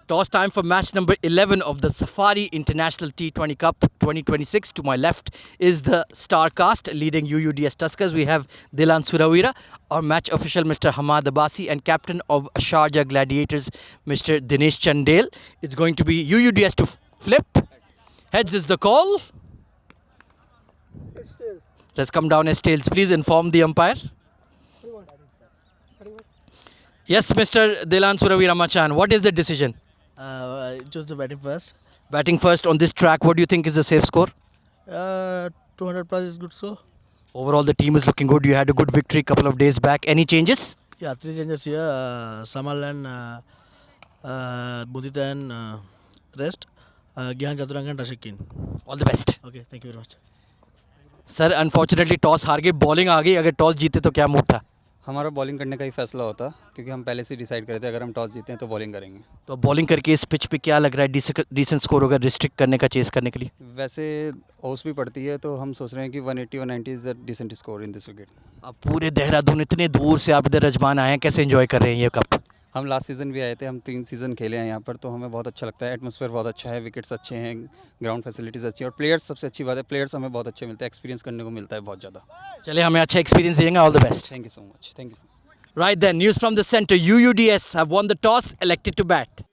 Toss time for match number 11 of the Safari International T20 Cup 2026. To my left is the star cast leading UUDS Tuskers. We have Dilan Suravira, our match official Mr. Hamad Abbasi, and captain of Shahrjah Gladiators Mr. Dinesh Chandel. It's going to be UUDS to flip. Heads is the call. Let's come down as tails. Please inform the umpire. Yes, Mr. Dilan Suravira Machan, what is the decision? Choose the batting first. Batting first on this track, what do you think is the safe score? 200 plus is good, so Overall, the team is looking good. You had a good victory a couple of days back. Any changes? yeah, three changes here. Samal and Budita and rest. Gyan Chaturanga and Rashikin. All the best. Okay, thank you very much. Sir unfortunately toss हार गए, bowling आ गई. अगर toss जीते तो क्या move था? हमारा bowling करने का ही फैसला होता क्योंकि हम पहले से डिसाइड करे थे अगर हम टॉस जीते हैं तो बॉलिंग करेंगे. तो बॉलिंग करके इस पिच पे क्या लग रहा है? डिसेंट स्कोर होगा रिस्ट्रिक्ट करने का, चेस करने के लिए. वैसे ओस भी पड़ती है तो हम सोच रहे हैं कि 180 190 is a decent score in this wicket. अब पूरे देहरादून इतने दूर से आप इधर रजमान आए हैं, कैसे एंजॉय कर रहे हैं ये कप? हम लास्ट सीज़न भी आए थे, हम 3 सीज़न खेले हैं यहाँ पर, तो हमें बहुत अच्छा लगता है. एटमॉस्फेयर बहुत अच्छा है, विकेट्स अच्छे हैं, ग्राउंड फैसिलिटीज़ अच्छी है और प्लेयर्स सबसे अच्छी बात है, प्लेयर्स हमें बहुत अच्छे मिलते हैं, एक्सपीरियंस करने को मिलता है बहुत ज़्यादा. चलिए हमें अच्छा एक्सपीरियंस देंगे. All the best. Thank you so much. Thank you. Right then, news from the center. UUDS have won the toss, elected to bat.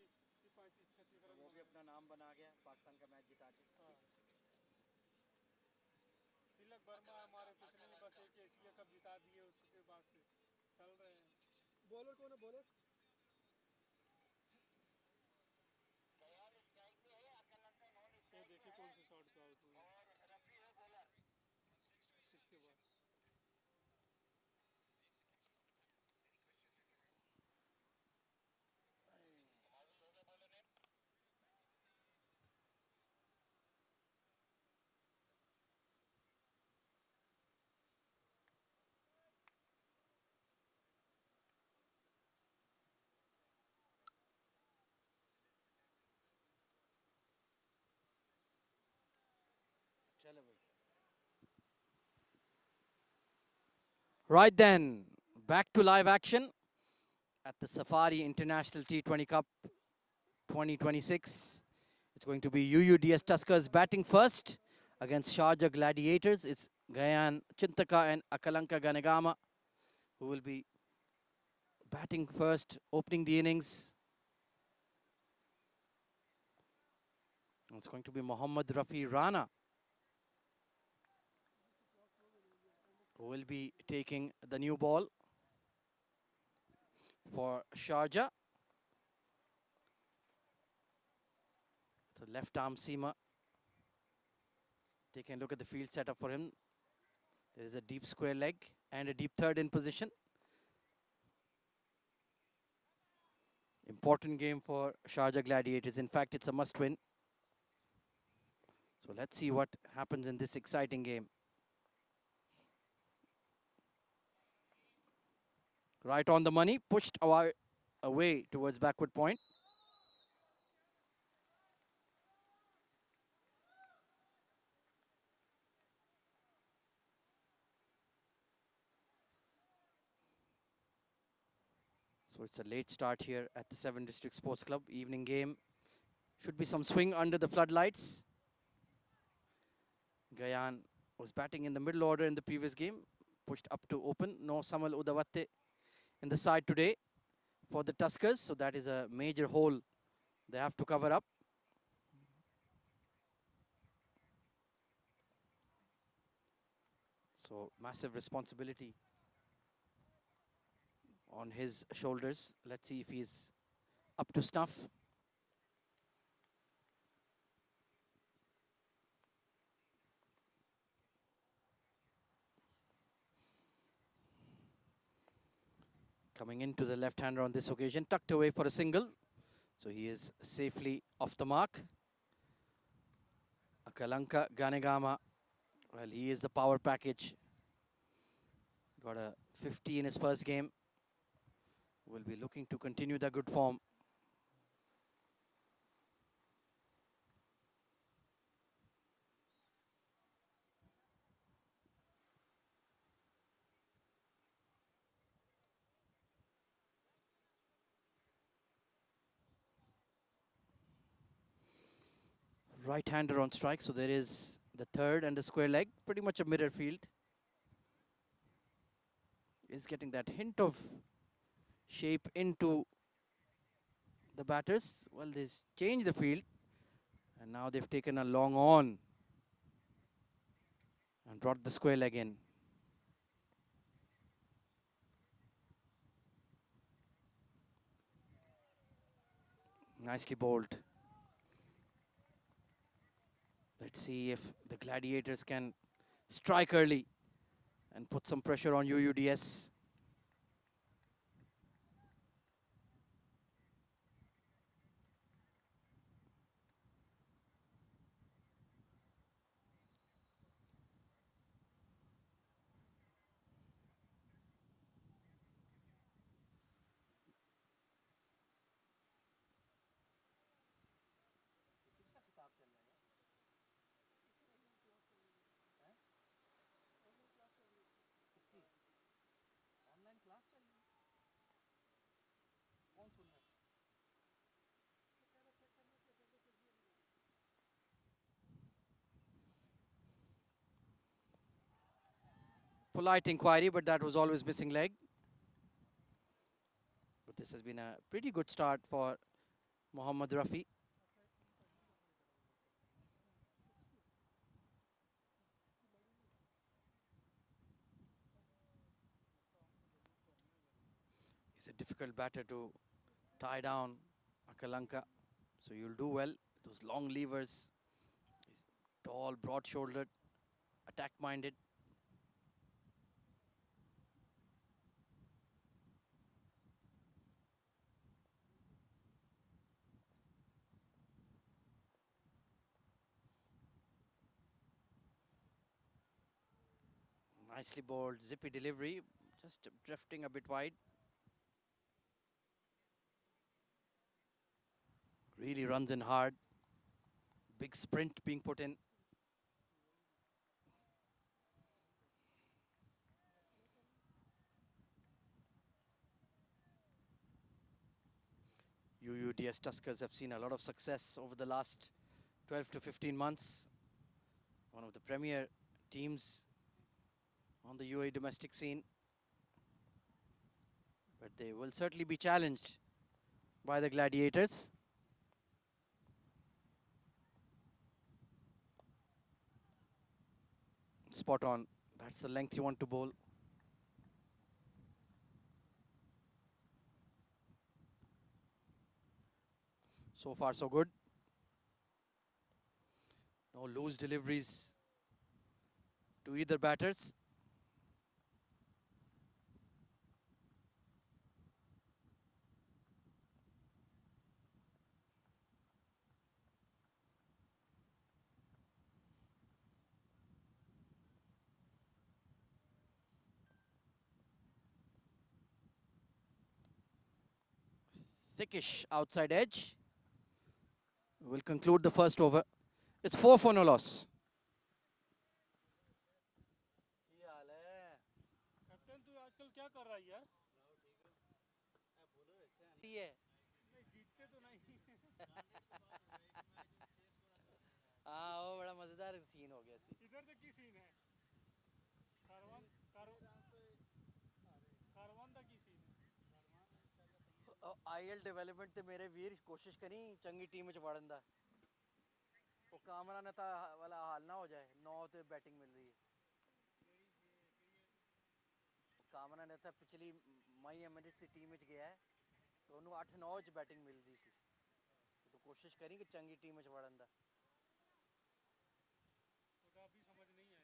Right then, back to live action at the Safari International T20 Cup 2026. It's going to be UUDS Tuskers batting first against Shahrjah Gladiators. It's Gayan Chintaka and Akalanka Ganegama who will be batting first, opening the innings. It's going to be Mohammad Rafi Rana who will be taking the new ball for Shahrjah. So left arm seamer. Taking a look at the field setup for him. There is a deep square leg and a deep third in position. Important game for Shahrjah Gladiators. In fact, it's a must win. So let's see what happens in this exciting game. Right on the money, pushed away towards backward point. So it's a late start here at the 7 District Sports Club. Evening game. Should be some swing under the floodlights. Gayan was batting in the middle order in the previous game. Pushed up to open. No Samal Udavatte in the side today for the Tuskers. So that is a major hole they have to cover up. So massive responsibility on his shoulders. Let's see if he's up to snuff. Coming into the left-hander on this occasion, tucked away for a single. So he is safely off the mark. Akalanka Ganegama, well, he is the power package. Got a 50 in his first game. Will be looking to continue the good form. Right-hander on strike, so there is the third and the square leg, pretty much a mirror field. Is getting that hint of shape into the batters. Well, they've changed the field, and now they've taken a long on and brought the square leg in. Nicely bowled. Let's see if the Gladiators can strike early and put some pressure on UUDS. Polite inquiry, but that was always missing leg. But this has been a pretty good start for Mohammad Rafi. He's a difficult batter to tie down, Akalanka. So you'll do well. Those long levers, he's tall, broad-shouldered, attack-minded. Nicely bowled, zippy delivery, just drifting a bit wide. Really runs in hard. Big sprint being put in. UUDS Tuskers have seen a lot of success over the last 12 to 15 months. One of the premier teams on the UAE domestic scene. But they will certainly be challenged by the Gladiators. Spot on. That's the length you want to bowl. So far, so good. No loose deliveries to either batters. Thickish outside edge. We'll conclude the first over. It's 4 for no loss. Captain तू आजकल क्या कर रहा है यार जीतते तो नहीं हाँ वो बड़ा मजेदार सीन हो गया सी इधर तक की सीन है कारवान कारवान तक की सीन है आईएल डेवलपमेंट ते मेरे वीर कोशिश करी चंगी टीम च वड़न दा वो कामरा ने ता वाला हाल ना हो जाए 9 ते बैटिंग मिल रही है कामरा ने ता पिछली मई एमिरेट्स की टीम च गया है तो उन्होंने 8-9 च बैटिंग मिलती सी तो कोशिश करी कि चंगी टीम च वड़न दा ਉਹਦਾ अभी समझ नहीं आया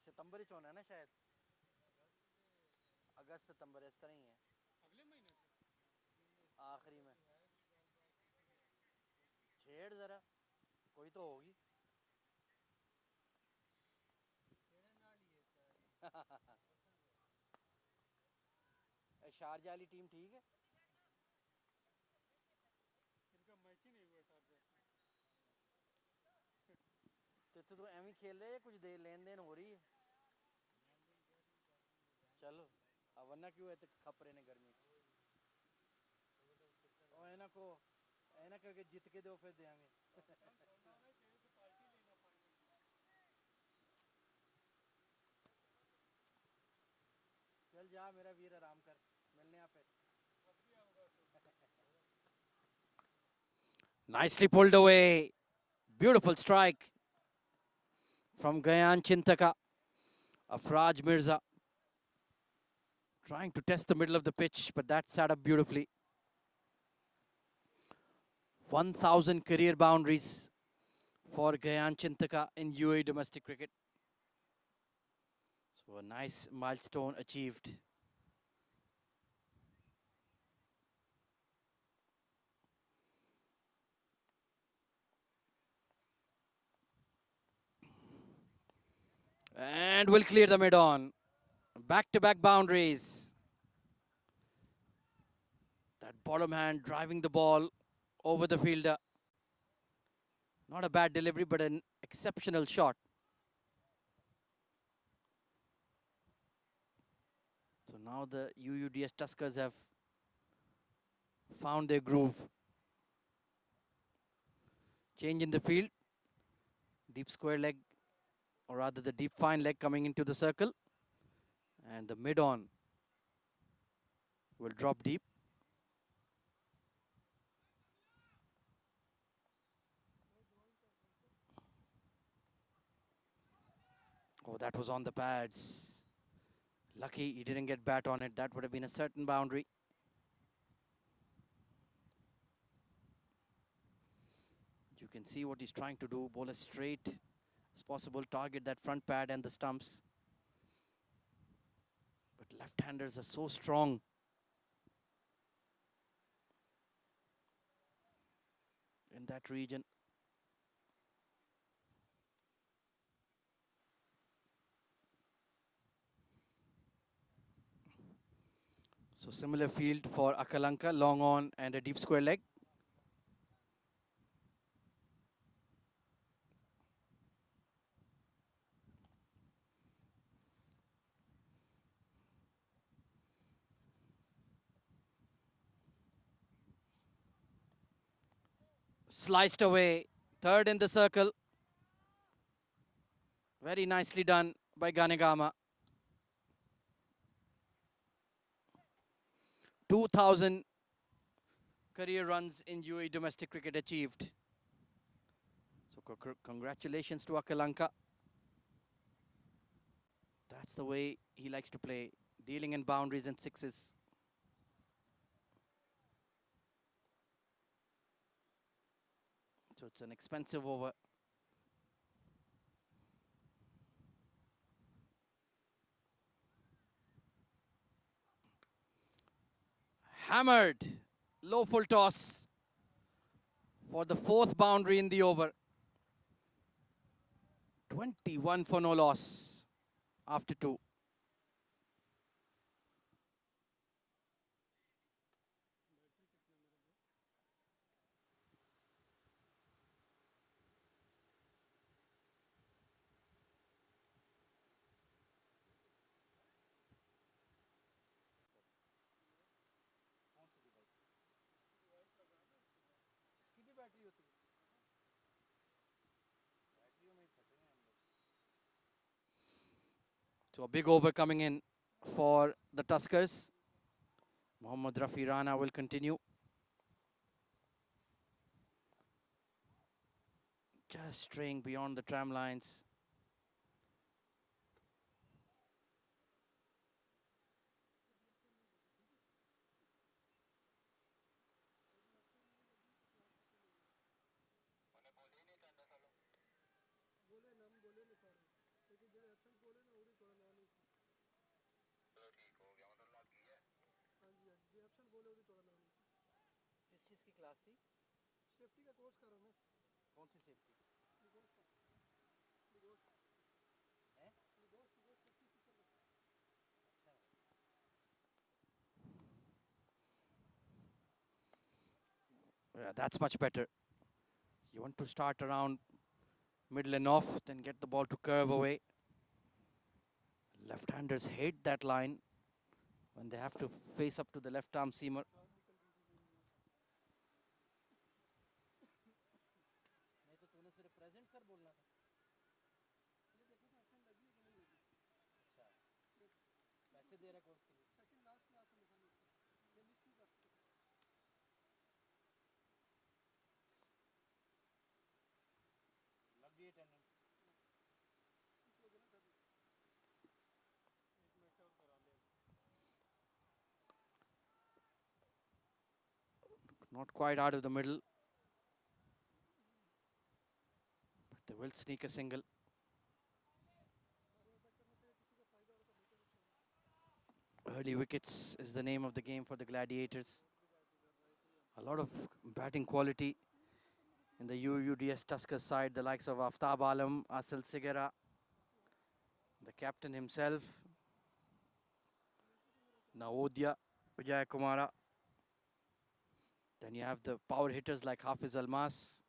सितंबर च होना है ना शायद अगस्त सितंबर इस तरह ही है अगले महीने से आखिरी में छेड़ जरा कोई तो होगी शारजा वाली टीम ठीक है इनका मैच ही नहीं हुआ शारजा तो तू एवं खेल रहे है कुछ देर लेन देन हो रही है चलो अब वरना क्यों है खप रहे ने गर्मी और इन्हों को ऐना करके जीत के दो फिर देंगे चल जा मेरा वीर आराम कर मिलने आ फिर Nicely pulled away. Beautiful strike from Gayan Chintaka. Afraj Mirza trying to test the middle of the pitch, but that sat up beautifully. 1,000 career boundaries for Gayan Chintaka in UAE domestic cricket. So a nice milestone achieved. And will clear the mid-on. Back-to-back boundaries. That bottom hand driving the ball over the fielder. Not a bad delivery, but an exceptional shot. So now the UUDS Tuskers have found their groove. Change in the field. Deep square leg, or rather the deep fine leg coming into the circle. And the mid-on will drop deep. Oh, that was on the pads. Lucky he didn't get bat on it. That would have been a certain boundary. You can see what he's trying to do. Bowl as straight as possible. Target that front pad and the stumps. But left-handers are so strong. In that region. So similar field for Akalanka, long on and a deep square leg. Sliced away, third in the circle. Very nicely done by Ganegama. 2,000 career runs in UAE domestic cricket achieved. So congratulations to Akalanka. That's the way he likes to play, dealing in boundaries and sixes. So it's an expensive over. Hammered, low full toss for the fourth boundary in the over. 21 for no loss after two. So a big over coming in for the Tuskers. Mohammad Rafi Rana will continue. Just straying beyond the tram lines. किस चीज़ की class थी? Safety का course कर रहा हूँ मैं। कौन सी safety? Yeah, that's much better. You want to start around middle and off, then get the ball to curve away. Left-handers hate that line when they have to face up to the left arm seamer. दे रहा है course के लिए second last class में लिखा नहीं ये miss नहीं कर सकते लग गई अटेंडेंस एक मैच और करा ले not quite out of the middle but they will sneak a single early wickets is the name of the game for the Gladiators. A lot of batting quality in the UUDS Tusker side, the likes of Aftab Alam, Asal Sigara, the captain himself, Navodya, Vijay Kumara. Then you have the power hitters like Hafiz Almas.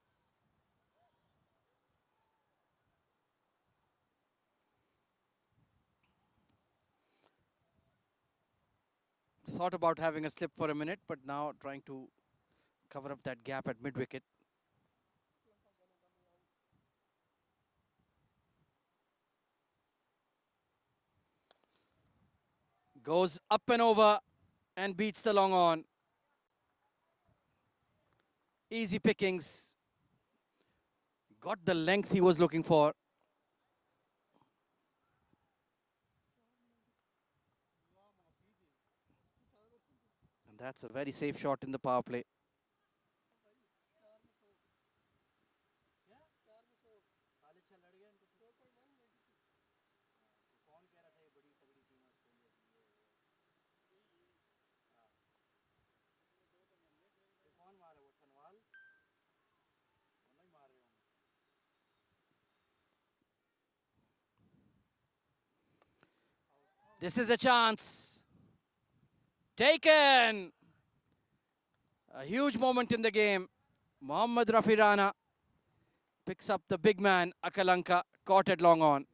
Thought about having a slip for a minute, but now trying to cover up that gap at mid-wicket. Goes up and over and beats the long on. Easy pickings. Got the length he was looking for. And that's a very safe shot in the power play. अच्छा लड़ गया इनको 4.196 कौन कह रहा था ये बड़ी तगड़ी टीम है ऑस्ट्रेलिया की ये कौन मारे वो थनवाल वो नहीं मार रहे होंगे This is a chance. Taken. A huge moment in the game. Mohammad Rafi Rana picks up the big man, Akalanka, caught it long on.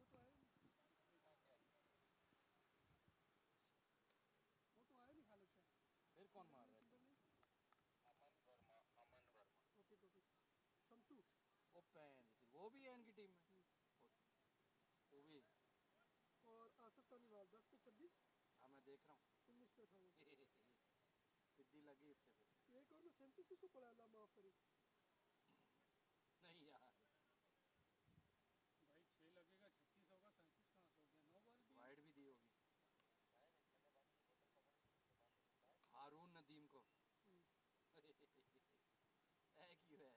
फिर कौन मार रहा है शमसू ओपन वो भी है इनकी टीम में वो भी और आसफ तोनीवाल 10 पे 26 हाँ मैं देख रहा हूँ 19 पे था वो कितनी लगी इससे फिर एक और में 37 किसको पड़ा अल्लाह माफ करे नहीं यार भाई 6 लगेगा 36 होगा 37 कहाँ से हो गया 9 बॉल भी वाइड भी दी होगी हारून नदीम को है क्यों है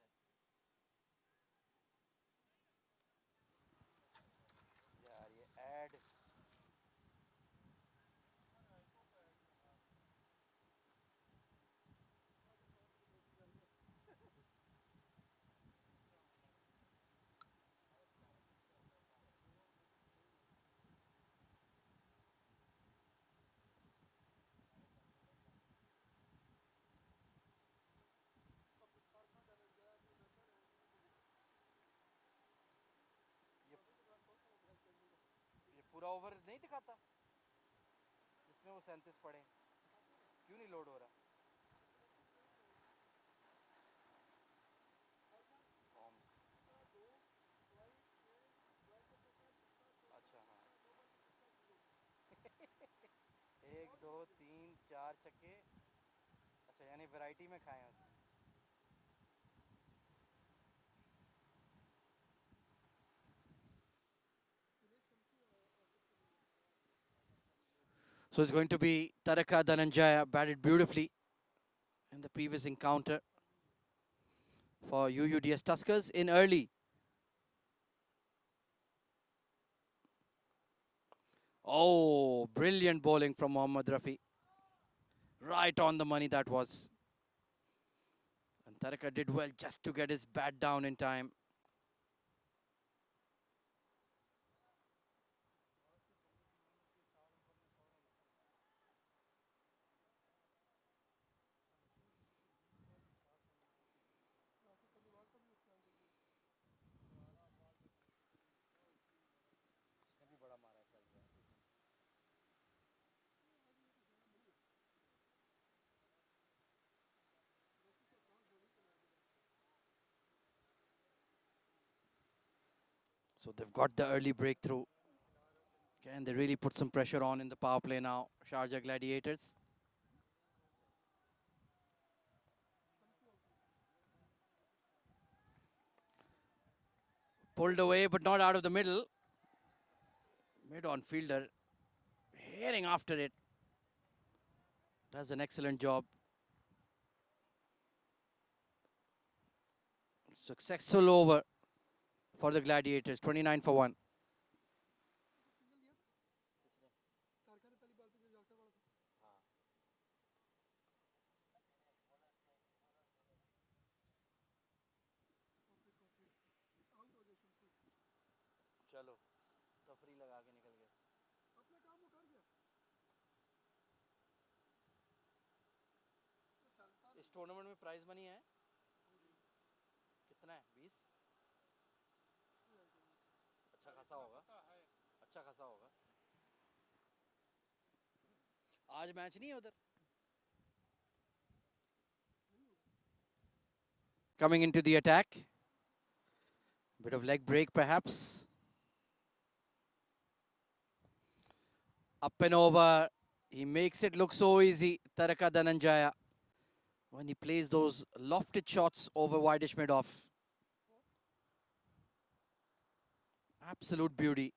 यार ये ऐड ये पूरा ओवर नहीं दिखाता जिसमें वो 37 पड़े क्यों नहीं लोड हो रहा फॉर्म्स अच्छा हाँ 1 2 3 4 छक्के अच्छा यानी वैरायटी में खाए हैं उसने So it's going to be Taraka Dhananjaya, batted beautifully in the previous encounter for UUDS Tuskers in early. Oh, brilliant bowling from Mohammad Rafi. Right on the money that was. And Taraka did well just to get his bat down in time. इसने भी बड़ा मारा कल यार So they've got the early breakthrough. Can they really put some pressure on in the power play now, Shahrjah Gladiators? Pulled away, but not out of the middle. Mid-on fielder, heading after it. Does an excellent job. Successful over for the Gladiators, 29 for 1. कारखाने पहली बाल पे जो जाकर वाला था out हो गया शमशेर चलो तफरी लगा के निकल गए. अपना काम वो कर गया इस टूर्नामेंट में प्राइज मनी है कितना है 20 अच्छा खासा होगा अच्छा खासा होगा आज मैच नहीं है उधर coming into the attack bit of leg break perhaps up and over he makes it look so easy Taraka Dhananjaya when he plays those lofted shots over wideish mid-off. Absolute beauty.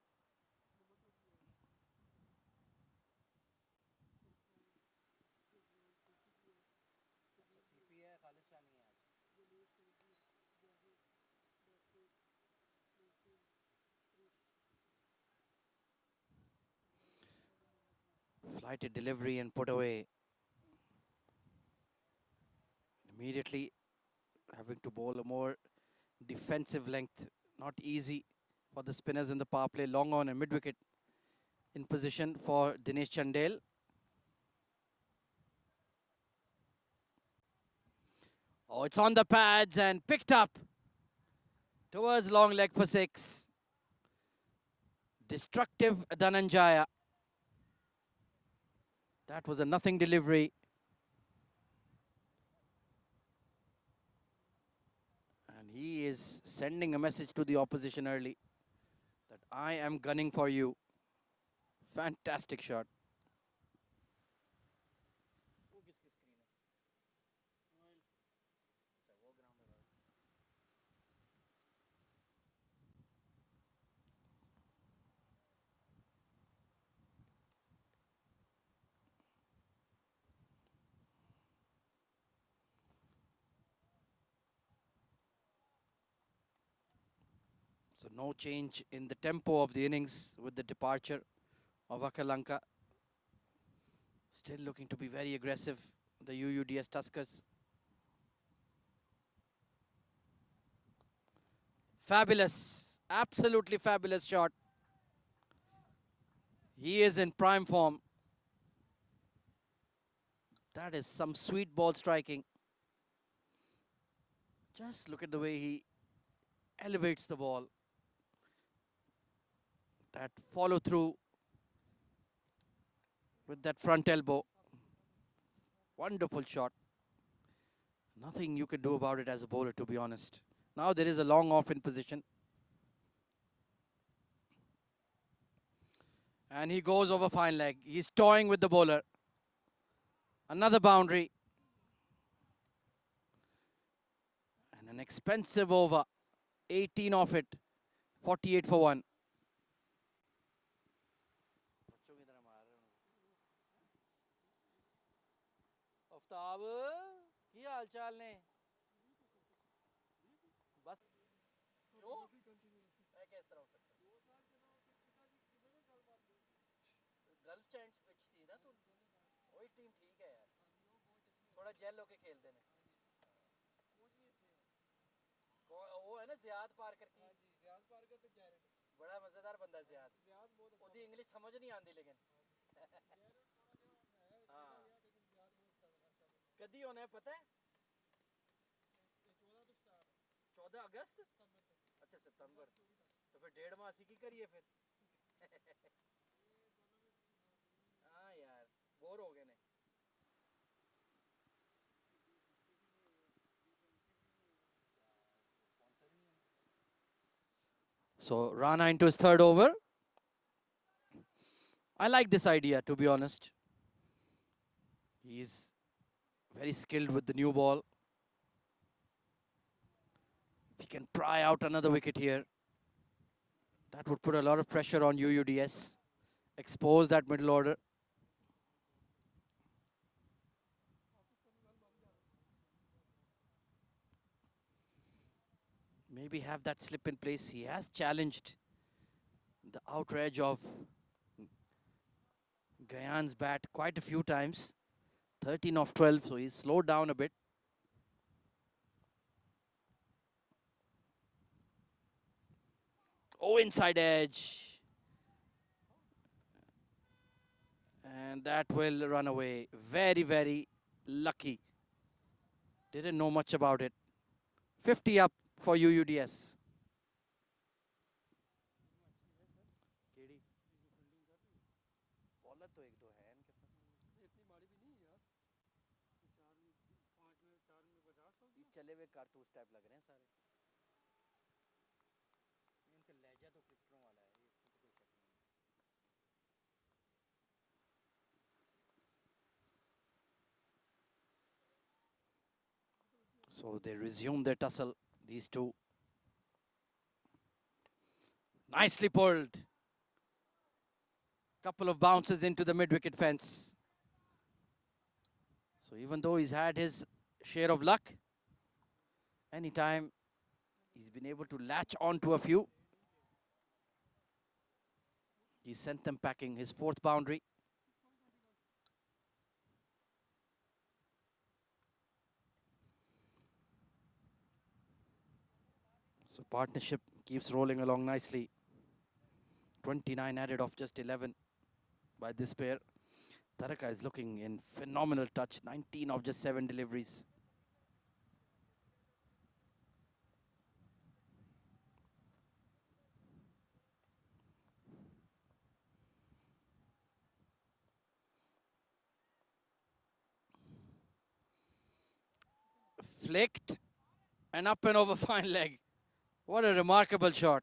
Flighted delivery and put away. Immediately having to bowl a more defensive length. Not easy for the spinners in the power play. Long on and mid-wicket in position for Dinesh Chandel. Oh, it's on the pads and picked up towards long leg for 6. Destructive Dhananjaya. That was a nothing delivery. And he is sending a message to the opposition early that I am gunning for you. Fantastic shot. So no change in the tempo of the innings with the departure of Akalanka. Still looking to be very aggressive, the UUDS Tuskers. Fabulous, absolutely fabulous shot. He is in prime form. That is some sweet ball striking. Just look at the way he elevates the ball. That follow through with that front elbow. Wonderful shot. Nothing you can do about it as a bowler, to be honest. Now there is a long off in position. And he goes over fine leg. He's toying with the bowler. Another boundary. And an expensive over. 18 off it. 48 for 1. Aftab की हाल चाल ने बस क्यों मैं किस तरह हो सकता गर्ल फ्रेंड्स विच थी ना तू वही टीम ठीक है यार थोड़ा जेल होके खेलते ने वो है ना ज़ियाद पार्कर की ज़ियाद पार्कर तो जैरेड बड़ा मज़ेदार बंदा ज़ियाद ओदी इंग्लिश समझ नहीं आती लेकिन हाँ कदी होना है पता है 14 अगस्त अच्छा सितंबर तो फिर 1.5 मासी की करिए फिर हाँ यार बोर हो गए ने So Rana into his third over. I like this idea, to be honest. He's very skilled with the new ball. If he can pry out another wicket here, that would put a lot of pressure on UUDS. Expose that middle order. Maybe have that slip in place. He has challenged the outer edge of Gayan's bat quite a few times. 13 of 12, so he's slowed down a bit. Oh, inside edge. And that will run away. Very, very lucky. Didn't know much about it. 50 up for UUDS. Bowler तो एक दो है इनके पास इतनी मारी भी नहीं है यार। 4 में 5 में 4 में 50 हो ये चले हुए कारतूस टाइप लग रहे हैं सारे इनका लहजा तो क्रिकेटरों वाला है इसमें तो कोई शक नहीं so they resume their tussle these two nicely pulled couple of bounces into the mid wicket fence so even though he's had his share of luck anytime he's been able to latch on to a few he sent them packing his fourth boundary so partnership keeps rolling along nicely 29 added off just 11 by this pair. Taraka is looking in phenomenal touch. 19 of just 7 deliveries. Flicked and up and over fine leg. What a remarkable shot.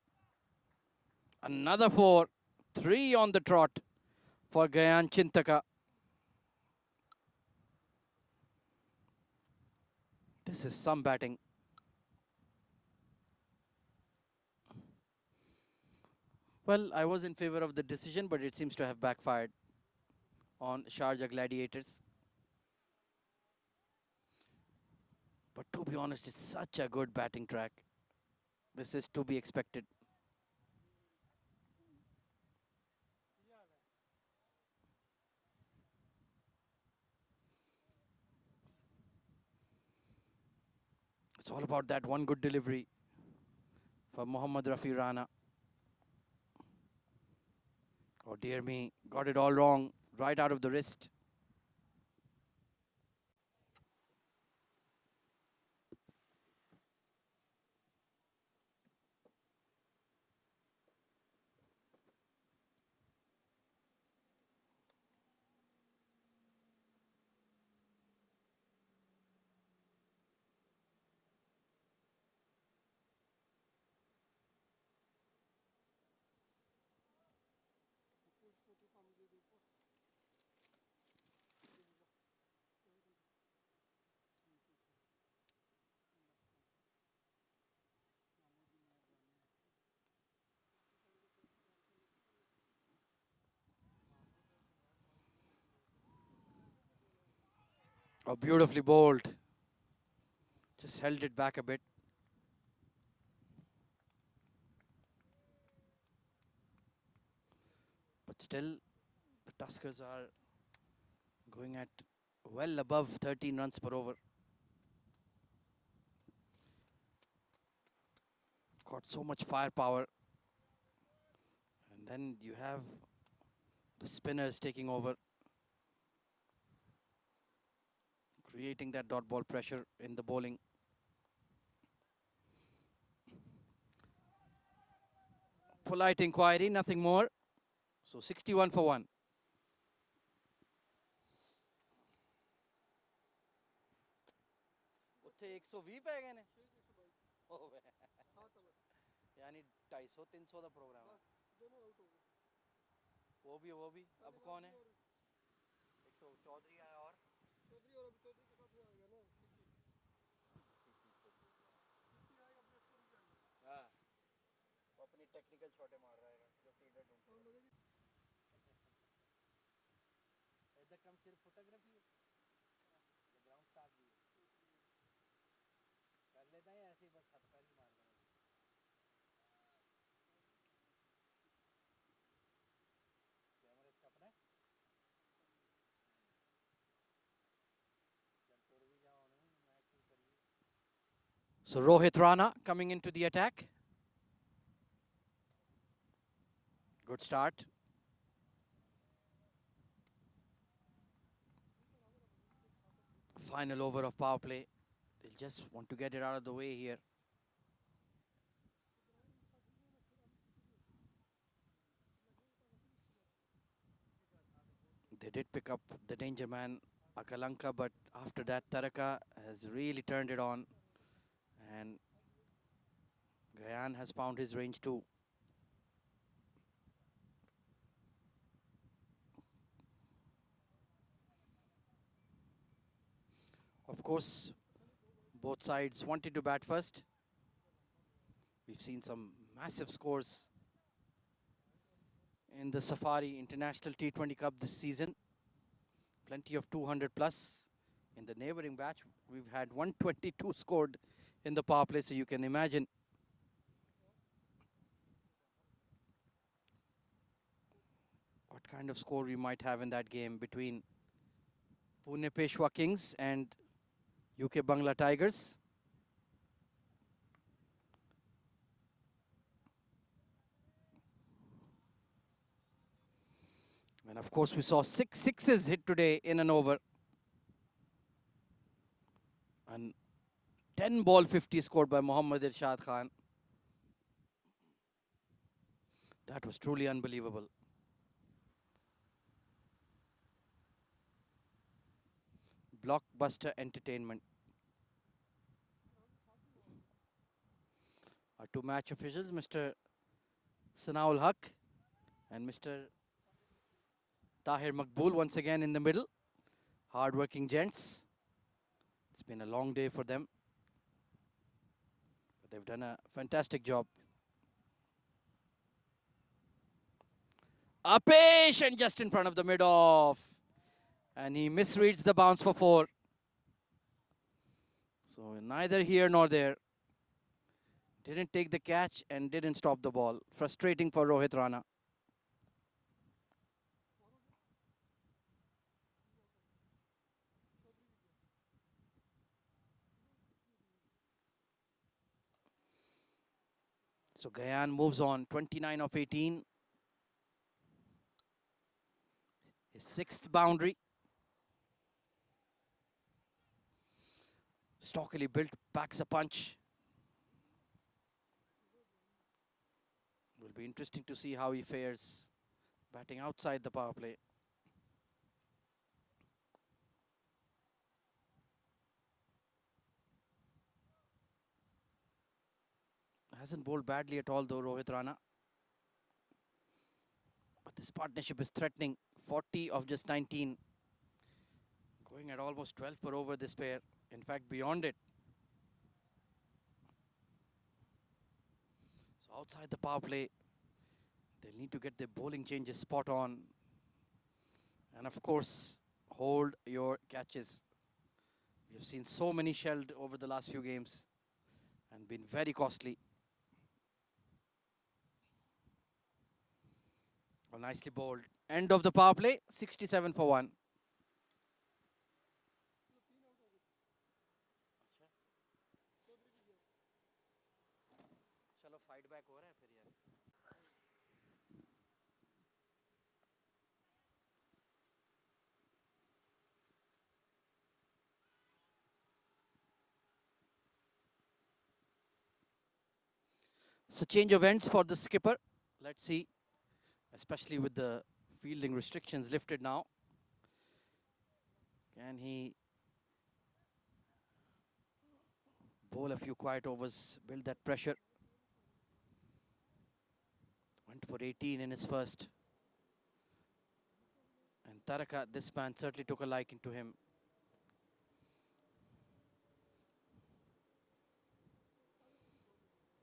Another 4. 3 on the trot for Gayan Chintaka. This is some batting. Well, I was in favor of the decision, but it seems to have backfired on Shahrjah Gladiators. But to be honest, it's such a good batting track. This is to be expected. It's all about that one good delivery for Mohammad Rafi Rana. Oh dear me, got it all wrong, right out of the wrist. Oh, beautifully bowled. Just held it back a bit. But still, the Tuskers are going at well above 13 runs per over. Got so much firepower. And then you have the spinners taking over, creating that dot ball pressure in the bowling. Polite inquiry, nothing more. So 61 for 1. ਉੱਥੇ 120 ਪੈ ਗਏ ਨੇ यानी 250 300 ਦਾ programme ਹੈ दोनों out हो गए। वो भी अब कौन है? एक तो चौधरी आया और चौधरी, और अभी चौधरी के साथ वो आएगा ना सिद्दीक। सिद्दीक आएगा, अपने स्कोर भी आएगा। हाँ, वो अपनी टेक्निकल शॉटें मार रहा है जो फील्डर ढूंढते और हैं। मुझे भी इधर कम सिर्फ फोटोग्राफी है, ये ग्राउंड स्टाफ भी है। कर लेता है या ऐसे ही बस हाथ पैर ही मार देना? कैमरा इसका अपना है? चल तुर भी जाओ ना, मैच शुरू करिए। So Rohit Rana coming into the attack. Good start. Final over of power play. They'll just want to get it out of the way here. They did pick up the danger man, Akalanka, but after that, Taraka has really turned it on. And Gayan has found his range too. Of course, both sides wanted to bat first. We've seen some massive scores in the Safari International T20 Cup this season. Plenty of 200 plus. In the neighboring batch, we've had 122 scored in the power play, so you can imagine what kind of score we might have in that game between Pune Peshwa Kings and UK Bangla Tigers. And of course, we saw 6 sixes hit today in an over. And 10 ball 50 scored by Mohammad Irshad Khan. That was truly unbelievable. Blockbuster entertainment. Our two match officials, Mr. Sanaul Haq and Mr. Tahir Makbul, once again in the middle. Hard-working gents. It's been a long day for them, but they've done a fantastic job. Apesh, and just in front of the mid-off. And he misreads the bounce for 4. So neither here nor there. Didn't take the catch and didn't stop the ball. Frustrating for Rohit Rana. So Gayan moves on, 29 of 18. His 6th boundary. Stockily built, packs a punch. Will be interesting to see how he fares batting outside the power play. Hasn't bowled badly at all though, Rohit Rana. But this partnership is threatening. 40 of just 19. Going at almost 12 per over this pair. In fact, beyond it. So outside the power play, they'll need to get their bowling changes spot on. And of course, hold your catches. We have seen so many shelled over the last few games and been very costly. Oh, nicely bowled. End of the power play, 67 for 1. चलो fight back हो रहा है फिर यार. So change of ends for the skipper. Let's see, especially with the fielding restrictions lifted now. Can he bowl a few quiet overs, build that pressure? Went for 18 in his first. Taraka, this man certainly took a liking to him.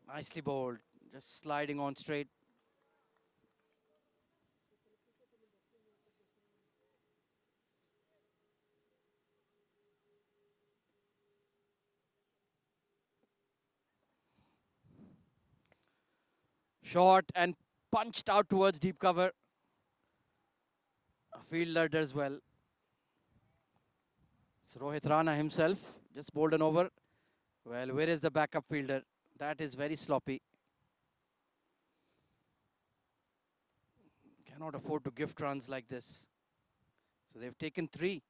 Nicely bowled, just sliding on straight. Short and punched out towards deep cover. A fielder does well. So Rohit Rana himself just bowled an over. Well, where is the backup fielder? That is very sloppy. Cannot afford to gift runs like this. So they've taken 3.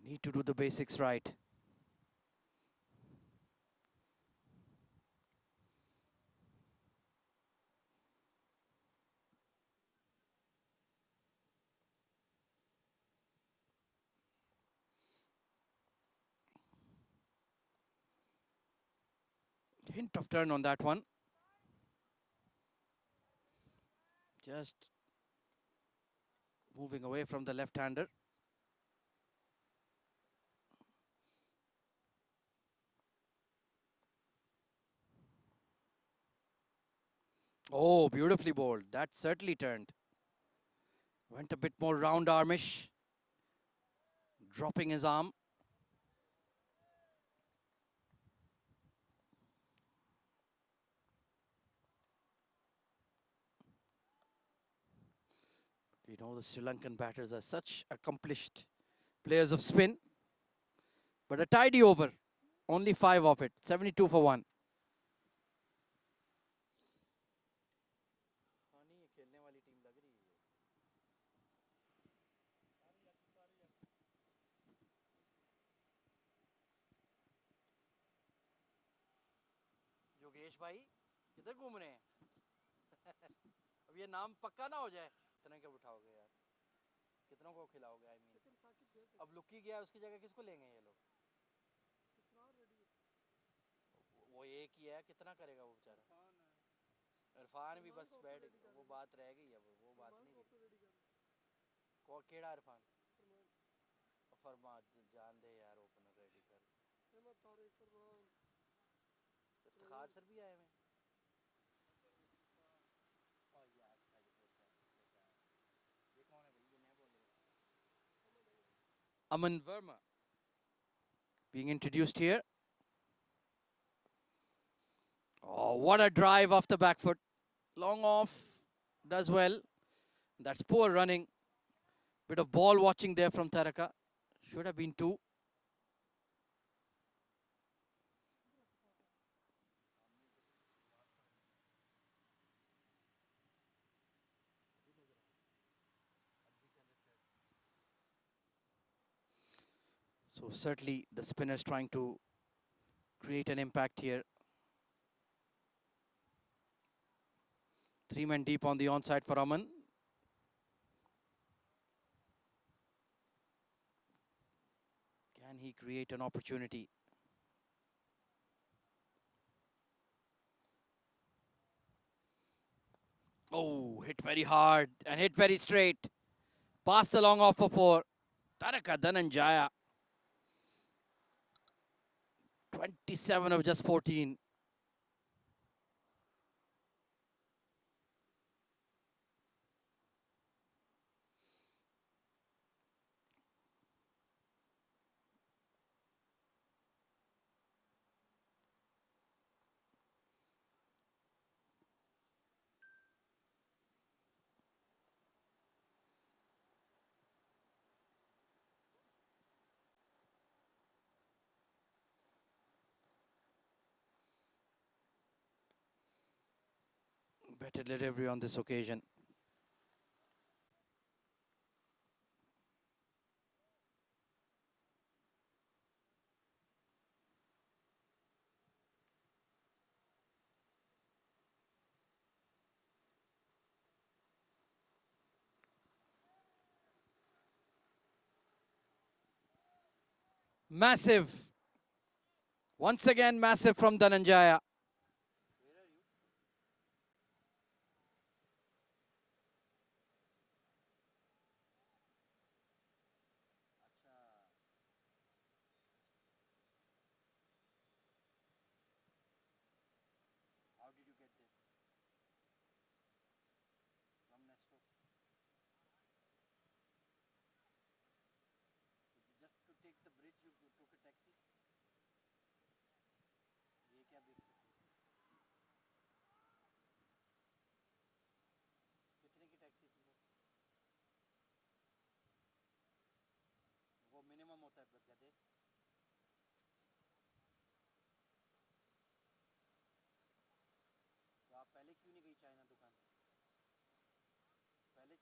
Need to do the basics right. Hint of turn on that one. Just moving away from the left-hander. Oh, beautifully bowled. That certainly turned. Went a bit more round armish. Dropping his arm. You know, the Sri Lankan batters are such accomplished players of spin. But a tidy over. Only 5 of it. 72 for 1. Yogesh भाई किधर घूम रहे हैं अब ये नाम पक्का ना हो जाए कितने के उठाओगे यार कितनों को खिलाओगे आई मीन लेकिन साकिब गए थे अब लुक्की गया उसकी जगह किसको लेंगे ये लोग इसरार रेडी है वो एक ही है कितना करेगा वो बेचारा कौन है इरफान भी इरफान बस को बैठ ready कर वो लेना। बात रह गई अब वो बात फरमान नहीं को रही अपने रेडी कर लो केड़ा इरफान फरमान फरमा जान दे यार ओपनर रेडी कर अहमद तारिक फरमान इफ्तिखार सर भी आए हुए हैं और यार अच्छा ये बोलता है ये कौन है भाई ये नया बोल रहे Aman Verma being introduced here. Oh, what a drive off the back foot. Long off, does well. That's poor running. Bit of ball watching there from Taraka. Should have been 2. So certainly the spinners trying to create an impact here. 3 men deep on the onside for Aman. Can he create an opportunity? Oh, hit very hard and hit very straight. Past the long off for 4. Taraka Dhananjaya. 27 of just 14. Better delivery on this occasion. Massive. Once again, massive from Dhananjaya.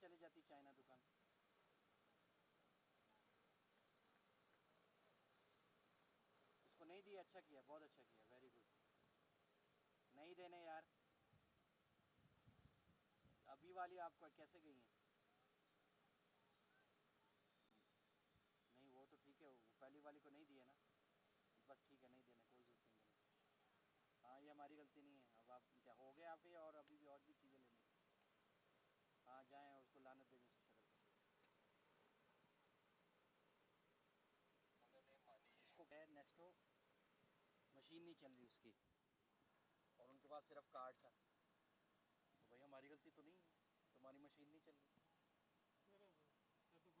चले जाती China दुकान। उसको नहीं दिया, अच्छा किया, बहुत अच्छा किया, वेरी गुड। नहीं देने यार। अभी वाली आपको कैसे गई है? नहीं वो तो ठीक है, वो पहली वाली को नहीं दिए ना, बस ठीक है, नहीं देने, कोई जरूरत नहीं देने। हाँ ये हमारी गलती नहीं है, अब आप क्या हो गए आपके, और अभी भी और भी चीज़ें लेनी। हाँ जाएँ और उसको लानत भेजें उसकी शक्ल पर। उसको है नेस्टो, मशीन नहीं चल रही उसकी, और उनके पास सिर्फ कार्ड था, तो भाई हमारी गलती तो नहीं है, तुम्हारी मशीन नहीं चल रही। मैं तो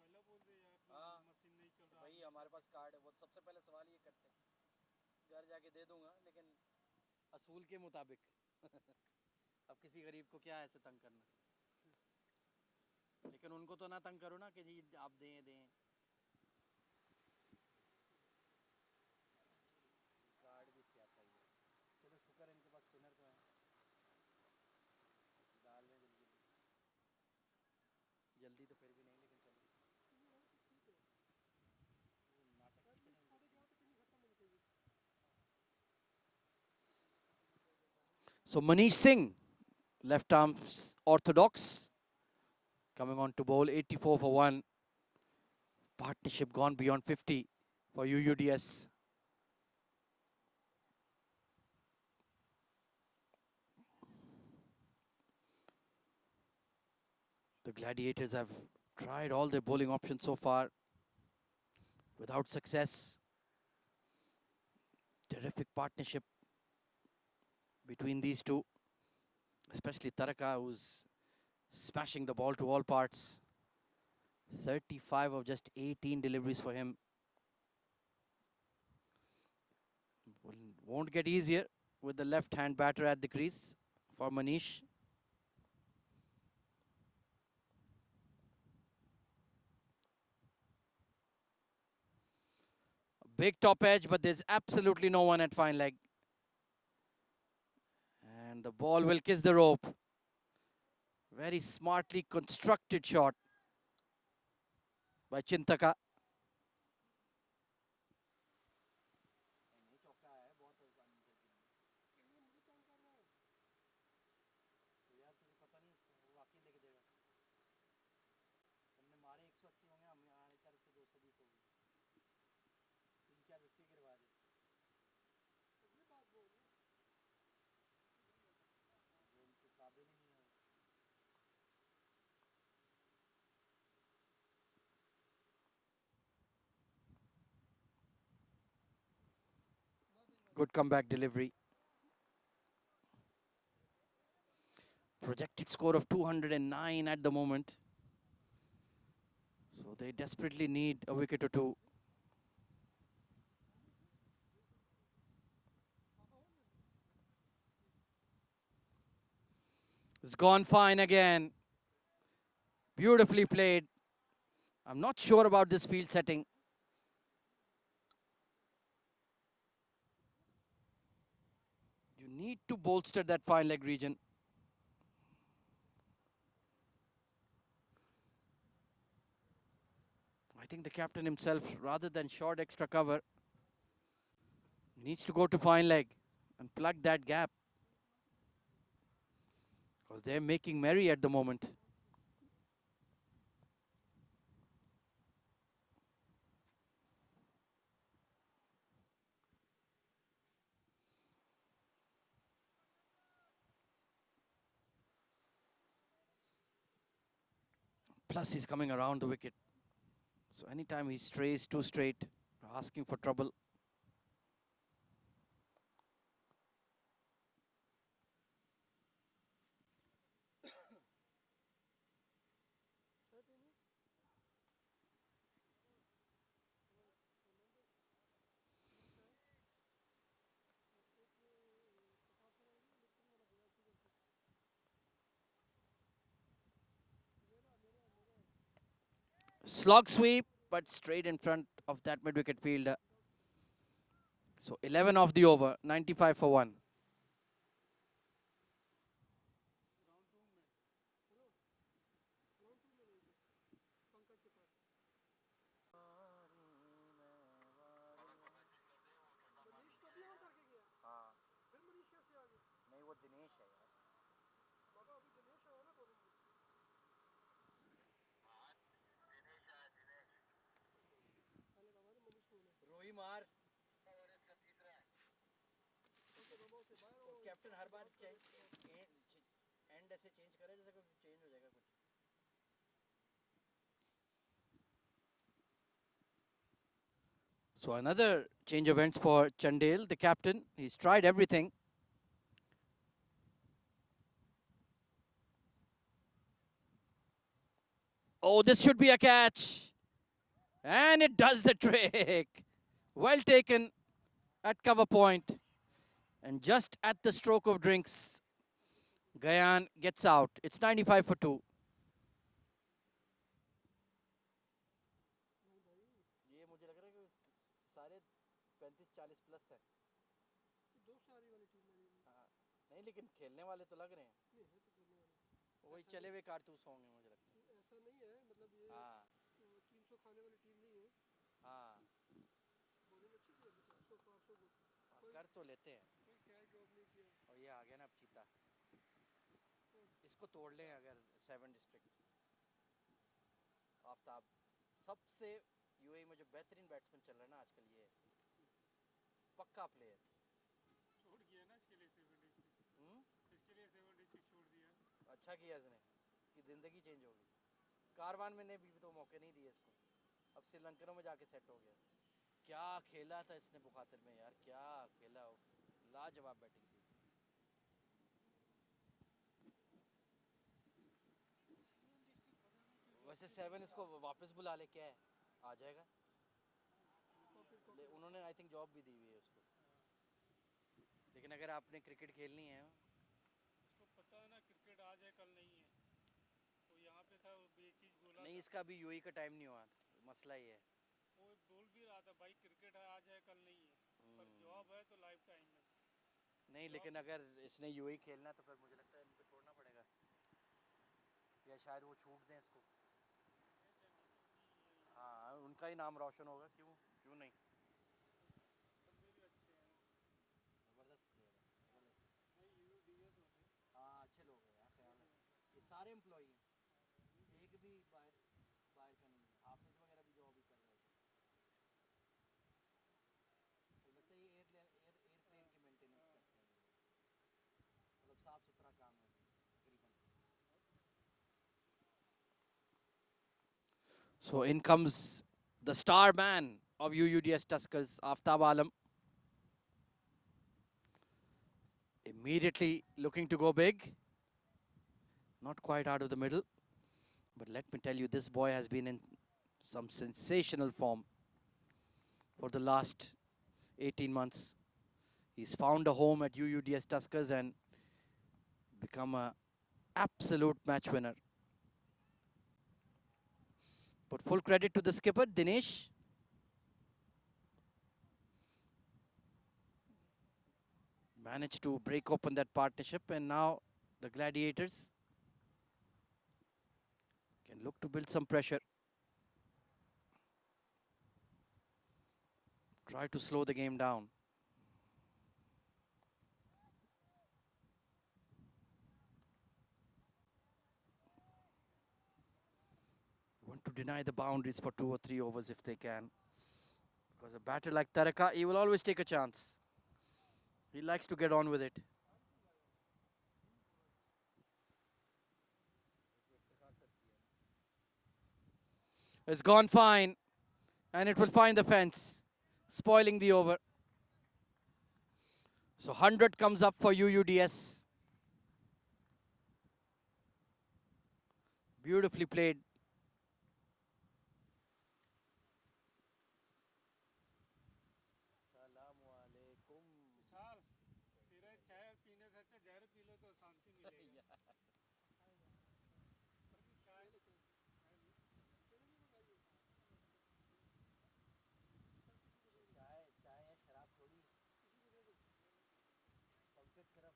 पहले बोल दे यार, तो हाँ मशीन नहीं चल तो रहा। भाई हमारे पास कार्ड है, वो सबसे पहले सवाल ये करते हैं। घर जाके दे दूंगा, लेकिन असूल के मुताबिक। अब किसी गरीब को क्या ऐसे तंग करना, लेकिन उनको तो ना तंग करो ना कि जी आप दें दें। कार्ड भी से आता ही है। चलो शुक्र है इनके पास स्पिनर तो है, डाल दें जल्दी जल्दी, तो फिर भी नहीं, लेकिन चलो नाटक कितने So Manish Singh, left arm orthodox, coming on to bowl 84 for 1. Partnership gone beyond 50 for UUDS. The Gladiators have tried all their bowling options so far without success. Terrific partnership between these two, especially Taraka, who's smashing the ball to all parts. 35 of just 18 deliveries for him. Won't get easier with the left-hand batter at the crease for Manish. Big top edge, but there's absolutely no one at fine leg. And the ball will kiss the rope. Very smartly constructed shot by Chintaka. Good comeback delivery. Projected score of 209 at the moment. So they desperately need a wicket or two. It's gone fine again. Beautifully played. I'm not sure about this field setting. You need to bolster that fine leg region. I think the captain himself, rather than short extra cover, needs to go to fine leg and plug that gap, because they're making merry at the moment. Plus he's coming around the wicket. So anytime he strays too straight, asking for trouble. Slog sweep, but straight in front of that mid-wicket fielder. So 11 off the over, 95 for 1. Hand ऐसे change करे जैसे कुछ change हो जाएगा कुछ. So another change of ends for Chandel, the captain. He's tried everything. Oh, this should be a catch. And it does the trick. Well taken at cover point. And just at the stroke of drinks, Gayan gets out. It's 95 for 2. ये मुझे लग रहा है कि सारे 35-40 plus हैं. दो सारी वाली टीम में हाँ, नहीं लेकिन खेलने वाले तो लग रहे हैं. नहीं है तो खेलने वाले. वही चले हुए कारतूस होंगे मुझे लगता है. ऐसा नहीं है, मतलब ये हाँ 300 खाने वाली टीम नहीं है. हाँ, बॉलिंग अच्छी थी अभी तक, सो फार सो गुड. कर तो लेते हैं. कोई क्या जॉब नहीं किया. और ये आ गया ना अब चीता. इसको तोड़ लें अगर 7 डिस्ट्रिक्ट. आफ्ताब सबसे यूएई में जो बेहतरीन बैट्समैन चल रहा है ना आजकल, ये पक्का प्लेयर. छोड़ दिया ना इसके लिए 7 डिस्ट्रिक्ट, इसके लिए 7 डिस्ट्रिक्ट छोड़ दिया. अच्छा किया इसने, इसकी ज़िंदगी चेंज होगी. कारवान में ने भी तो मौके नहीं दिए इसको. अब श्रीलंकनों में जाके सेट हो गया. क्या खेला था इसने मुखातिर में यार, क्या खेला. लाजवाब बैटिंग थी. वैसे 7 इसको वापस बुला ले, क्या है आ जाएगा. उन्होंने आई थिंक जॉब भी दी हुई है उसको. लेकिन अगर आपने क्रिकेट खेलनी है, उसको पता है ना क्रिकेट आज है कल नहीं है. वो यहाँ पे था, वो ये चीज़ बोला नहीं था. इसका भी यूएई का टाइम नहीं हुआ, मसला ये है. वो बोल भी रहा था भाई क्रिकेट है आज है कल नहीं है, पर जॉब है तो लाइफ टाइम है. नहीं लेकिन अगर इसने यूएई खेलना है तो फिर मुझे लगता है इनको छोड़ना पड़ेगा, या शायद वो छूट दें इसको. हाँ उनका ही नाम रोशन होगा, क्यों क्यों नहीं. बंदे भी अच्छे हैं. ज़बरदस्त प्लेयर है, ज़बरदस्त. भाई UUDS वाले हाँ अच्छे लोग हैं यार, ख्याल है. ये सारे एम्प्लॉई हैं, एक भी बाहर बाहर का नहीं है. हाफिज़ वगैरह भी जॉब ही कर रहे हैं. तो लगता है ये एयरप्लेन की मेंटेनेंस करते हैं, मतलब साफ़ सुथरा काम है तकरीबन. So in comes the star man of UUDS Tuskers, Aftab Alam. Immediately looking to go big. Not quite out of the middle. But let me tell you, this boy has been in some sensational form for the last 18 months. He's found a home at UUDS Tuskers and become an absolute match winner. But full credit to the skipper, Dinesh. Managed to break open that partnership, and now the Gladiators can look to build some pressure. Try to slow the game down. Want to deny the boundaries for 2 or 3 overs if they can. Because a batter like Taraka, he will always take a chance. He likes to get on with it. It's gone fine. And it will find the fence, spoiling the over. So 100 comes up for UUDS. Beautifully played. विशाल, तेरा चाय पीने से अच्छा जहर P low तो शांति मिलेगी. चाय चाय है, शराब थोड़ी. पंकज सिर्फ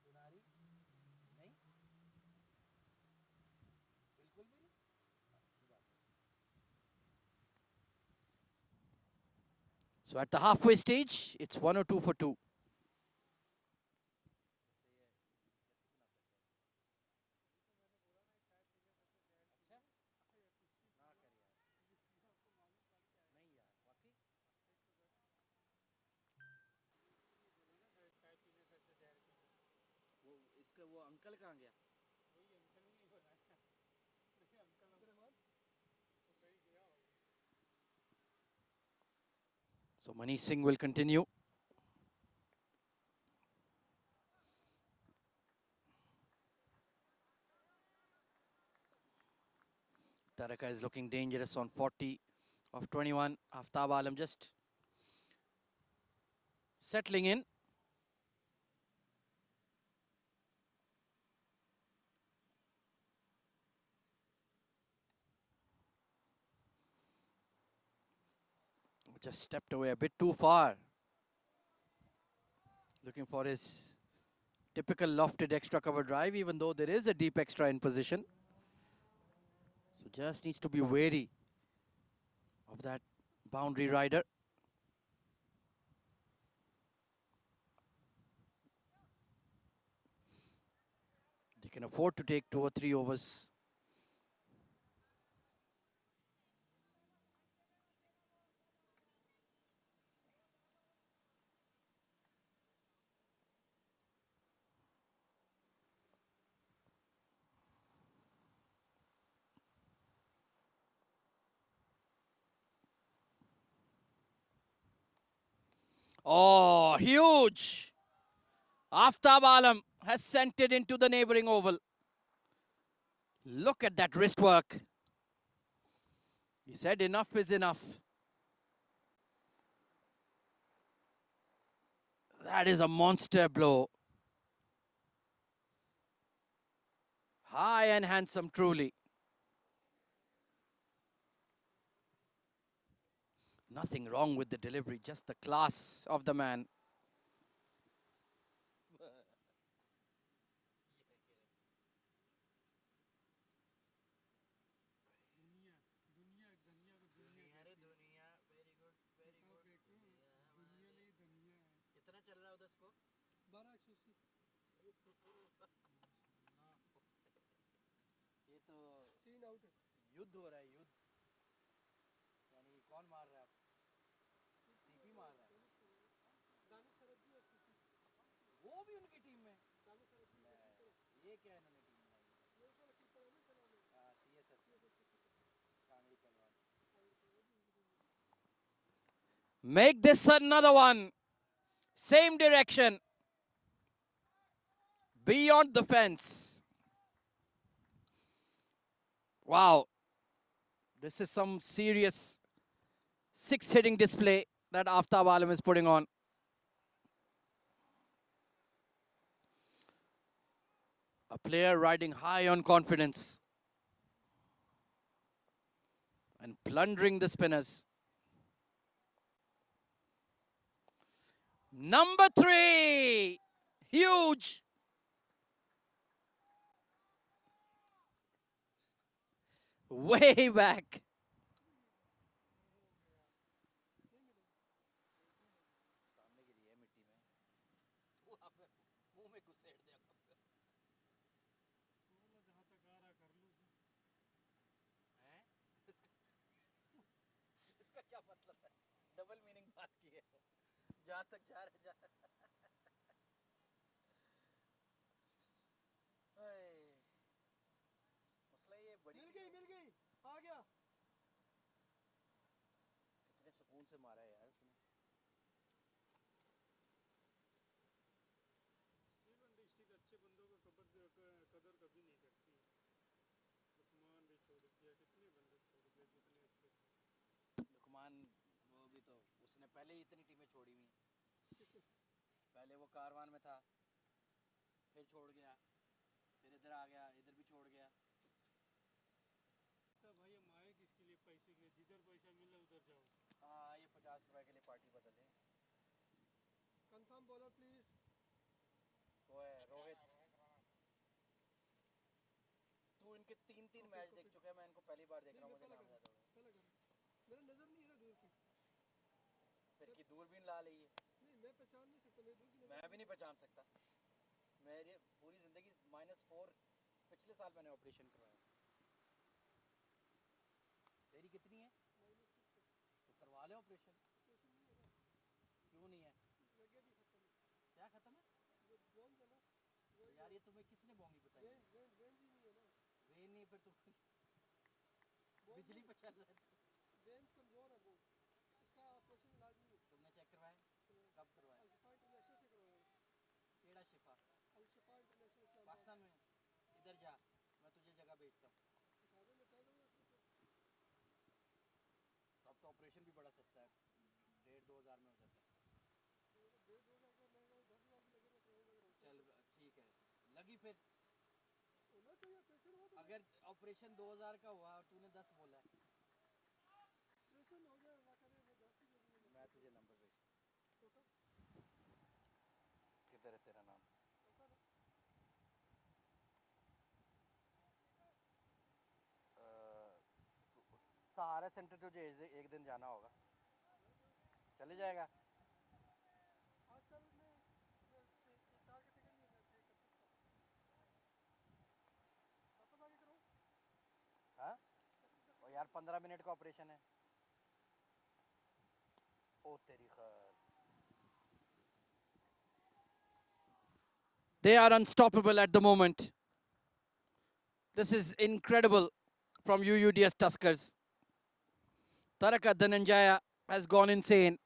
सुनारी नहीं, बिल्कुल भी नहीं. अच्छी बात है. So at the halfway stage, it's 102 for 2. चाय पीने से अच्छा जहर पी लो. उसके वो अंकल कहाँ गया? वही अंकल नहीं हो रहा है नहीं अंकल तो कहीं गया होगा So Manish Singh will continue. Taraka is looking dangerous on 40 of 21. Aftab Alam just settling in. Just stepped away a bit too far. Looking for his typical lofted extra cover drive, even though there is a deep extra in position. So just needs to be wary of that boundary rider. They can afford to take 2 or 3 overs. Oh, huge! Aftab Alam has sent it into the neighboring oval. Look at that wrist work. He said enough is enough. That is a monster blow. High and handsome, truly. Nothing wrong with the delivery, just the class of the man. दुनिया दुनिया दुनिया को दुनिया बताओ बेटू दुनिया नहीं दुनिया है कितना चल रहा है उधर स्कोर? 12 180 ये तो 3 आउट है युद्ध हो रहा है, युद्ध. यानी कौन मार रहा है? सीपी मार रहा है. दानिश सरद्दी और सीपी वो भी उनकी टीम में. दानिश सरद्दी ले, ये क्या इन्होंने टीम बनाई? ये वाला कीपर है ना क्या नाम है सीएसएस कांगड़ी पहलवान. Make this another one. Same direction. Beyond the fence. Wow. This is some serious 6 hitting display that Aftab Alam is putting on. A player riding high on confidence and plundering the spinners. Number 3. Huge. Way back. बोलो जहाँ तक आ रहा कर लूँ इसका क्या मतलब है? डबल मीनिंग बात की है. जहाँ तक जा रहे मसला ये बड़ी मिल गई आ गया कितने सुकून से मारा है यार उसने. सीवन डिस्ट्रिक्ट अच्छे बंदों को कदर कभी नहीं करती है लुकमान भी छोड़ दिया कितने बंदे छोड़ दिए जितने अच्छे थे लुकमान वो भी तो उसने पहले ही इतनी टीमें छोड़ी हुई. पहले वो कारवान में था, फिर छोड़ गया, फिर इधर आ गया, इधर भी छोड़ गया. तो भाई हम आए किसके लिए पैसे के लिए जिधर पैसा मिले उधर जाओ हाँ, ये 50 रुपए के लिए पार्टी बदले. कंफर्म बॉलर प्लीज वो है रोहित. तू इनके 3 मैच देख चुका है. मैं इनको पहली बार देख रहा हूँ. मुझे नाम याद होगा. पहले करो मेरा नजर नहीं है ना दूर की फिर की दूरबीन ला ली है. नहीं मैं पहचान नहीं सकता मेरी दूर की मैं भी नहीं पहचान सकता. मेरी पूरी जिंदगी -4 पिछले साल मैंने ऑपरेशन करवाया. तेरी कितनी है? तो करवा ले ऑपरेशन. क्यों नहीं है? लगे भी खत्म क्या खत्म है? जो बॉम्ब है ना वही यार ये तुम्हें किसने बोंगी बताई? वेन ही नहीं है ना, वेन नहीं फिर तुम बिजली पे चल रहा है। वेन कमज़ोर है वो, इसका ऑपरेशन लाजमी है। तुमने चेक करवाया? कब करवाया? अल-शिफा इंटरनेशनल से करवाया, केड़ा शिफा? अल-शिफा इंटरनेशनल इस्लामाबाद। पाकिस्तान में? इधर जा, मैं तुझे जगह भेजता हूँ। बता दो, मैं कह दूँगा उससे फिर। अब तो ऑपरेशन भी बड़ा सस्ता है, 1,500-2,000 में हो जाता है। 1,500 का महंगा, 10,000 भी लगेगा कराऊंगा अगर होता चल है ठीक है, लगी फिर। तो। होना चाहिए ऑपरेशन हो तो। अगर ऑपरेशन 2,000 का हुआ और तूने 10 बोला है, ऑपरेशन हो जाए, अल्लाह करे, मैं 10 भी दे दूँगा। मैं तुझे नंबर भेजता तो का हूँ। किधर है तेरा नाम? होता ना। सहारा सेंटर तुझे एक दिन जाना होगा, चले जाएगा? आजकल में 4 के टिकट नहीं पे कर सकता, वापस आगे करो। हाँ और यार 15 मिनट का ऑपरेशन है। ओ तेरी खैर। They are unstoppable at the moment. This is incredible from UUDS Tuskers. Taraka Dhananjaya has gone insane.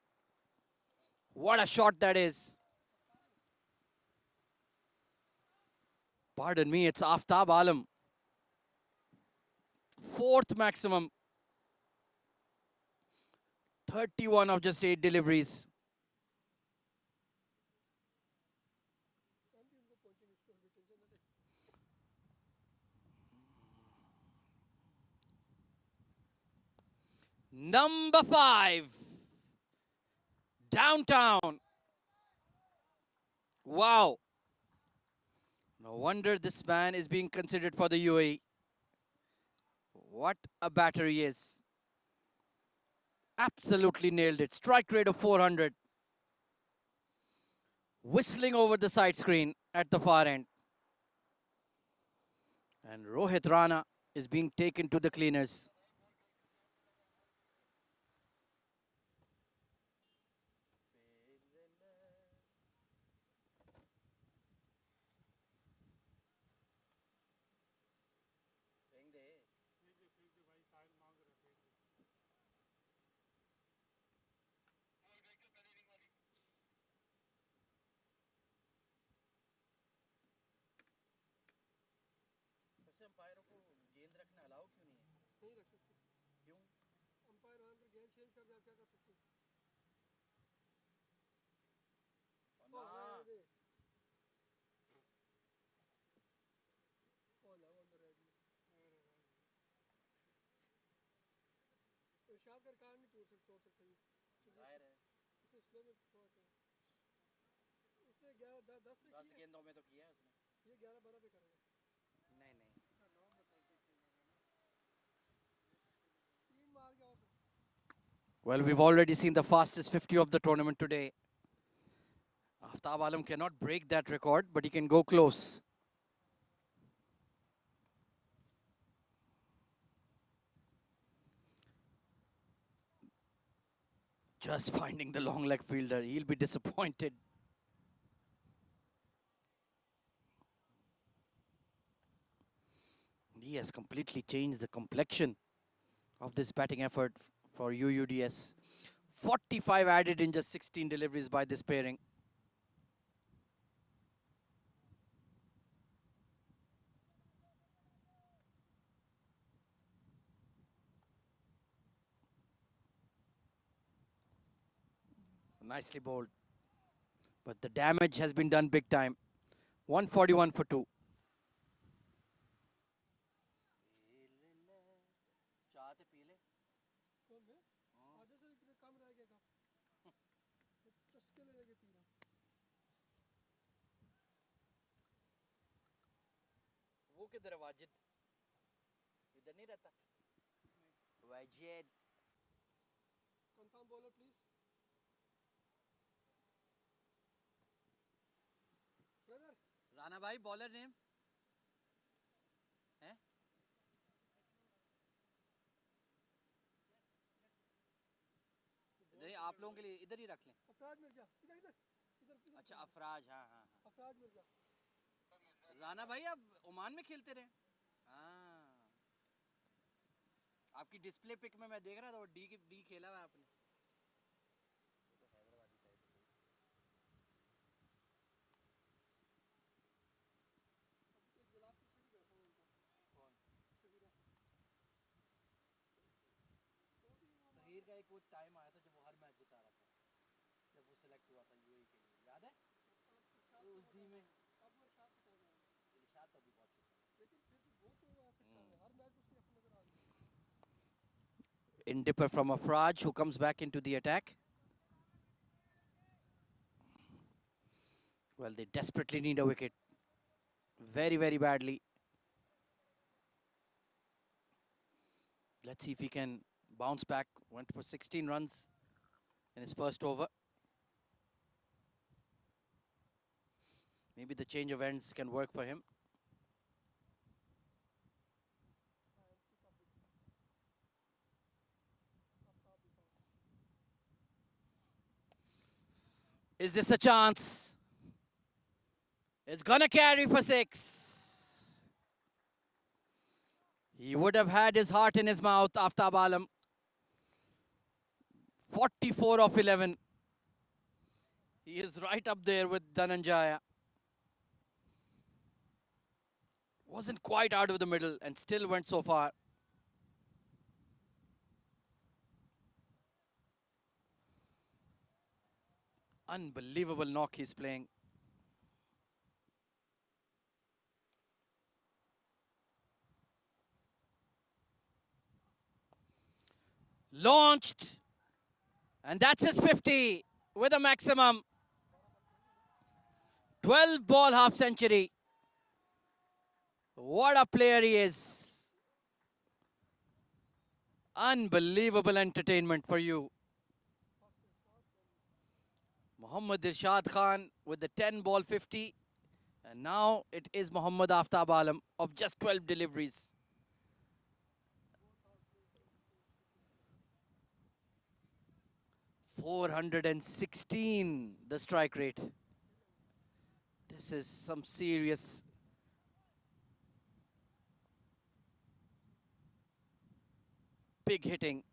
What a shot that is. Pardon me, it's Aftab Alam. Fourth maximum. 31 of just 8 deliveries. हम भी उनको पहुंचेंगे score पे, tension ना ले। Number 5. Downtown. Wow. No wonder this man is being considered for the UAE. What a batter he is. Absolutely nailed it. Strike rate of 400. Whistling over the side screen at the far end. And Rohit Rana is being taken to the cleaners. फेंक दे भाई, साहिल मांग रहे, फेंक दे। वैसे अंपायरों को गेंद रखना allow क्यों नहीं है? नहीं रख सकते, क्यों? अंपायर वहाँ अगर गेंद चेंज कर दे, आप क्या कर सकते हैं? ना दे ओ ला, वो अंदर है जी। इरशाद का रिकॉर्ड नहीं तोड़ सकता ये। जाहिर है, इसने स्लो में थोड़ा किया, उसने 11 10 पे 10 किया, गेंदों में तो किया है उसने। ये 11 12 पे करेगा। नहीं नहीं, 3 मार गया और तो। well, we've already seen the fastest 50 of the tournament today. Aftab Alam cannot break that record, but he can go close. Just finding the long leg fielder. He'll be disappointed. He has completely changed the complexion of this batting effort for UUDS. 45 added in just 16 deliveries by this pairing. Nicely bowled. But the damage has been done big time. 141 for 2. कौन मैं? आधे से भी कम रह गया था, चस्के ले लेके पी रहा। वो किधर है वाजिद? इधर नहीं रहता? Wajid. Confirm bowler please. Brother Rana भाई बॉलर नेम है? नहीं, आप लोगों के लिए इधर ही रख लें। अफराज मिर्जा, इधर इधर इधर, अच्छा, अफराज, हाँ हाँ हाँ। अफराज मिर्जा। राना भाई आप ओमान में खेलते रहे? हाँ, आपकी डिस्प्ले पिक में मैं देख रहा था वो डी खेला हुआ है आपने। अब एक गुलाब पीछे भी बैठा हुआ उनका, कौन? शहीरा। तो भी वो सहीर का एक वो टाइम आया था जब वो हर मैच जिता रहा था, जब वो सिलेक्ट हुआ था यूएई के लिए, याद है? अब इरशाद वो का उस वो डी टाइम में आ गया, अब वो इरशाद का टाइम आ गया। इरशाद तो अभी बहुत चुका है। लेकिन फिर भी वो तो फिट कर रहे हैं, हर मैच उसकी अपनी नजर आ रही है। In dipper from Afraj, who comes back into the attack. Well, they desperately need a wicket. Very, very badly. Let's see if he can bounce back. Went for 16 runs in his first over. Maybe the change of ends can work for him. हाँ, MC का भी था, आफ्ताब भी था। Is this a chance? It's gonna carry for 6. He would have had his heart in his mouth, Aftab Alam. 44 of 11. He is right up there with Dhananjaya. Wasn't quite out of the middle and still went so far. Unbelievable knock he's playing. Launched. And that's his 50 with a maximum. 12 ball half century. What a player he is. Unbelievable entertainment for you. Muhammad Irshad Khan with the 10 ball 50. And now it is Muhammad Aftab Alam of just 12 deliveries. 416 the strike rate. This is some serious big hitting.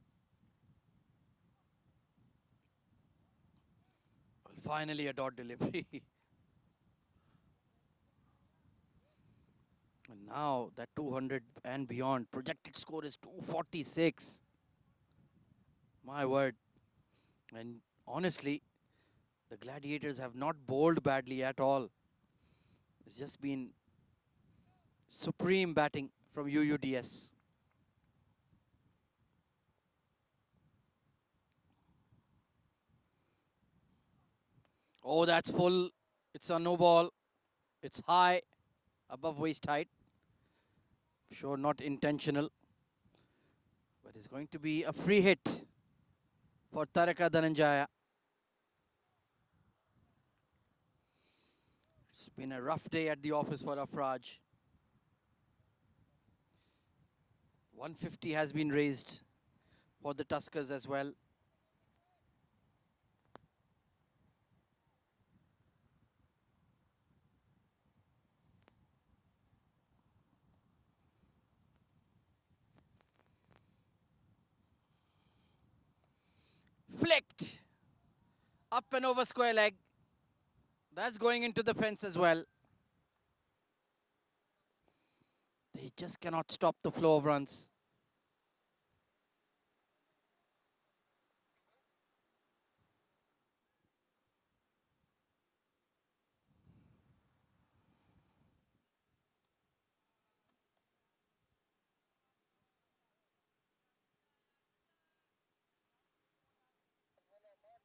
Well, finally a dot delivery. And now that 200 and beyond. Projected score is 246. My word. And honestly, the Gladiators have not bowled badly at all. It's just been supreme batting from UUDS. Oh, that's full. It's a no ball. It's high, above waist height. Sure, not intentional. But it's going to be a free hit for Taraka Dhananjaya. It's been a rough day at the office for Afraj. 150 has been raised for the Tuskers as well. Flicked up and over square leg. That's going into the fence as well. They just cannot stop the flow of runs. बाबा क्या है?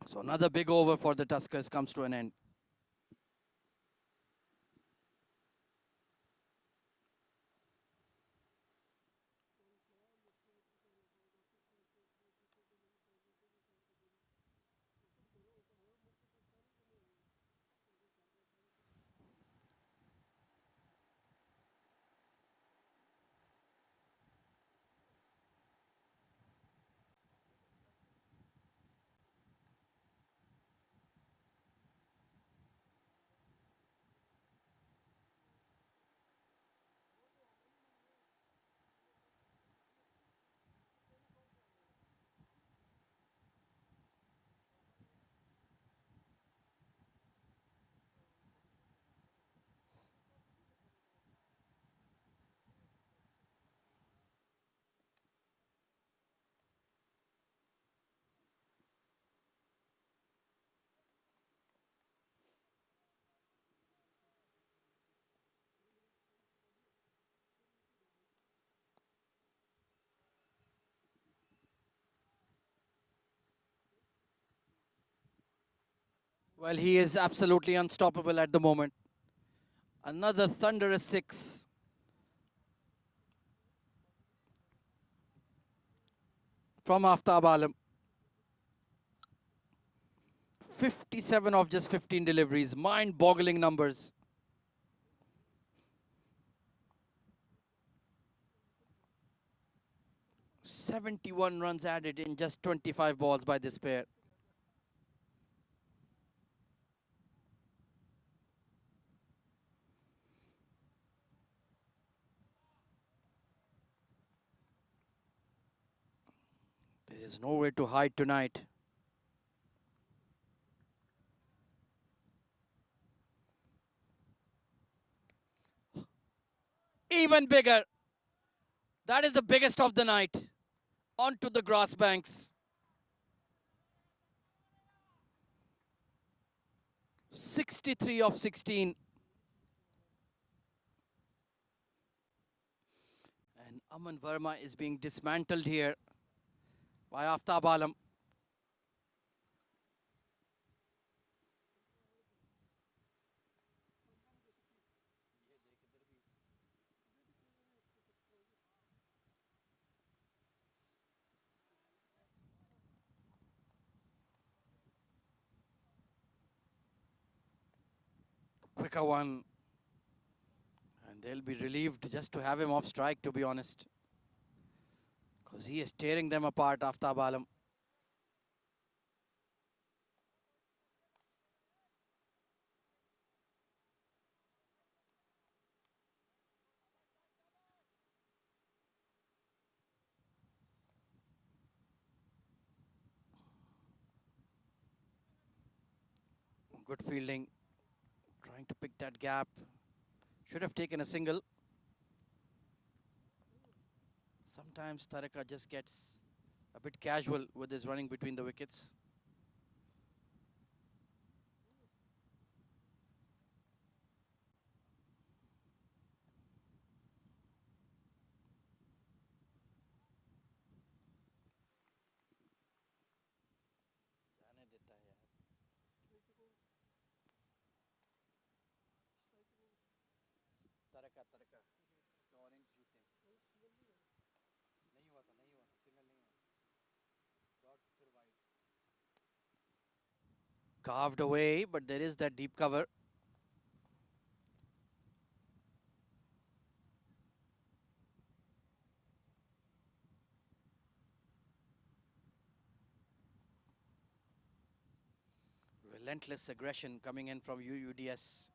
So another big over for the Tuskers comes to an end. Well, he is absolutely unstoppable at the moment. Another thunderous six. From Aftab Alam. 57 of just 15 deliveries. Mind-boggling numbers. 71 runs added in just 25 balls by this pair. There is nowhere to hide tonight. Even bigger. That is the biggest of the night. Onto the grass banks. 63 of 16. And Aman Verma is being dismantled here by Aftab Alam. Quicker one. And they'll be relieved just to have him off strike, to be honest. Because he is tearing them apart, Aftab Alam. Good fielding. Trying to pick that gap. Should have taken a single. Sometimes Taraka just gets a bit casual with his running between the wickets. Taraka, Taraka. इसका orange जूते नहीं हुआ था single नहीं हुआ dot फिर wide carved away, but there is that deep cover. Relentless aggression coming in from UUDS.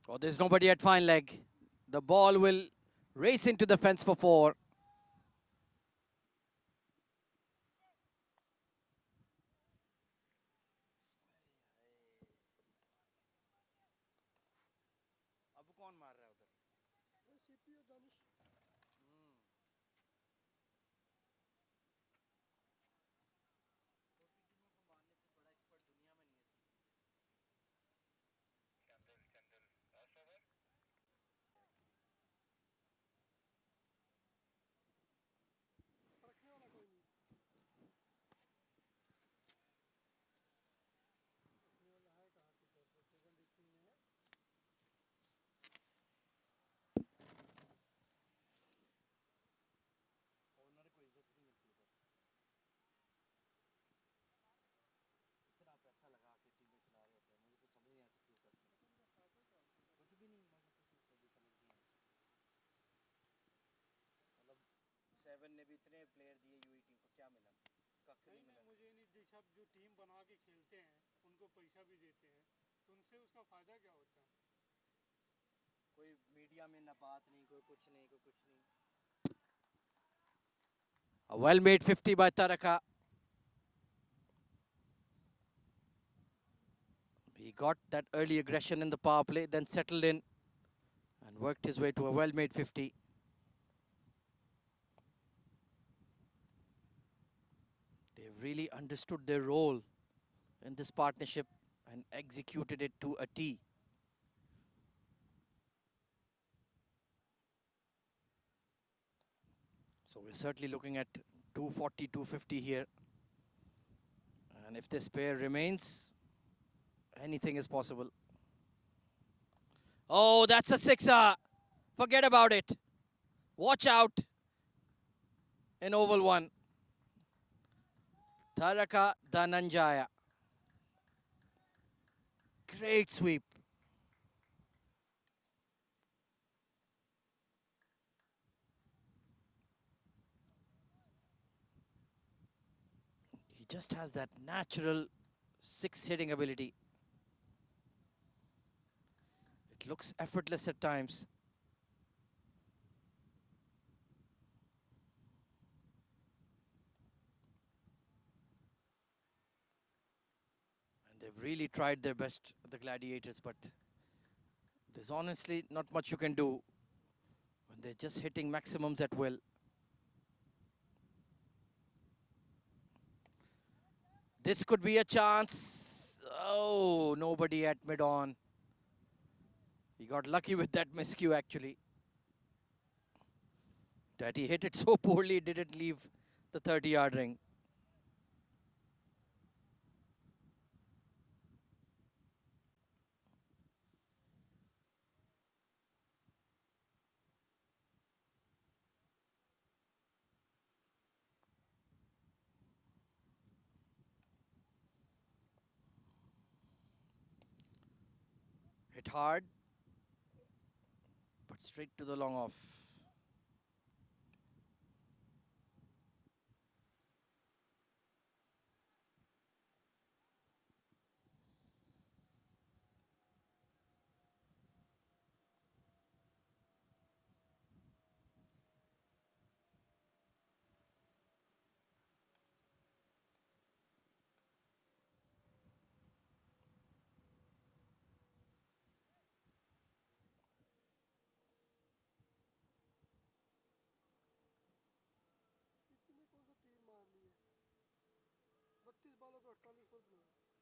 Oh, there's nobody at fine leg. The ball will race into the fence for four. अब कौन मार रहा है उधर? CP और दानिश रखने वाला कोई नहीं रखने वाला है कहाँ की तरफ सेकंड स्पिन में है ओनर को इज्जत नहीं मिलती उधर इतना पैसा लगा के टीमें चला रहे होते हैं मुझे तो समझ नहीं आता क्यों करते हैं कुछ भी नहीं मुझे कुछ कभी समझ नहीं आता मतलब सेवन ने भी इतने प्लेयर दिए यूई टीम को क्या मिला कख नहीं मिला मुझे नहीं जैसे अब जो टीम बना के खेलते हैं उनको पैसा भी देते हैं तो उनसे उसका फ़ायदा क्या होता है कोई मीडिया में ना बात नहीं कोई कुछ नहीं कोई कुछ नहीं A well made 50 by Taraka. He got that early aggression in the power play, then settled in and worked his way to a well made 50. They've really understood their role in this partnership and executed it to a T. So we're certainly looking at 240, 250 here. And if this pair remains, anything is possible. Oh, that's a sixer. Forget about it. Watch out in oval one. Taraka Dhananjaya. Great sweep. He just has that natural six hitting ability. It looks effortless at times. And they've really tried their best, the Gladiators, but there's honestly not much you can do when they're just hitting maximums at will. This could be a chance. Oh, nobody at mid-on. He got lucky with that miscue, actually. That he hit it so poorly, it didn't leave the 30-yard ring. Hit hard, but straight to the long off. CP ने कौन सा तीर मार लिए 32 बॉलों पे 48 पर बनाया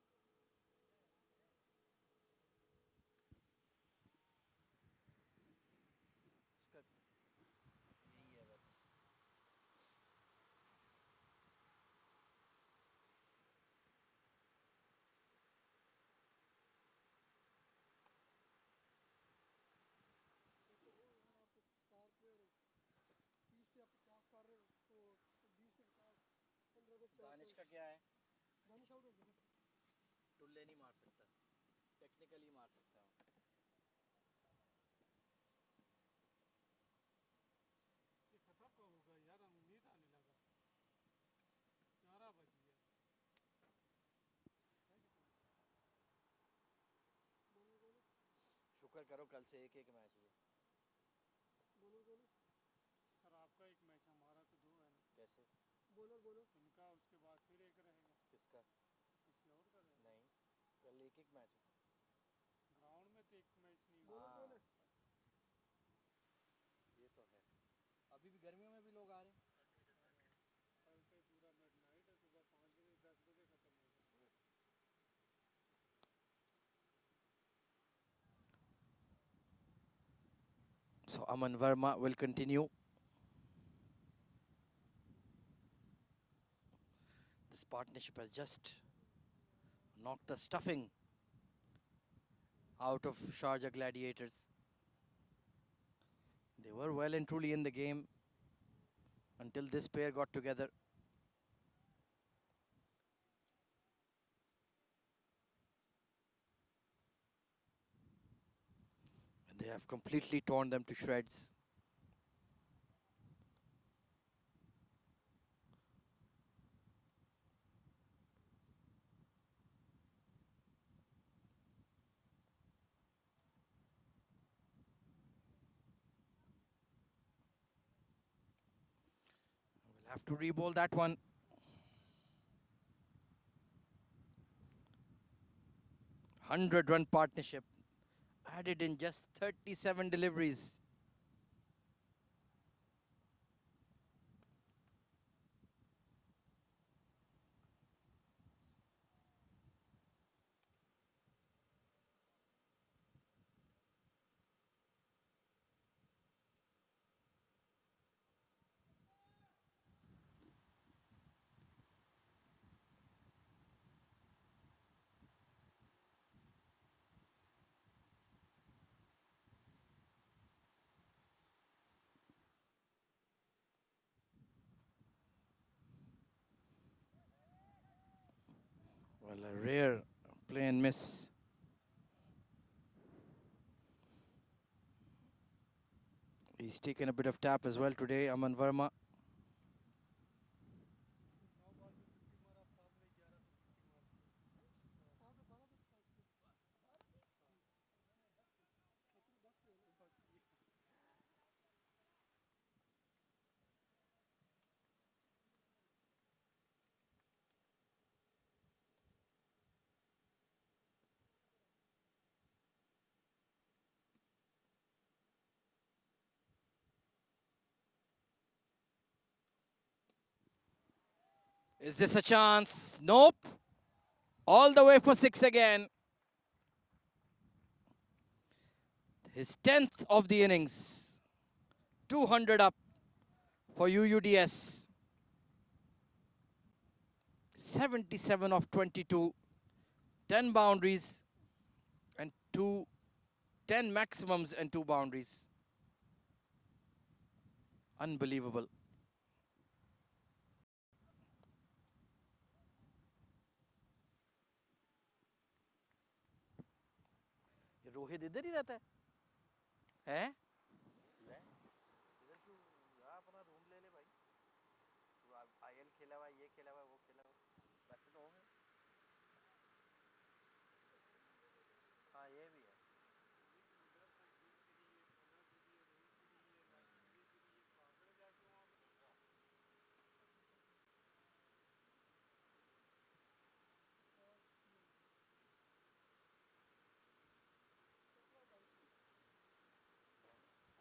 तो वो यार आप तो स्टार प्लेयर हो 30 पे आप 50 कर रहे हो तो 20 पे 50 15 पे 50 दानिश का क्या है? दानिश आउट हो गया टुल्ले नहीं मार सकता, टेक्निकली मार सकता है। ये खत्म कब होगा यार, हम नींद आने लगा 11 बज गया। बोलो बोलो शुक्र करो कल से एक एक मैच ही है। बोलो बोलो सर आपका एक मैच, हमारा तो 2 है ना। कैसे? बोलो बोलो इनका उसके बाद फिर एक रहेगा, किसका? किसी और का रहेगा। नहीं, कल एक एक मैच है। ग्राउंड में तो एक मैच नहीं बोलो हुआ। बोलो ये तो है। अभी भी गर्मियों में भी लोग आ रहे हैं। कल से पूरा मिडनाइट है, सुबह 5 बजे 10 बजे ख़त्म होगा। So Aman Verma will continue. This partnership has just knocked the stuffing out of Shahrjah Gladiators. They were well and truly in the game until this pair got together. And they have completely torn them to shreds. We'll have to re-bowl that one. 100-run partnership added in just 37 deliveries. Well, a rare play and miss. He's taken a bit of tap as well today, Aman Verma. Is this a chance? Nope. All the way for 6 again. His 10th of the innings. 200 up for UUDS. 77 of 22. 10 boundaries and 10 maximums and 2 boundaries. Unbelievable. Rohit इधर ही रहता है हैं इधर क्यों यहाँ अपना room ले ले भाई तू आईएल खेला हुआ ये खेला हुआ वो खेला हुआ वैसे तो होंगे हाँ ये भी है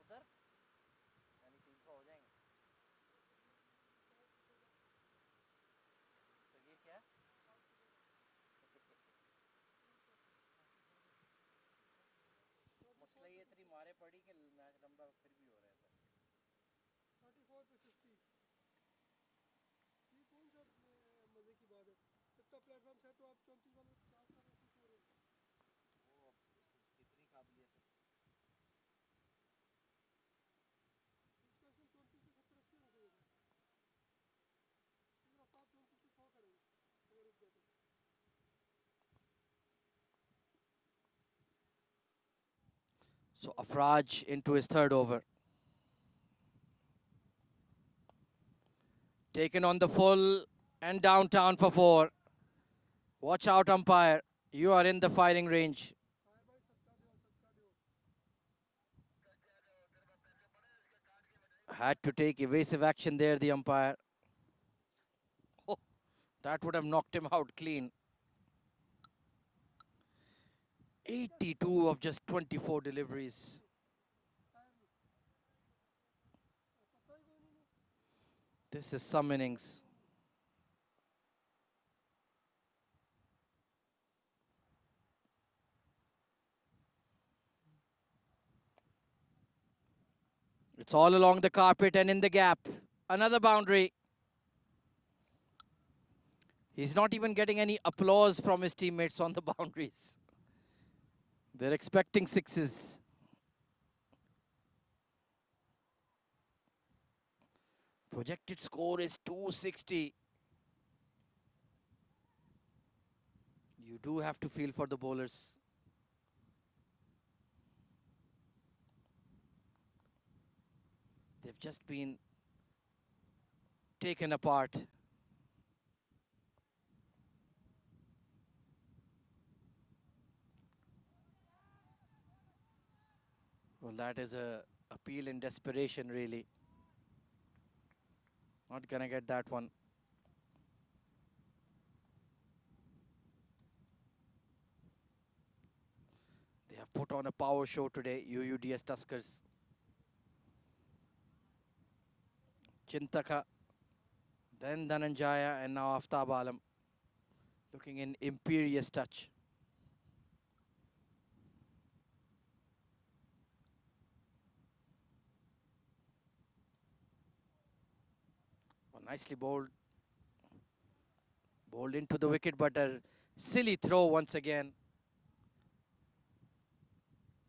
उधर यानी 300 हो जाएंगे सगीर क्या मसला ये इतनी मारे पड़ी कि मैच लंबा फिर भी हो रहा है 34 पे 50 ये कौन सा मजे की बात है इतना प्लेटफॉर्म सेट तो आप 34 वाले 50 का कुछ हो रहे हैं वो कितनी काबिलियत है स्पेशल 34 पे 70 80 हो गए फिर आप 34 पे 100 करेंगे अगर रुक गए तो So Afraj into his third over. Taken on the full and downtown for 4. Watch out, umpire. You are in the firing range. हाय भाई सबका दो Had to take evasive action there, the umpire. Oh, that would have knocked him out clean. 82 of just 24 deliveries. पता ही कोई नहीं This is some innings. It's all along the carpet and in the gap. Another boundary. He's not even getting any applause from his teammates on the boundaries. They're expecting sixes. Projected score is 260. You do have to feel for the bowlers. They've just been taken apart. Well, that is a appeal in desperation, really. Not gonna get that one. They have put on a power show today, UUDS Tuskers. Chintaka, then Dhananjaya, and now Aftab Alam. Looking in imperious touch. Well, nicely bowled. Bowled into the wicket, but a silly throw once again.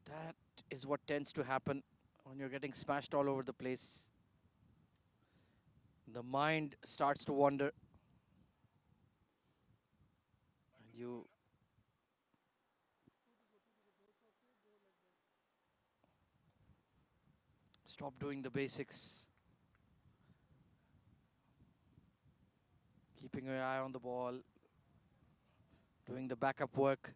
That is what tends to happen when you're getting smashed all over the place. The mind starts to wander. You stop doing the basics. Keeping your eye on the ball. Doing the backup work.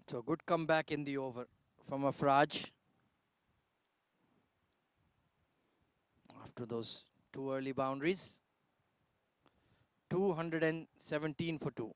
So good comeback in the over from Afraj after those two early boundaries. 217 for 2.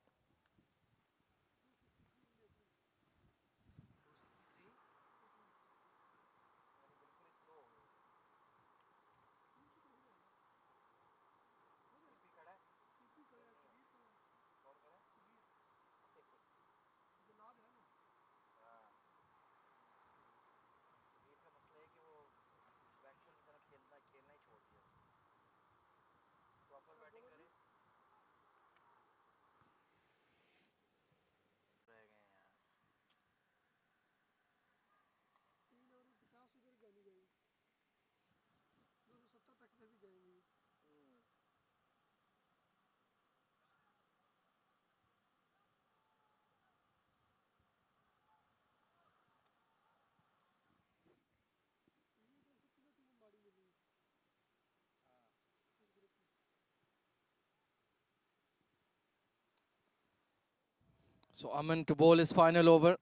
So Aman to bowl his final over.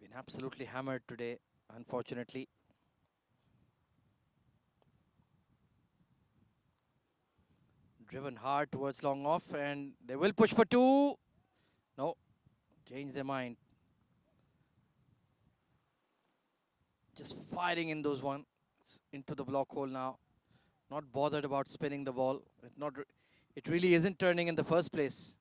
Been absolutely hammered today, unfortunately. Driven hard towards long off, and they will push for 2. No, change their mind. Just firing in those ones into the block hole now. Not bothered about spinning the ball. It really isn't turning in the first place.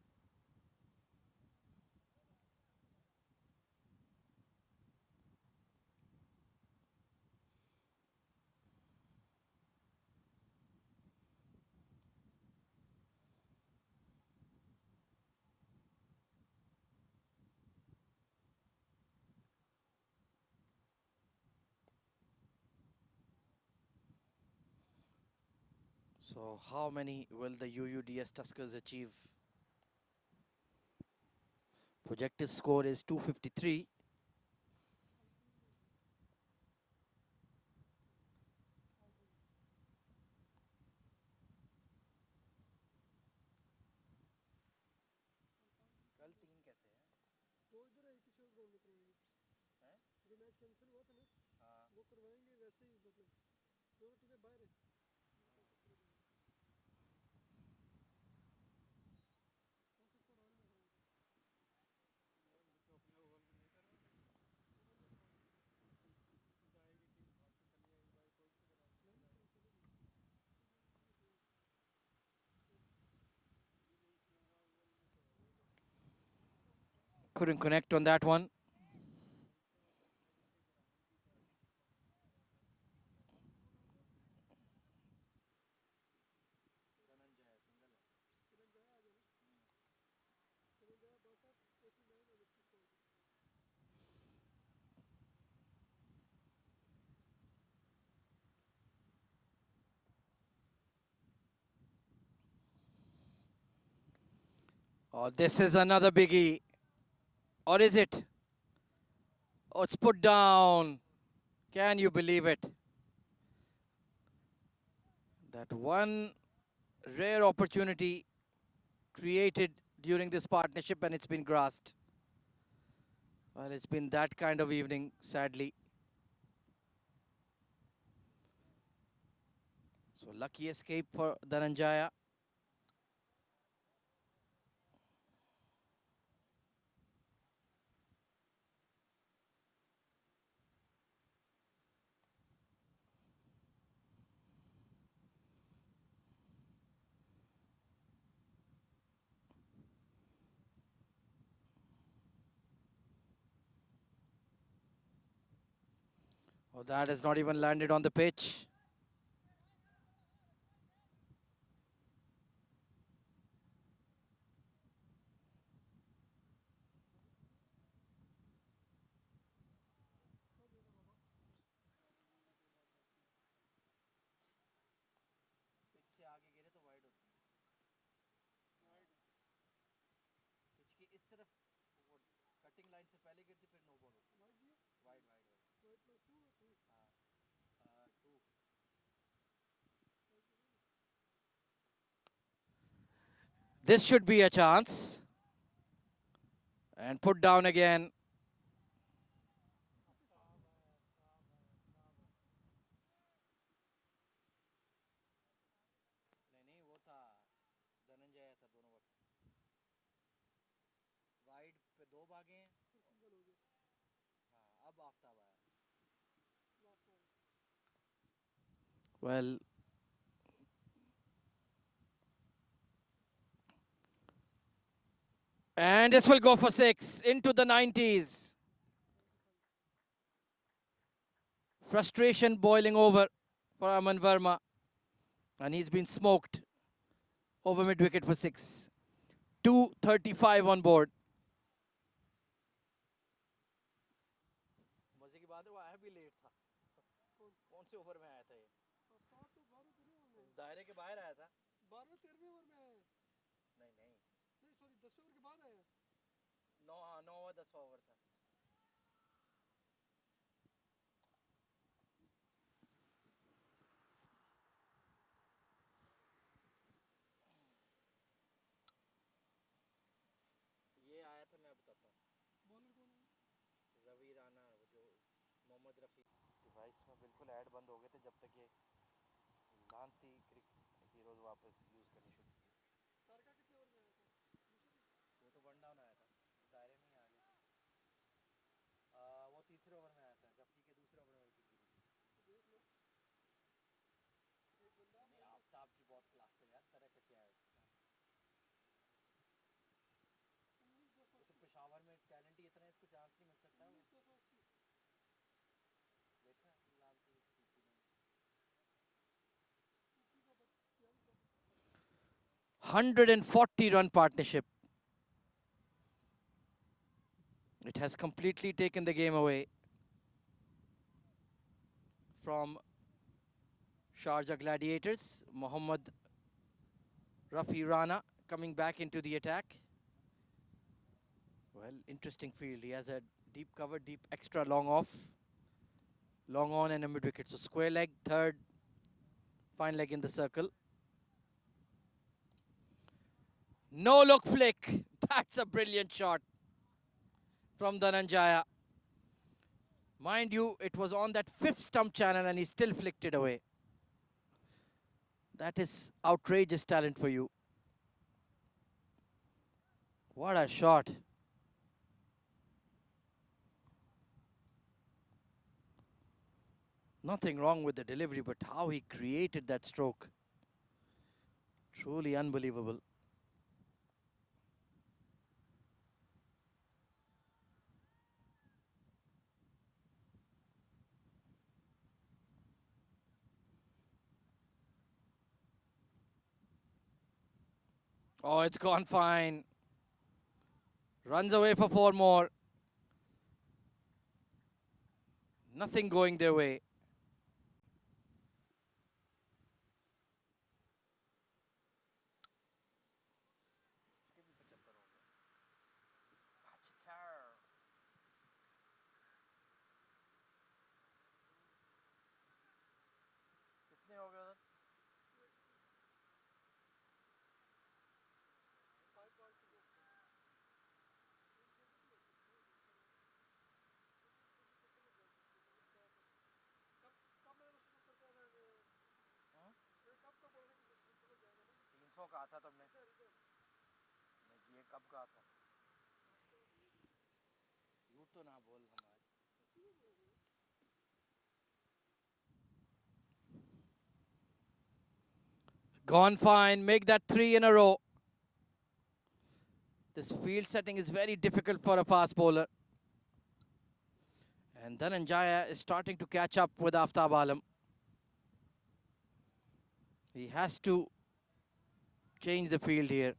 So how many will the UUDS Tuskers achieve? Projected score is 253. वो इधर है किसी और ground में करवाएंगे जो match cancel हुआ था ना वो करवाएंगे वैसे ही मतलब दोनों टीमें बाहर है Couldn't connect on that one. Oh, this is another biggie. Or is it? Oh, it's put down. Can you believe it? That one rare opportunity created during this partnership and it's been grasped. Well, it's been that kind of evening, sadly. So lucky escape for Dhananjaya. Oh, that has not even landed on the pitch. Pitch से आगे गिरे तो wide होती है pitch की इस तरफ वो कटिंग लाइन से पहले गिरती फिर नो बॉल होती वाइड वाइड हाँ to This should be a chance. And put down again. नहीं नहीं वो था धनंजय था दोनों वक्त वाइड पे दो भागे हैं हाँ अब आफ्ताब आया Well, and this will go for 6 into the 90s. Frustration boiling over for Aman Verma. And he's been smoked over mid wicket for 6. 235 on board. मजे की बात है वो आया भी लेट था कौन से ओवर में आया था ये दायरे के बाहर आया था 12-13वें ओवर में आया नहीं नहीं नहीं सॉरी 10वें ओवर के बाद आया 9 10 ओवर था ये आया था मैं बताता हूँ बॉलर कौन है रवि राणा वो जो मोहम्मद रफ़ी डिवाइस में बिल्कुल ऐड बंद हो गए थे जब तक ये लांती हीरोज वापस यूज़ करनी शुरू की तारका कितने ओवर में आया था वो तो वन डाउन आया था दायरे में ही आ गया वो तीसरे ओवर में आया था रफ़ी के दूसरे ओवर में विकेट गिरी थी देख लो एक बंदा नहीं आफ्ताब की बहुत क्लास है यार तरह का क्या है उसके साथ 19-280 वो तो पेशावर में टैलेंट ही इतना है इसको चांस नहीं मिल सकता 19-280 देखा लांती जीती नहीं 140 run partnership. It has completely taken the game away from Shahrjah Gladiators. Mohammad Rafi Rana coming back into the attack. Well, interesting field. He has a deep cover, deep extra long off. Long on and a mid wicket. So square leg, third, fine leg in the circle. No look flick. That's a brilliant shot from Dhananjaya. Mind you, it was on that fifth stump channel and he still flicked it away. That is outrageous talent for you. What a shot. Nothing wrong with the delivery, but how he created that stroke. Truly unbelievable. Oh, it's gone fine. Runs away for 4 more. Nothing going their way. कितने हो गए 5 ball to go कब कब मैंने शुरू करता है ये कब का बोलने की शुरू जाएगा ना 300 कहा था तुमने ये कब कहा था झूठ तो ना बोल हमारे Gone fine, make that 3 in a row. This field setting is very difficult for a fast bowler. And Dhananjaya is starting to catch up with Aftab Alam. He has to change the field here.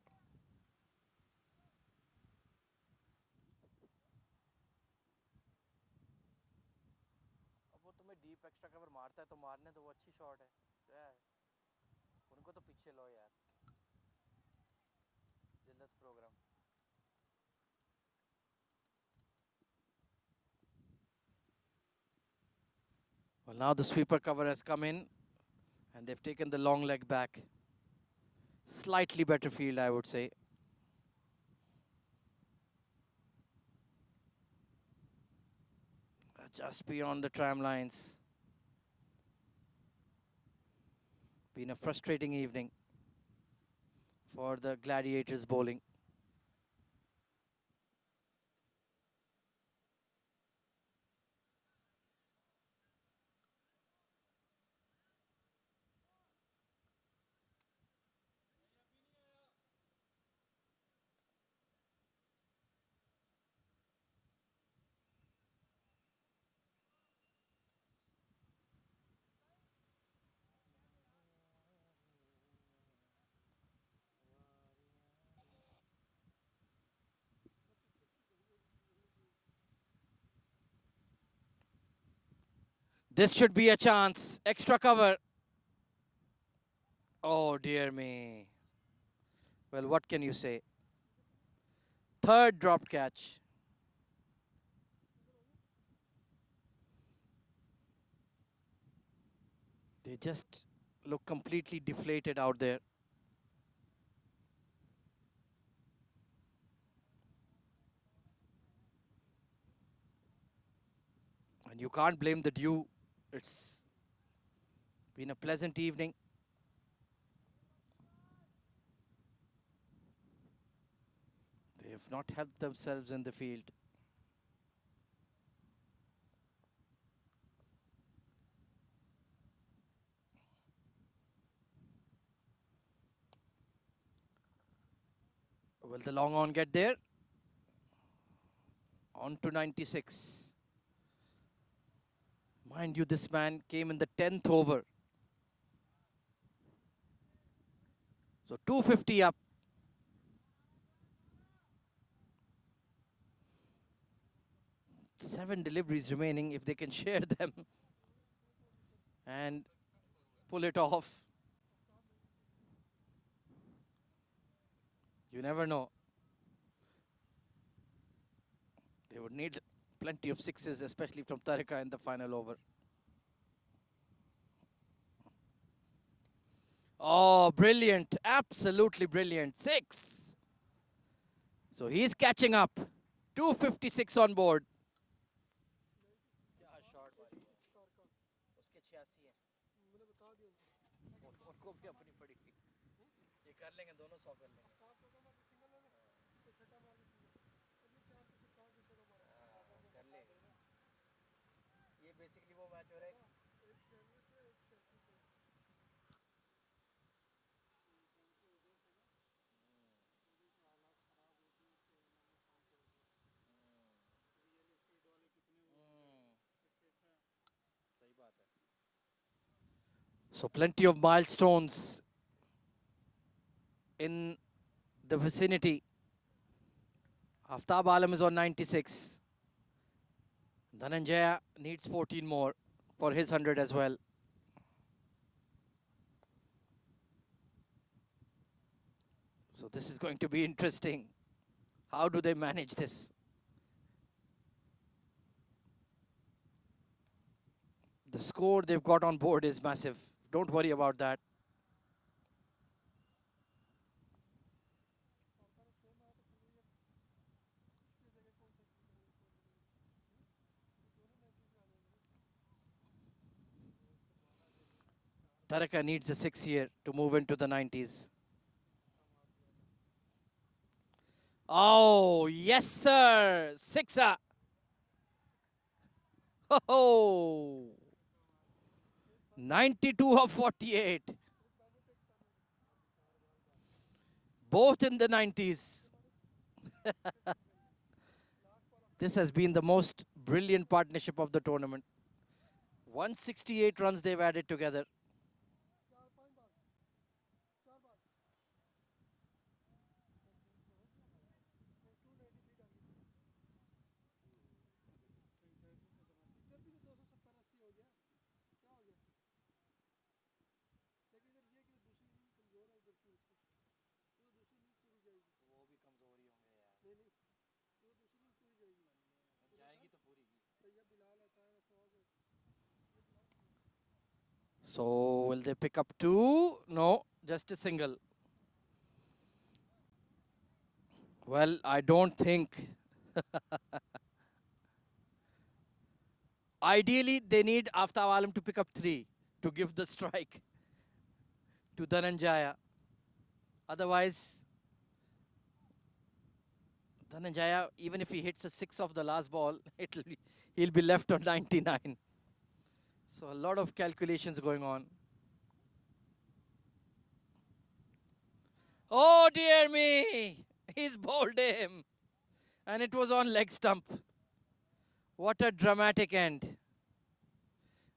अब वो तुम्हें deep extra cover मारता है तो मारने दो, वो अच्छी शॉट है। क्या है? उनको तो पीछे लो यार। जिल्लत programme. Well, now the sweeper cover has come in and they've taken the long leg back. Slightly better field, I would say. Just beyond the tram lines. Been a frustrating evening for the Gladiators bowling. This should be a chance. Extra cover. Oh, dear me. Well, what can you say? Third dropped catch. They just look completely deflated out there. And you can't blame the dew. It's been a pleasant evening. They have not helped themselves in the field. Will the long on get there? On to 96. Mind you, this man came in the 10th over. So 250 up. Seven deliveries remaining. If they can share them and pull it off, you never know. They would need plenty of sixes, especially from Tarika in the final over. Oh, brilliant. Absolutely brilliant. 6. So he's catching up. 256 on board. क्या shot वाली है? उसके 86 है। मैंने बता दिया उनको भी अपनी पड़ी हुई। ये कर लेंगे, दोनों 100 कर लेंगे। कर ले। ये बेसिकली वो मैच हो रहा है। So plenty of milestones in the vicinity. Aftab Alam is on 96. Dhananjaya needs 14 more for his 100 as well. So this is going to be interesting. How do they manage this? The score they've got on board is massive. Don't worry about that. Taraka needs a 6 here to move into the 90s. Oh, yes, sir. Sixer. Oh, 92 of 48. Both in the 90s. This has been the most brilliant partnership of the tournament. 168 runs they've added together. 4-5 bar 4 bar 293 target इधर भी तो 270-80 हो गया क्या हो गया लेकिन इधर ये कि दूसरी इनिंग कमजोर है उधर की उसकी तो दूसरी इनिंग पूरी जाएगी वो भी कमजोर ही होंगे यार नहीं नहीं तो दूसरी इनिंग पूरी जाएगी जाएगी तो पूरी तो ये बिलाल आता है फौज So will they pick up two? No, just a single. Well, I don't think. Ideally, they need Aftab Alam to pick up three to give the strike to Dhananjaya. Otherwise, Dhananjaya, even if he hits a six of the last ball, he'll be left on 99. So a lot of calculations going on. Oh dear me! He's bowled him. And it was on leg stump. What a dramatic end.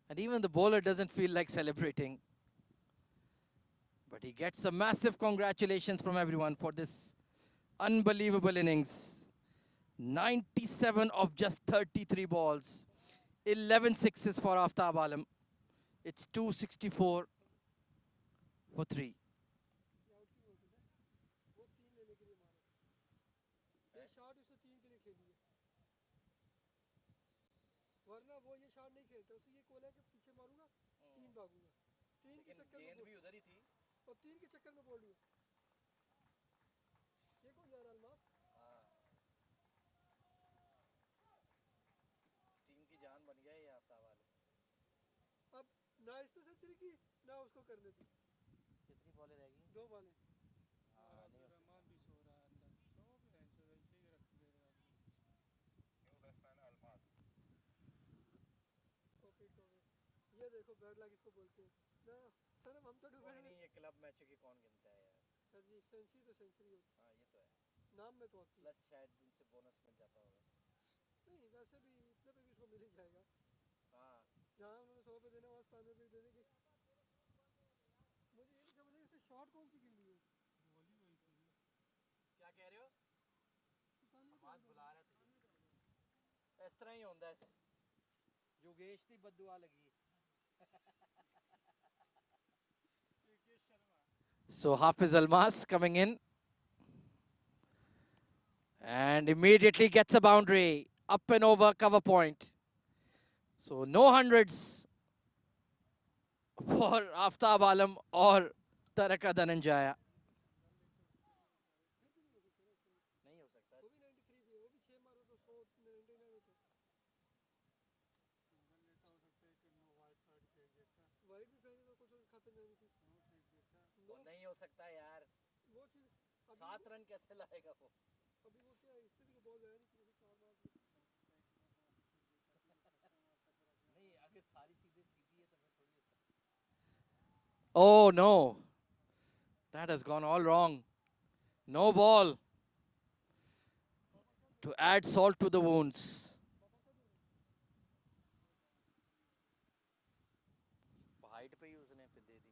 And even the bowler doesn't feel like celebrating. But he gets a massive congratulations from everyone for this unbelievable innings. 97 of just 33 balls. 11 sixes for Aftab Alam. It's 264 for 3. Out की बोलते थे वो 3 लेने के लिए मारे ये shot उसने 3 के लिए खेली है वरना वो ये शॉट नहीं खेलता उसे ये कोला के पीछे मारूंगा 3 भागूंगा 3 के चक्कर में भी उधर ही थी और 3 के चक्कर में बोल दूं ये कौन जा रहा है अलमास टीम की जान बन गया ये आफ्ताब आलम अब ना इसने सेंचुरी की ना उसको करने दी कितनी बॉलें रह गई 2 बॉलें रहमान भी सो रहा है अंदर सो भी रहे ऐसे ही रख दे रहे ओके ये देखो बैड लक इसको बोलते हैं ना सर हम तो डूबे नहीं ये क्लब मैचों की कौन गिनता है यार सर जी सेंचुरी तो सेंचुरी होती हाँ ये तो है नाम में तो होती है प्लस शायद उनसे बोनस मिल जाता होगा नहीं वैसे भी इतने पे भी उसको मिल ही जाएगा हाँ जहाँ उन्होंने 100 पे देने वहाँ 97 पे दे देंगे मुझे ये नहीं समझ आई उसने शॉट कौन सी खेली है क्या कह रहे हो पता नहीं बात बुला रहा तुझे इस तरह ही होता है योगेश की बद्दुआ लगी So Hafiz Almas coming in and immediately gets a boundary up and over cover point. So no hundreds for Aftab Alam or Taraka Dhananjaya. नहीं हो सकता वो भी 93 भी है वो भी 6 मारो तो 100 99 होते वाइड भी फेंके तो कुछ खत्म नहीं थी वो नहीं हो सकता यार वो चीज 7 रन कैसे लाएगा वो अभी वो क्या इसने भी तो बॉल गया नहीं थी 4 मार दी नहीं अगर सारी सीधे सीधी है तो फिर थोड़ी होता Oh no, that has gone all wrong. No ball to add salt to the wounds. Height पे ही उसने फिर दे दी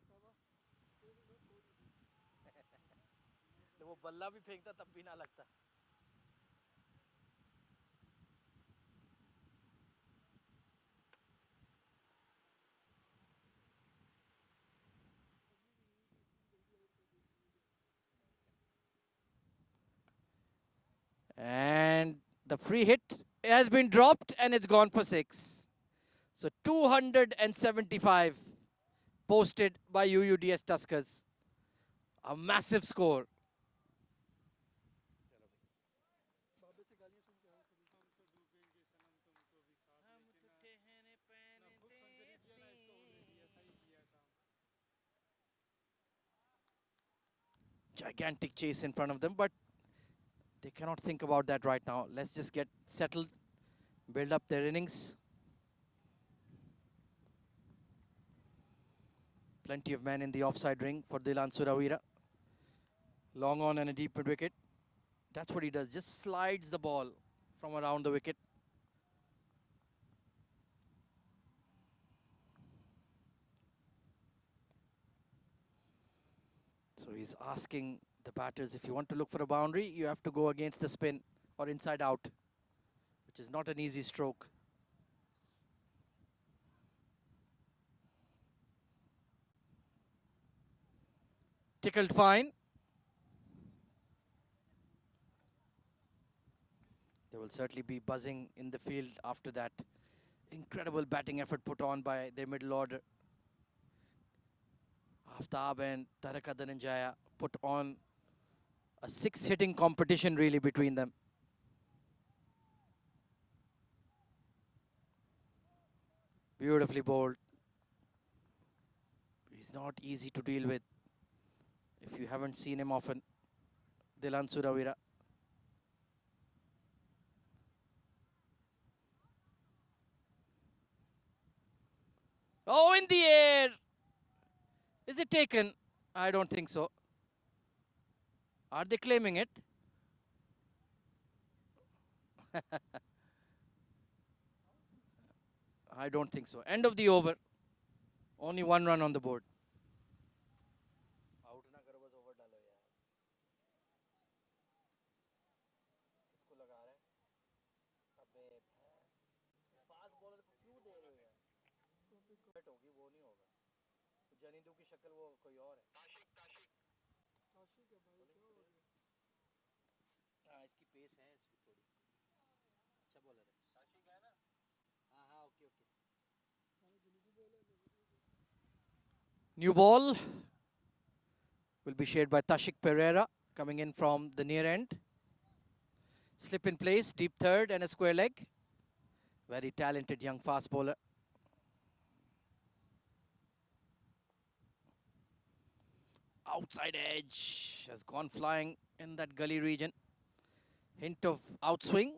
तो वो बल्ला भी फेंकता तब भी ना लगता And the free hit has been dropped and it's gone for 6. So 275 posted by UUDS Tuskers. A massive score. बाबे से गालियां सुन के आए कभी हम तो डूबेंगे सनम तुमको भी साथ लेके ना भूख सेंचुरी किया ना इसको होने दिया सही किया काम Gigantic chase in front of them, but they cannot think about that right now. Let's just get settled, build up their innings. Plenty of men in the offside ring for Dilan Suravira. Long on and a deep mid wicket. That's what he does, just slides the ball from around the wicket. So he's asking the batters, if you want to look for a boundary, you have to go against the spin or inside out, which is not an easy stroke. Tickled fine. There will certainly be buzzing in the field after that incredible batting effort put on by their middle order. Aftab and Taraka Dhananjaya put on a six-hitting competition really between them. Beautifully bowled. He's not easy to deal with if you haven't seen him often. Dilan Suravira. Oh, in the air! Is it taken? I don't think so. Are they claiming it? I don't think so. End of the over. Only one run on the board. Tashi का भाई क्या हो गया? हाँ इसकी pace है इसकी थोड़ी अच्छा बॉलर है ताशिक है ना हाँ हाँ ओके ओके हाँ जल्दी बोले New ball will be shared by Tashik Pereira coming in from the near end. Slip in place, deep third and a square leg. Very talented young fast bowler. Outside edge has gone flying in that gully region. Hint of outswing.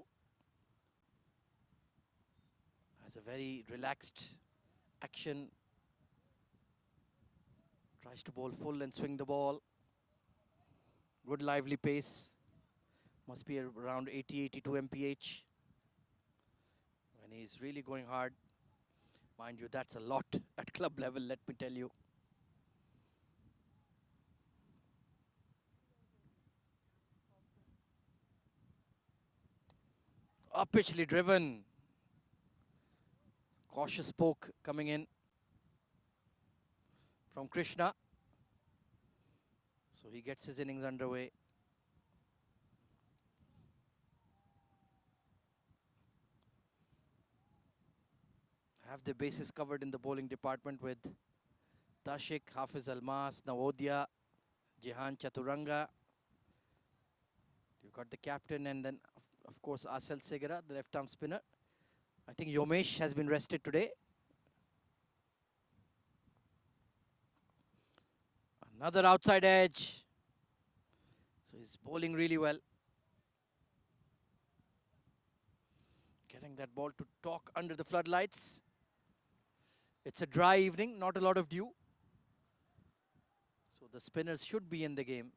Has a very relaxed action. Tries to bowl full and swing the ball. Good lively pace. Must be around 80-82 mph. When he's really going hard. Mind you, that's a lot at club level, let me tell you. Upishly driven. Cautious poke coming in from Krishna. So he gets his innings underway. Have the bases covered in the bowling department with Tashik, Hafiz Almas, Navodya, Jihan Chaturanga. You've got the captain and then, of course, Asel Segera, the left-arm spinner. I think Yomesh has been rested today. Another outside edge. So he's bowling really well. Getting that ball to talk under the floodlights. It's a dry evening, not a lot of dew. So the spinners should be in the game.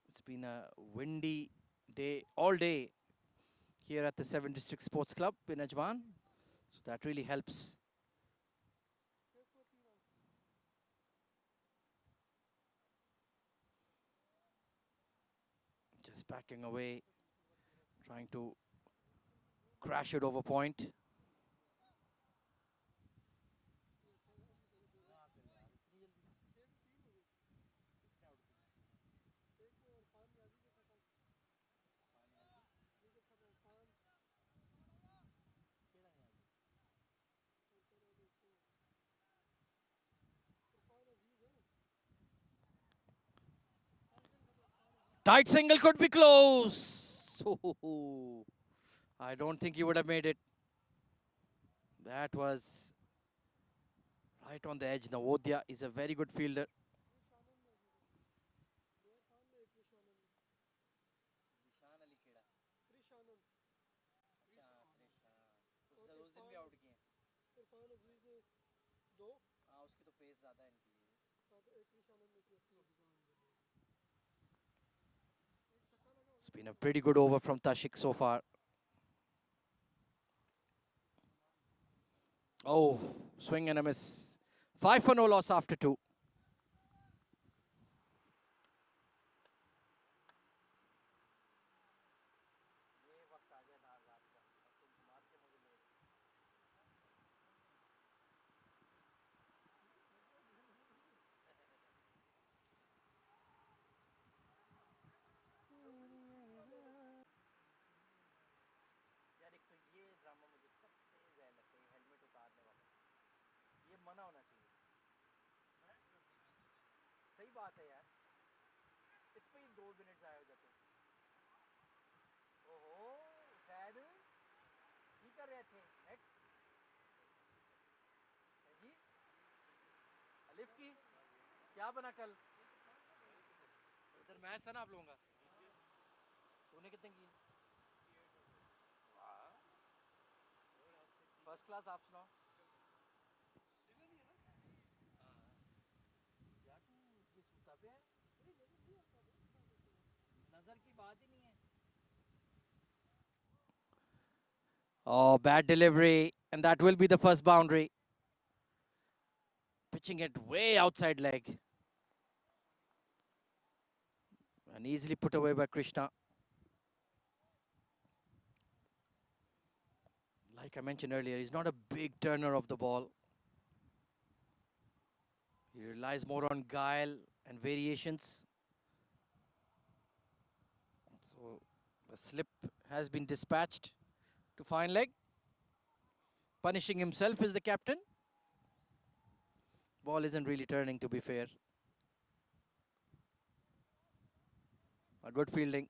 It's been a windy day, all day, here at the 7 District Sports Club in Ajman. So that really helps. Just backing away, trying to crash it over point. Tight single could be close. I don't think he would have made it. That was right on the edge. Navodya is a very good fielder. It's been a pretty good over from Tashik so far. Oh, swing and a miss. 5 for no loss after 2. यार एक तो ये drama मुझे सबसे ज्यादा लगता है, helmet उतारने वाला, ये मना होना चाहिए। सही बात है यार, इस पे ही 2 मिनट जाया हो जाते हैं। ओहो, शायद ही कर रहे थे नेट जी। अलिफ की क्या बना कल? उधर मैच था ना आप लोगों का, तूने कितने किए? First class. आप सुनाओ यार, तू ये सूता पे है, नजर की बात ही नहीं है। Oh, bad delivery, and that will be the first boundary. Pitching it way outside leg. And easily put away by Krishna. Like I mentioned earlier, he's not a big turner of the ball. He relies more on guile and variations. So the slip has been dispatched to fine leg. Punishing himself is the captain. Ball isn't really turning, to be fair. A good fielding.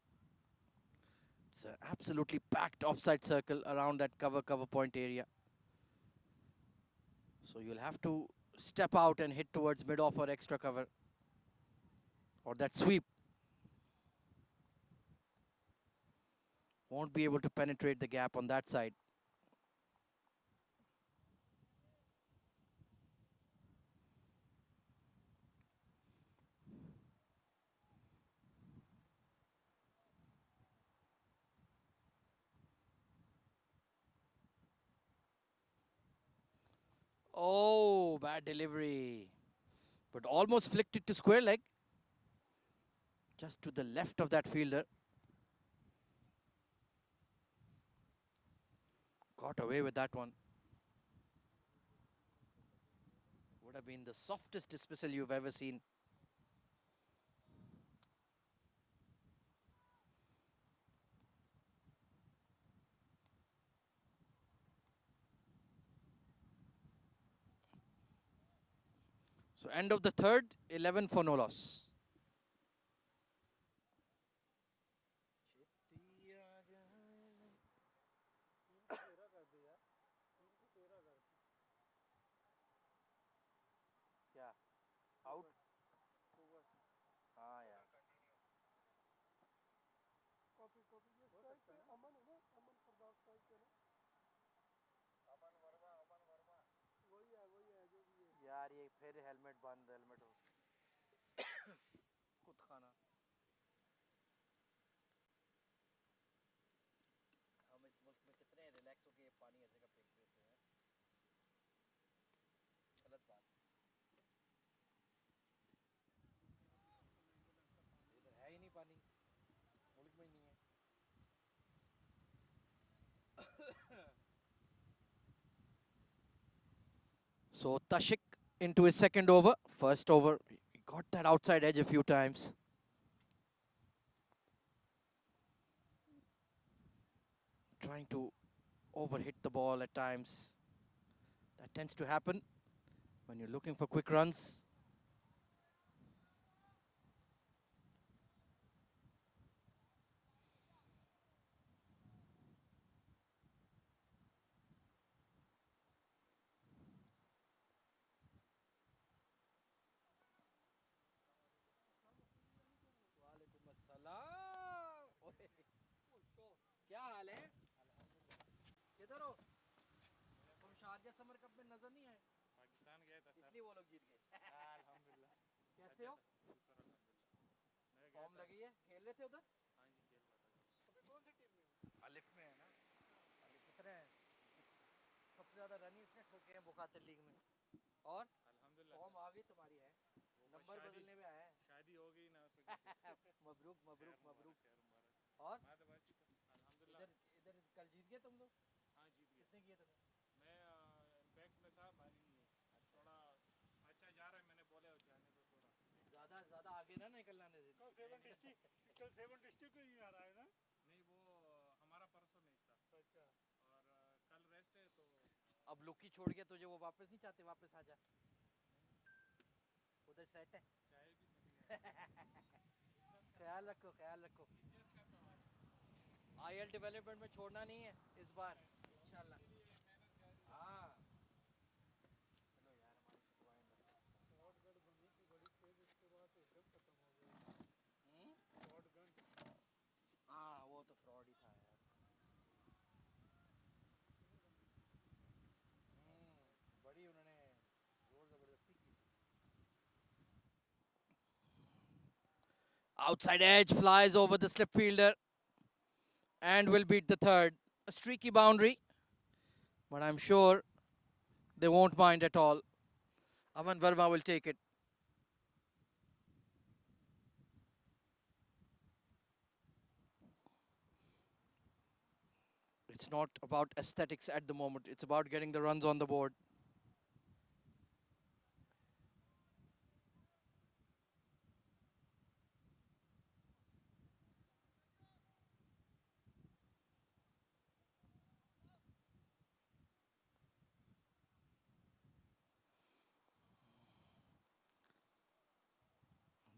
It's an absolutely packed offside circle around that cover point area. So you'll have to step out and hit towards mid-off or extra cover. Or that sweep. Won't be able to penetrate the gap on that side. Oh, bad delivery. But almost flicked it to square leg. Just to the left of that fielder. Got away with that one. Would have been the softest dismissal you've ever seen. So end of the third, 11 for no loss. क्या out? हाँ यार, copy copy ये strike पे अमन है ना, अमन Pratap strike पे ना, वही है जो भी है। यार ये फिर हेलमेट बंद, हेलमेट खुद खाना। हम इस मुल्क में कितने रिलैक्स होके पानी हर जगह फेंक देते हैं, गलत बात। इधर है ही नहीं पानी, इस मुल्क में ही नहीं है। So Tashik into his second over. First over, he got that outside edge a few times. Trying to overhit the ball at times. That tends to happen when you're looking for quick runs. वालेकुम अस्सलाम। ओए, क्या हाल है? किधर हो? तुम Sharjah summer cup में नजर नहीं आए? पाकिस्तान गया था सर, इसलिए वो लोग जीत गए। अल्हम्दुलिल्लाह। कैसे हो? शुक्र अल्हम्दुलिल्लाह, मैं गया फॉर्म था। लगी है? खेल रहे थे उधर? हाँ जी, खेल रहा था। अभी कौन सी टीम में हो? अलिफ में है ना। अलिफ कितने हैं? सबसे ज्यादा रन ही इसने ठोके हैं बुखातर लीग में। और अल्हम्दुलिल्लाह फॉर्म आ गई तुम्हारी है, नंबर बदलने में आया है। शादी हो गई ना उस वजह से। मबरूक मबरूक खैर मबरूक। मुबारक, खैर मुबारक। और मैं तो बस अल्हम्दुलिल्लाह। इधर इधर कल जीत गए तुम लोग? हाँ जीत गया। कितने किए तुमने? मैं इम्पैक्ट में था, बारी थोड़ा अच्छा जा रहा है, मैंने बोले जाने दो थोड़ा। ज्यादा ज्यादा आगे ना निकलना दे। कल 7 डिस्ट्रिक्ट को ही आ रहा है ना? नहीं वो हमारा परसों मैच था। अच्छा। और कल रेस्ट है तो अब लुकी छोड़ के तुझे वो वापस नहीं चाहते, वापस आ जा, उधर सेट है। चाय भी तो नहीं है। ख्याल रखो ख्याल रखो, इज्जत का सवाल है। आईएल डेवलपमेंट में छोड़ना नहीं है इस बार इंशाल्लाह। इसके लिए मेहनत जारी है। हाँ चलो यार, हमारी फुटबॉल शॉर्ट गन बनी थी बड़ी तेज, उसके बाद तो एकदम खत्म हो गई। में। Short gun. हाँ वो तो फ्रॉड ही था यार। बड़ी उन्होंने जोर जबरदस्ती की थी। Outside edge flies over the slip fielder and will beat the third. A streaky boundary, but I'm sure they won't mind at all. Aman Verma will take it. It's not about aesthetics at the moment. It's about getting the runs on the board.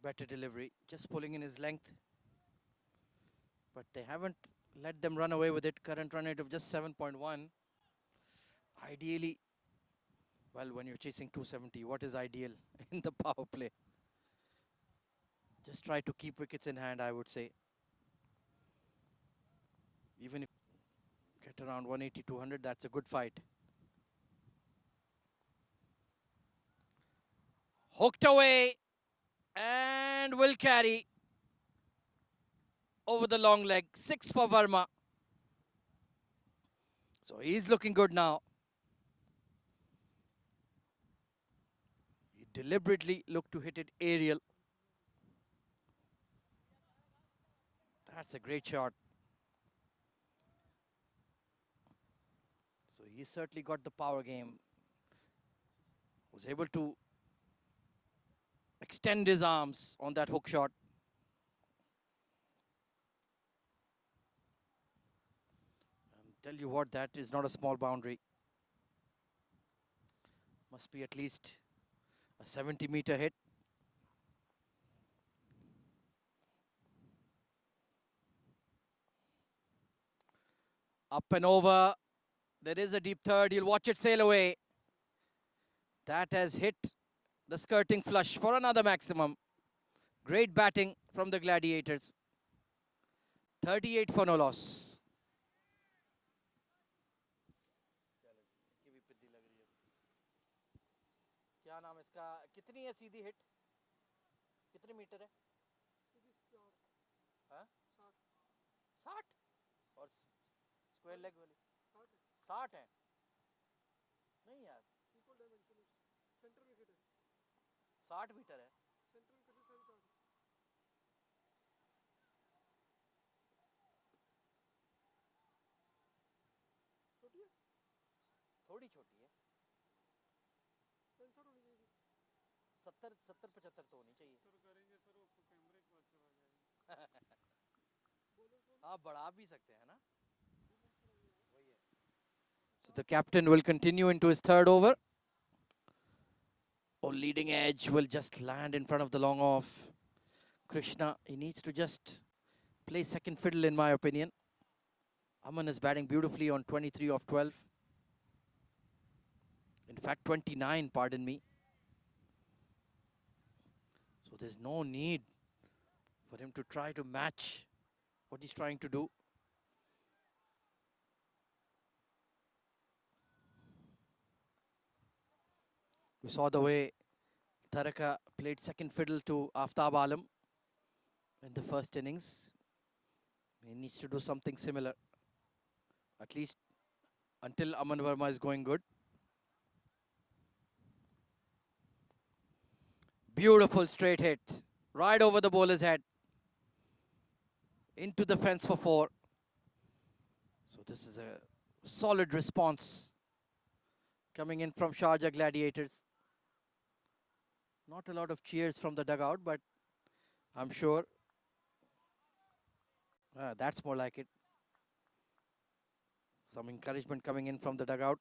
Better delivery, just pulling in his length. But they haven't let them run away with it. Current run rate of just 7.1. Ideally, well, when you're chasing 270, what is ideal in the power play? Just try to keep wickets in hand, I would say. Even if get around 180, 200, that's a good fight. Hooked away and will carry over the long leg. 6 for Verma. So he's looking good now. He deliberately looked to hit it aerial. That's a great shot. So he certainly got the power game. Was able to extend his arms on that hook shot. And tell you what, that is not a small boundary. Must be at least a 70-meter hit. Up and over. There is a deep third. He'll watch it sail away. That has hit the skirting flush for another maximum. Great batting from the Gladiators. 38 for no loss. क्या नाम इसका, कितनी है सीधी hit, कितने metre है? सीधी 60 हाँ 60 60 और square leg वाली 60 60 है? नहीं यार, इक्वल डायमेंशन सेंटर विकेट है, 60 मीटर है। सेंटर विकेट से सारी 60 छोटी है, थोड़ी छोटी है, 65 होनी चाहिए। 70 70 75 तो होनी चाहिए। सर करेंगे सर, वो कैमरे के पास चला जाएगा। हाँ बढ़ा भी सकते हैं ना, वही है। So the captain will continue into his third over. Oh, leading edge will just land in front of the long off. Krishna, he needs to just play second fiddle in my opinion. Aman is batting beautifully on 23 of 12. In fact, 29, pardon me. So there's no need for him to try to match what he's trying to do. We saw the way Taraka played second fiddle to Aftab Alam in the first innings. He needs to do something similar, at least until Aman Verma is going good. Beautiful straight hit. Right over the bowler's head. Into the fence for 4. So this is a solid response coming in from Shahrjah Gladiators. Not a lot of cheers from the dugout, but I'm sure that's more like it. Some encouragement coming in from the dugout.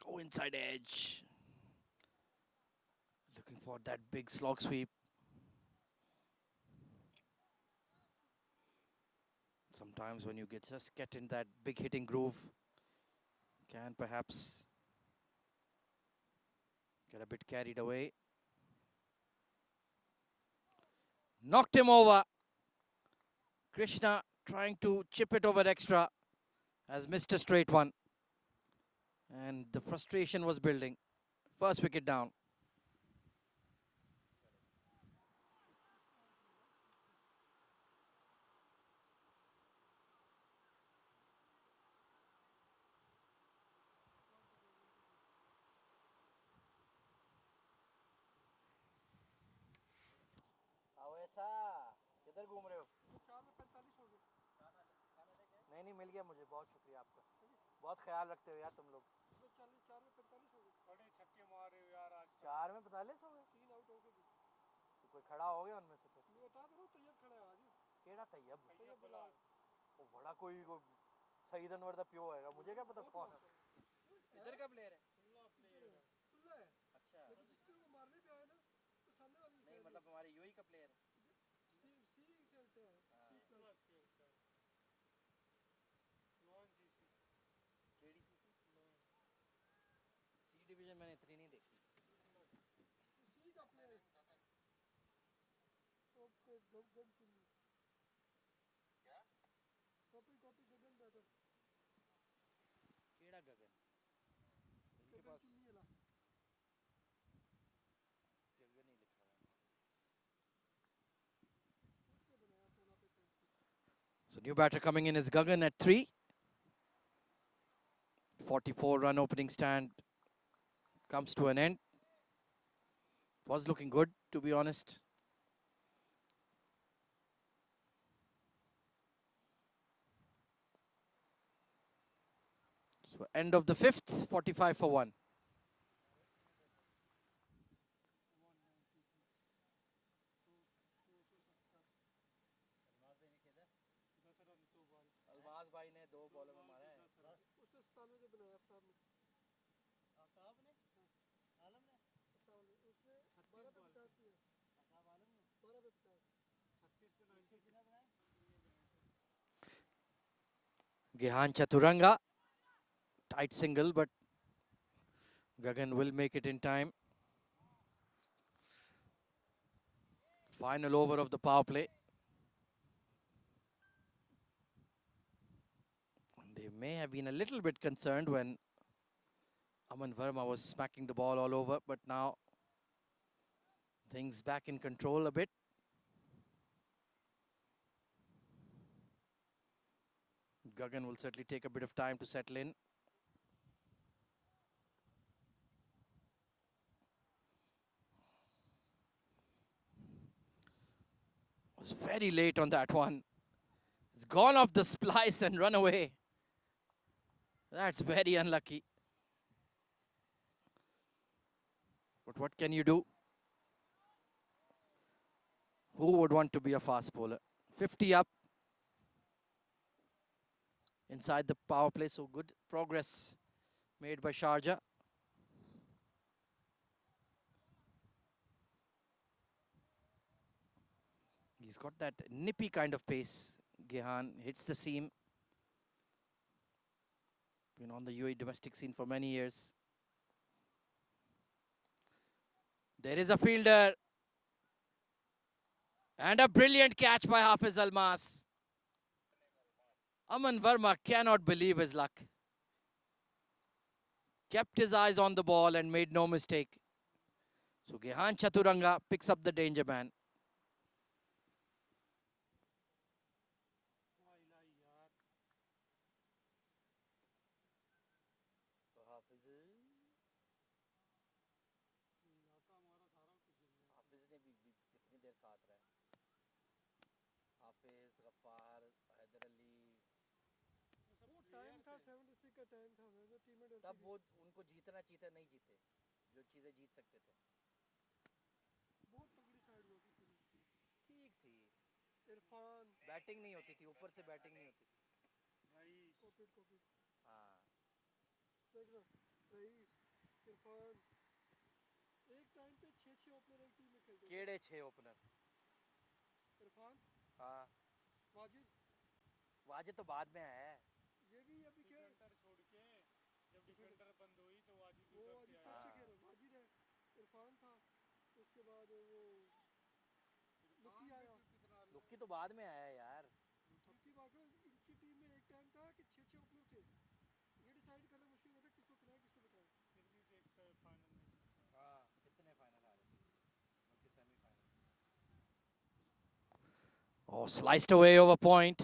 Oh, inside edge. Looking for that big slog sweep. Sometimes when you just get in that big hitting groove, can perhaps get a bit carried away. Knocked him over. Krishna trying to chip it over extra, has missed a straight one. And the frustration was building. First wicket down. किधर घूम रहे हो? 4 में 45 हो गए। नहीं मिल गया मुझे, बहुत शुक्रिया आपका, बहुत ख्याल रखते हो यार तुम लोग। 40 4 में 45 हो गए। बड़े छक्के मार रहे हो यार आज। 4 में 45 हो गए। 3 आउट हो गए। तो कोई खड़ा हो गया उनमें से? फिर मैं बता दो तैयब खड़ा है आज। केड़ा तैयब? तैयब बिलाल। वो बड़ा कोई सईद अनवर दा प्यो होएगा, मुझे क्या पता कौन है। इधर का प्लेयर है? खुला प्लेयर है। खुला है। अच्छा। लेकिन जिस तरह वो मारने पे आया ना, तो सामने वाली नहीं मतलब हमारे यूएई का प्लेयर है। सी खेलते हैं। सी प्लस खेलता है। Non CC. KD CC? C division मैंने इतनी नहीं देखी। सी का प्लेयर ओके गगन चुन्नी क्या कॉपी गगन बैटर केड़ा गगन? इनके पास चुन्नी वाला गगन ही लिखा हुआ है। उसने बनाया सोना पे 35। So new batter coming in is Gagan at 3. 44 run opening stand comes to an end. Was looking good, to be honest. So end of the 5th, 45 for 1. Almaz भाई ने 2 बॉलों में मारा है। उसने 97 जो बनाया आफ्ताब ने। आफ्ताब ने? आलम ने? आफ्ताब ने उसने 12 पे 50 किया। आफ्ताब आलम ने? 12 पे 50। 36 पे 90 कितना बनाया? Gehan Chaturanga. Tight single, but Gagan will make it in time. Final over of the power play. They may have been a little bit concerned when Aman Verma was smacking the ball all over, but now things back in control a bit. Gagan will certainly take a bit of time to settle in. Was very late on that one. It's gone off the splice and run away. That's very unlucky. But what can you do? Who would want to be a fast bowler? 50 up inside the power play. So good progress made by Shahrjah. He's got that nippy kind of pace. Gehan hits the seam. Been on the UAE domestic scene for many years. There is a fielder. And a brilliant catch by Hafiz Almas. Aman Verma cannot believe his luck. Kept his eyes on the ball and made no mistake. So Gehan Chaturanga picks up the danger man. साथ रहे, हाफिज, गफ्फार, हैदर अली, वो time था 76 का time था, मैं team में तब वो उनको जीतना चाहिए, नहीं जीते जो चीज़ें जीत सकते थे। बहुत तगड़ी साइड हुआ की पूरी। ठीक थी, इरफान बैटिंग नहीं होती थी, ऊपर से बैटिंग नहीं होती थी। रईस कॉपीड हाँ, देख लो, रईस, इरफान, एक टाइम पे 6 ओपनर एक टीम में खेलते थे। केड़े 6 ओपनर। इरफान, हाँ, वाजिद, वाजिद तो बाद में आया है। ये भी अभी खेल, डिफेंडर छोड़ के जब डिफेंडर बंद हुई तो वाजिद वो उधर से वाजिद आया। तब से हाँ, खेल रहा, वाजिद है, इरफान था, उसके बाद वो लुकी आया। लुक्की तो बाद में आया है यार। लुकी बाकी इनकी टीम में एक टाइम था कि 6 ओपनर थे, ये डिसाइड करना मुश्किल होता किसको खिलाए किसको बिठाए। फिर भी एक फाइनल में जीता। हाँ, कितने फाइनल हारे थे, बल्कि semifinal. Oh, sliced away over point.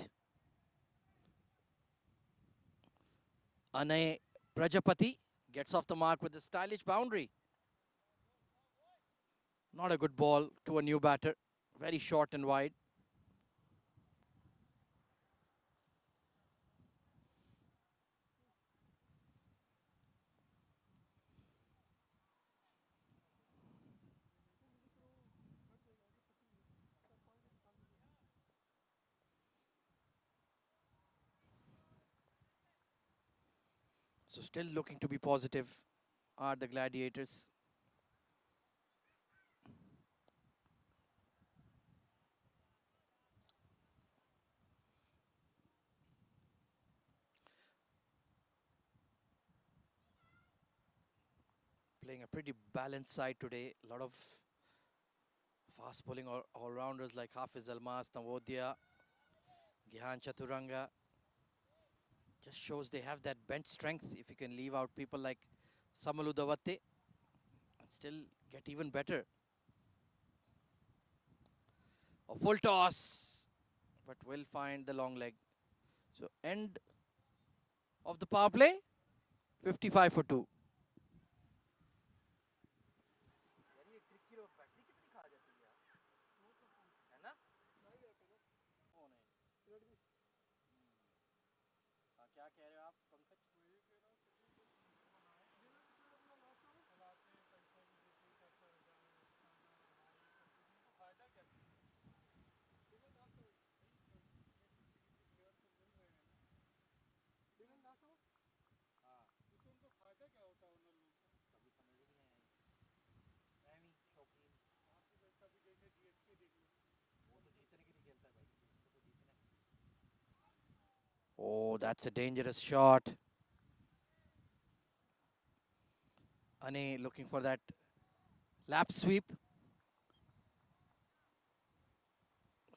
Anay Prajapati gets off the mark with a stylish boundary. Not a good ball to a new batter. Very short and wide. So still looking to be positive are the Gladiators. Playing a pretty balanced side today. A lot of fast bowling all-rounders like Hafiz Almas, Navodya, Gihan Chaturanga. Just shows they have that bench strength. If you can leave out people like Samalu Davatte and still get even better. A full toss, but will find the long leg. So end of the power play, 55 for 2. Redmi क्या कह रहे हो आप पंकज? वही कह रहा हूँ फिर भी जो सीजन बनाए जिन्होंने सर अपना लास्ट ओवर चलाते हैं, पैसा भी देते हैं, सब कर जाए खाना हमारे सब कुछ, उनको फायदा क्या चीज़ है? डिवन लास्ट ओवर, नहीं तो इतने जिंदगी से प्लेयर तो मिल रहे हैं ना, डिवन लास्ट ओवर, हाँ, उससे उनको फायदा क्या होता है ओनर लोग को? कभी समझ ही नहीं आई। मैं भी शौकीन, आप तो वैसा भी देखे DH के देख लो, वो तो जीतने के लिए खेलता है भाई, उसको तो जीतना है। Oh, that's a dangerous shot. Ane looking for that lap sweep.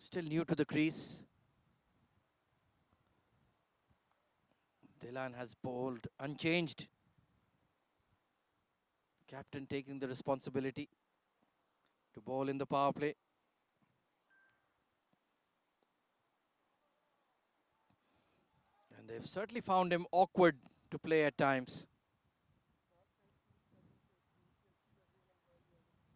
Still new to the crease. Dilan has bowled unchanged. Captain taking the responsibility to bowl in the power play. And they've certainly found him awkward to play at times. Back side speed करनी चाहिए, कैसी करनी अलग बात है।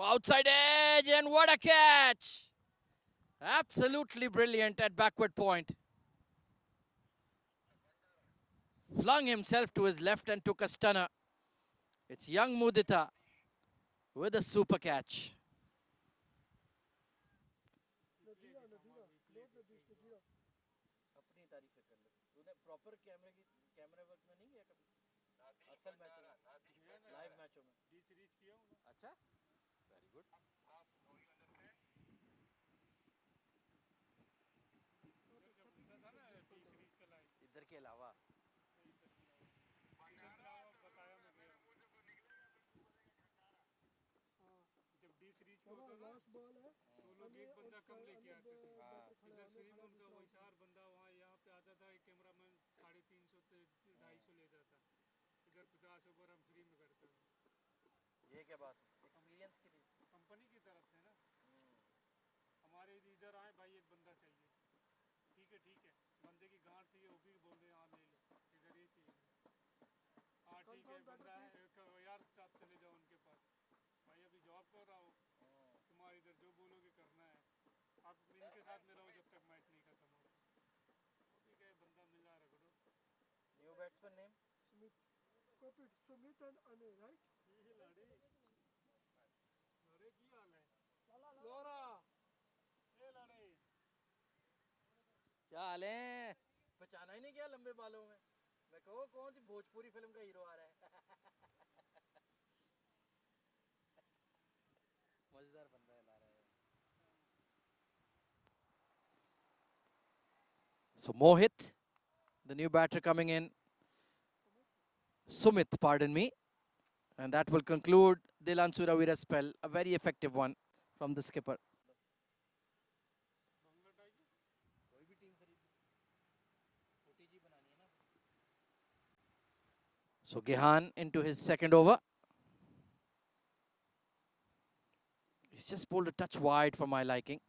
Outside edge, and what a catch! Absolutely brilliant at backward point. Flung himself to his left and took a stunner. It's young Mudita with a super catch. Nadira Nadira not Nadish Nadira अपनी तारीफें कर ले, तूने प्रॉपर कैमरे वर्क में नहीं गया कभी? असल मैचों में, लाइव मैचों में? D सीरीज किया हूँ ना। अच्छा, वेरी गुड। इधर जब होता था ना D सीरीज का लाइव, इधर के अलावा इधर के अलावा, इधर के अलावा बकाया में गया हूँ। हाँ जब D सीरीज का बाबा होता था लास्ट बॉल है, तो लोग एक बंदा कम लेके आते थे। बैटर खड़ा इधर है, सिर्फ खड़ा उनका दूसरा वही 4 बंदा वहाँ ओवर हम फ्री में करते हैं। ये क्या बात, एक्सपीरियंस के लिए। कंपनी की तरफ से ना, हमारे इधर आए भाई एक बंदा चाहिए, ठीक है बंदे की गांठ चाहिए, वो भी बोल रहे हाँ ले लो, इधर ये चाहिए। हाँ ठीक है बंदा है यार, आप चले जाओ उनके पास, भाई अभी जॉब कर रहा हो, तुम्हारे इधर जो बोलोगे करना है, आप इनके साथ में रहो जब तक मैच नहीं खत्म होता। अभी क्या बंदा मिला रगड़ो। New batsman name Smith. Copied Sumit and Ane, right? ये लड़े लड़े की हाल है लोरा, ये लड़े क्या हाल है? पहचाना ही नहीं क्या लंबे बालों में? मैं कहो कौन सी भोजपुरी फिल्म का हीरो आ रहा है। मजेदार बंदा है, ला रहा है। So Mohit, the new batter coming in. Sumit, pardon me. And that will conclude Dilan Suravira's spell. A very effective one from the skipper. Bangla tiger कोई भी टीम खरीद ओटीजी बनानी है ना। So Gehan into his second over. He's just pulled a touch wide for my liking.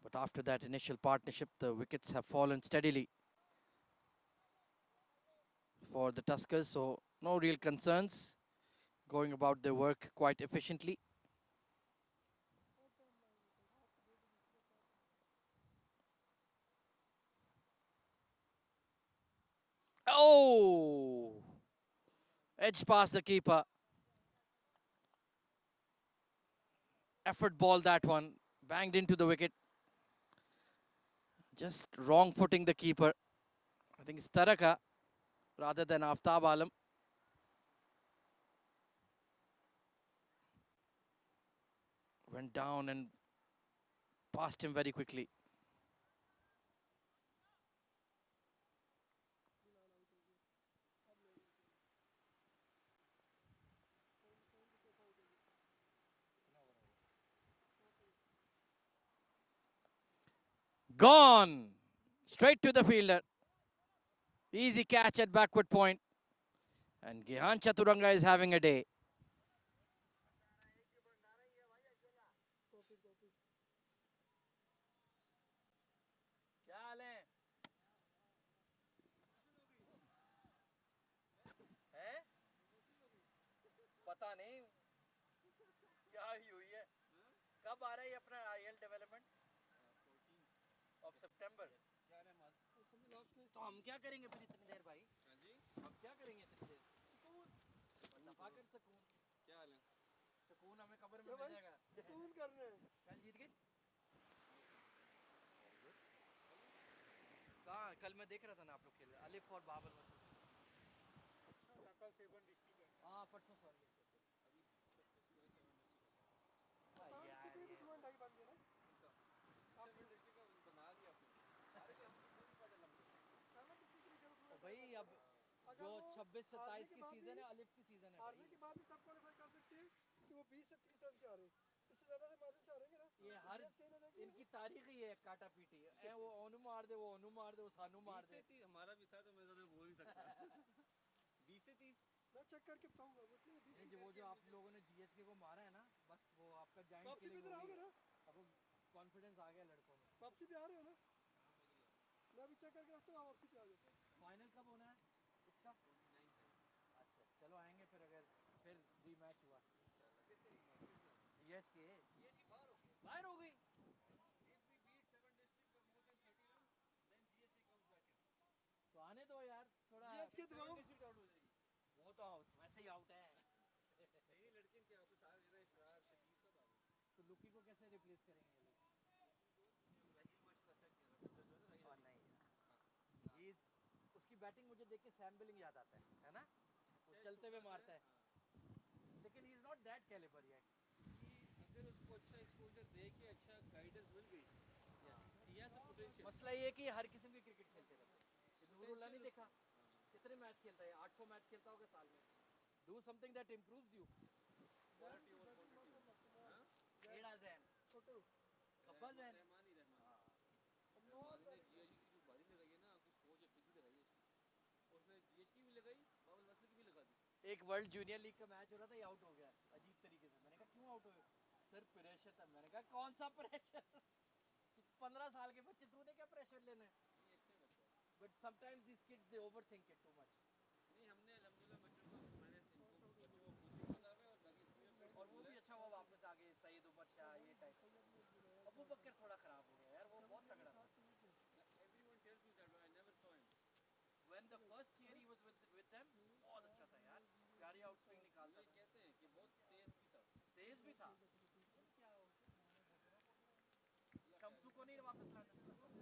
But after that initial partnership, the wickets have fallen steadily for the Tuskers. So no real concerns, going about their work quite efficiently. Oh! Edge past the keeper. Effort ball, that one. Banged into the wicket. Just wrong footing the keeper. I think it's Taraka rather than Aftab Alam. Went down and passed him very quickly. Gone! Straight to the fielder. Easy catch at backward point. And Gihan Chaturanga is having a day. Copied, copied. क्या हाल है? हैं? पता नहीं क्या हुई है। कब आ रहा है ये अपना आईएल डेवलपमेंट? 14 of September. तो हम क्या करेंगे फिर इतनी देर भाई? हम क्या करेंगे इतनी देर? दफा कर सुकून। क्या हाल है? सुकून हमें कब्र में मिल जाएगा। सुकून करने हैं। कल जीत गए? कहाँ? कल मैं देख रहा था ना आप लोग खेल रहे, अलिफ और बाबर मसल। कल 7 डिस्ट्रिक्ट है। हाँ परसों सॉरी। यार ये टूर्नामेंट आई बन गया ना। आप डिस्ट्रिक्ट का बना लिया आपने। अरे हम किसी भी पता लंबे। 7 डिस्ट्रिक्ट की और भाई अब जो 26-27 की सीजन है, अलिफ की सीजन है हारने भाई। के बाद भी तब क्वालीफाई कर सकते हैं कि वो 20 से 30 रन से हारे, इससे ज्यादा से मार्जिन से हारेंगे ना। ये हर इनकी तारीख ही है काटा पीटी है। वो ओनू मार दे, वो ओनू मार दे, वो सानू मार दे। 20 से 30 हमारा भी था तो मैं ज़्यादा बोल नहीं सकता। 20 से 30 मैं चेक करके बताऊंगा वो इतने 20 नहीं, वो जो आप लोगों ने जीएचके को मारा है ना, बस वो आपका जाइंट वापसी भी इधर आओगे ना, अब कॉन्फिडेंस आ गया लड़कों में। वापसी भी आ रहे हो ना। मैं अभी चेक करके रखता हूँ, वापसी पे आ जाओ। फाइनल कब होना है इसका? 29 है। अच्छा चलो आएंगे फिर, अगर फिर रीमैच हुआ। जीएचके बाहर हो गई। तो आने दो यार थोड़ा। जीएचके दिखाओ। वो तो वैसे ही आउट है। नहीं लड़के के वापस आ गए ना, इसरार शकील सब आ गए। तो लुकी को कैसे रिप्लेस करेंगे ये लोग? और नहीं He's, उसकी बैटिंग मुझे देख के सैम बिलिंग याद आता है ना? वो चलते हुए मारता है, लेकिन he is not that calibre yet. अगर उसको अच्छा एक्सपोजर दे के अच्छा गाइडेंस मिल गई, मसला ये है कि हर किस्म की क्रिकेट खेलते रहते हैं। नूरुल्लाह नहीं देखा कितने मैच खेलता है? 800 मैच खेलता होगा साल में। Do something that improves you. Quality और क्वांटिटी। एड़ा जैन फोटो अब्बा जैन रहमान ही रहमान रहमान ने जीएचकी की जो बारी लगाई है ना, आपकी सोच है कितनी लगाई है उसने। उसने जीएचकी भी लगाई, बाबल नस्ल की भी लगा दी। एक वर्ल्ड जूनियर लीग का मैच हो रहा था, ये आउट हो गया अजीब तरीके से। मैंने कहा क्यों आउट हुए? सर प्रेशर था। मैंने कहा कौन सा प्रेशर? 15 साल के बच्चे, तूने क्या प्रेशर लेना है? नहीं अच्छा है बच्चा। But sometimes this kids they overthink it too much. नहीं हमने अल्हम्दुलिल्लाह बच्चों को, मैंने इनको बच्चों को खुद भी बोला है और बाकी सीनियर प्लेयर्स को और वो बोला भी है। अच्छा हुआ वापस आ गए, सईद उमर शाह ये टाइप। अबू बकर थोड़ा खराब हो गया यार, वो बहुत तगड़ा था। Everyone tells me that, I never saw him. When the first year he was with them, बहुत अच्छा था यार, प्यारी आउट स्विंग निकालता ये था, कहते हैं कि बहुत तेज भी था। तेज भी था। क्या हो अल्लाह खैर शम्सू को नहीं वापस लाना? शम्सू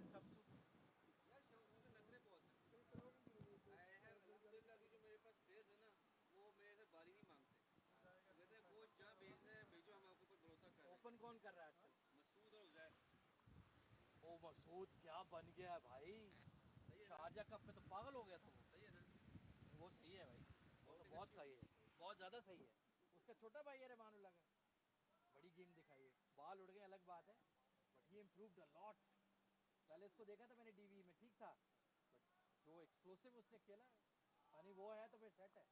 यार शम्सू के नखरे बहुत हैं। आई हैव अल्हम्दुलिल्लाह, अभी जो मेरे पास प्लेयर्स है ना, वो मेरे से बारी नहीं मांगते। वो कहते हैं कोच जहाँ भेजना है भेजो, हम आपके ऊपर भरोसा कर रहे ओपन कौन कर रहा है आजकल? हैं। मसूद और उजैर। ओ मसूद क्या बन गया है भाई। सही है ना, शारजा कप में तो पागल हो गया था वो। सही है ना। वो सही है भाई, वो तो बॉलिंग बहुत अच्छी सही होती है, बहुत ज़्यादा सही है। उसका छोटा भाई है रहमानुल्लाह का, बड़ी गेम दिखाई है। बाल उड़ गए अलग बात है, but he improved a lot. पहले उसको देखा था मैंने डीवी में, ठीक था, बट जो एक्सप्लोसिव उसने खेला, यानी वो है तो फिर सेट है।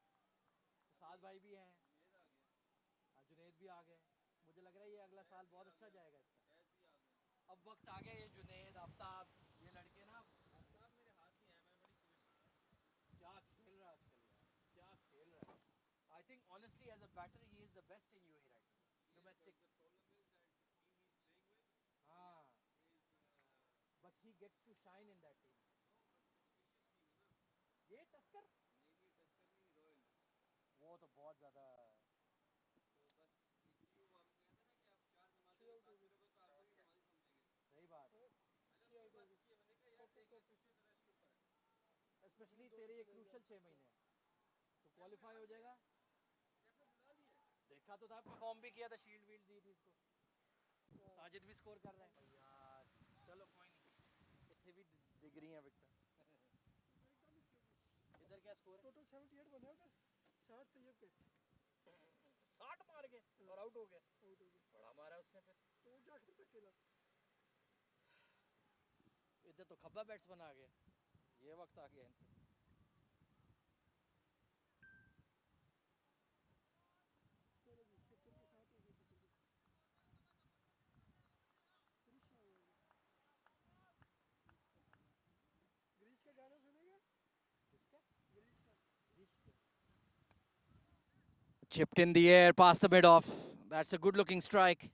तो साथ भाई भी हैं, जुनेद आ गया, जुनेद भी आ गए। मुझे लग रहा है ये अगला साल बहुत अच्छा जाएगा इसका। शायद भी आ गया। अब वक्त आ गया, ये जुनेद आफ्ताब ये लड़के ना आफ्ताब मेरे हाथ की है, मैं बड़ी खुश हूँ। क्या खेल रहा है आजकल यार, क्या खेल रहा है। I think honestly as a batter he is the best in UAE right now, domestic. The problem is that the team he's playing with हाँ, is but he gets to shine in that team. no, but prestigious team है ना। ये tusker, नहीं tusker नहीं, Royals. वो तो बहुत ज़्यादा। तो बस इतनी वो, हम कहते हैं ना कि आप चार नमाज़ी के साथ फिरोगे तो आपको भी नमाज़ी समझेंगे। सही बात है, मैंने उसके बाद की है, मैंने कहा यार टेक इट अच्छी तरह इसके ऊपर है। स्पेशली तेरे ये क्रूशल 6 महीने हैं, तो क्वालिफाई हो जाएगा। कैफ ने बुला लिया है। देखा तो था, परफॉर्म भी किया था, शील्ड वील्ड दी थी इसको। साजिद भी स्कोर कर रहे हैं यार। चलो कोई नहीं, इतने भी दिख रही हैं विकेट। इधर क्या स्कोर है? टोटल 78 बने उधर, 60 तैयब के 60 मार के और आउट हो गया। आउट हो गए। बड़ा मारा उसने फिर। तो वो क्या करता खेला? इधर तो खब्बा बैट्समैन आ गया, ये वक्त आ गया इन पे। चलो जी 76 के साथ हो गए 76 ग्रीश आ गया। ग्रीश का गाना सुनेगा? किसका? ग्रीश का। Chipped in the air past the mid off. That's a good looking strike.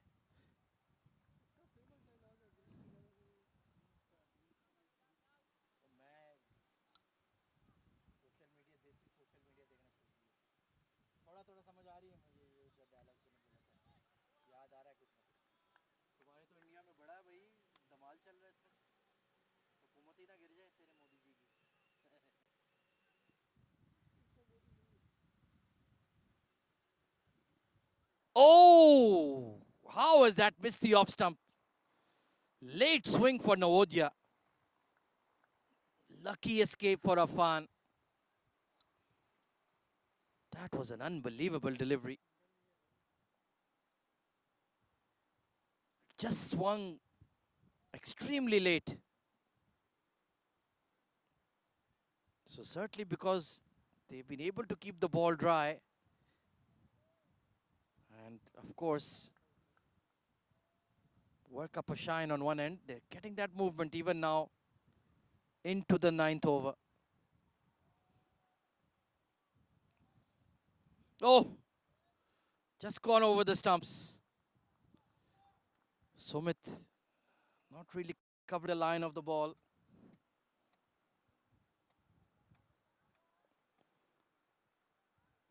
उसका फेमस डायलॉग है ग्रीश का गाना सुनेगा। तो मैं सोशल मीडिया, देसी सोशल मीडिया देखना शुरू किया, थोड़ा थोड़ा समझ आ रही है मुझे ये जो डायलॉग तूने बोला था, याद आ रहा है कुछ ना कुछ। तुम्हारे तो इंडिया में बड़ा भाई धमाल चल रहा है इस वक्त, हुकूमत ही ना गिर जाए तेरे मोदी जी की। उसका मोदी नहीं है। Oh, how was that missed the off stump? Late swing for Navodya. Lucky escape for Afan. That was an unbelievable delivery. Just swung extremely late. So certainly because they've been able to keep the ball dry. And of course, work up a shine on one end. They're getting that movement even now into the 9th over. Oh, just gone over the stumps. Sumit not really covered the line of the ball.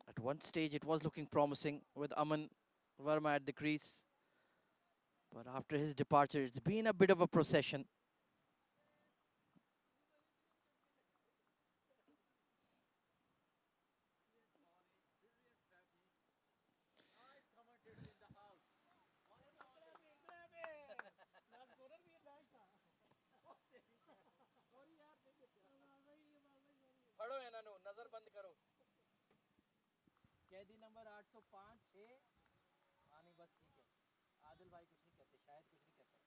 At one stage, it was looking promising with Aman Verma at the crease. But after his departure, it's been a bit of a procession. Nice commentator in the house. ना scorer भी है match का। Sorry यार, नहीं बाल भाई sorry. पढ़ो इन्होंने, नजर बंद करो। कैदी नंबर 805 6। हाँ नहीं बस ठीक है, आदिल भाई कुछ नहीं कहते, शायद कुछ नहीं कहते।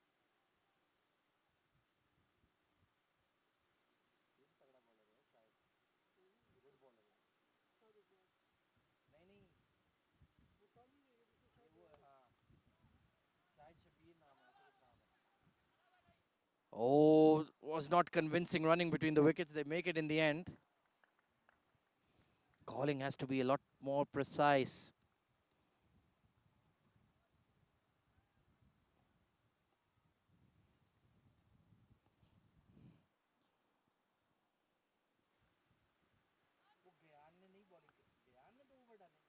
Oh, was not convincing running between the wickets. They make it in the end. Calling has to be a lot more precise. वो ज्ञान ने नहीं बॉलिंग की, ज्ञान ने तो ओवर डाले।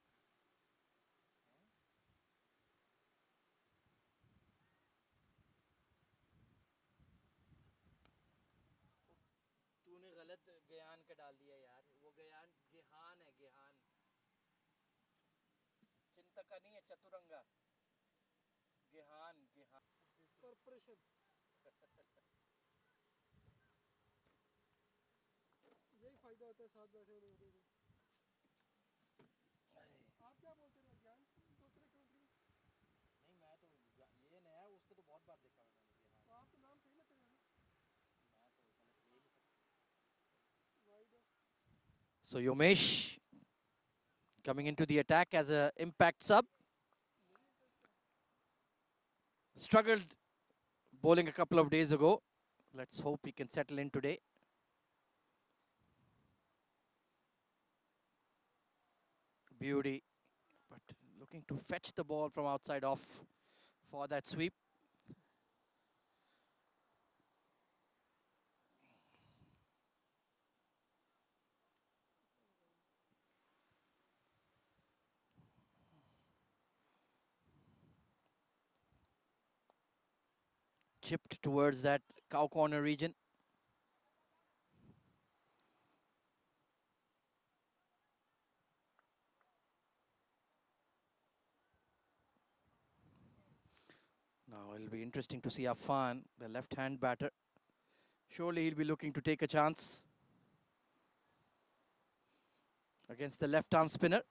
तूने गलत ज्ञान का डाल दिया यार, वो ज्ञान गेहान है, गेहान। चिंतक का नहीं है, चतुरंगा। गेहान, गेहान। कॉर्पोरेशन। यही फायदा होता है साथ बैठे होने का देखो। आप क्या बोलते रहे ज्ञान दूसरे कंट्री में? नहीं, मैं तो ये नया, उसको तो बहुत बार देखा मैंने गेहान। तो आपको नाम सही लगता है ना? मैं तो गलत ले ही नहीं सकता। Wide. So Yomesh coming into the attack as a impact sub. Struggled bowling a couple of days ago. Let's hope he can settle in today. Beauty, but looking to fetch the ball from outside off for that sweep. Chipped towards that cow corner region. Now it'll be interesting to see Affan, the left-hand batter. Surely he'll be looking to take a chance against the left-arm spinner.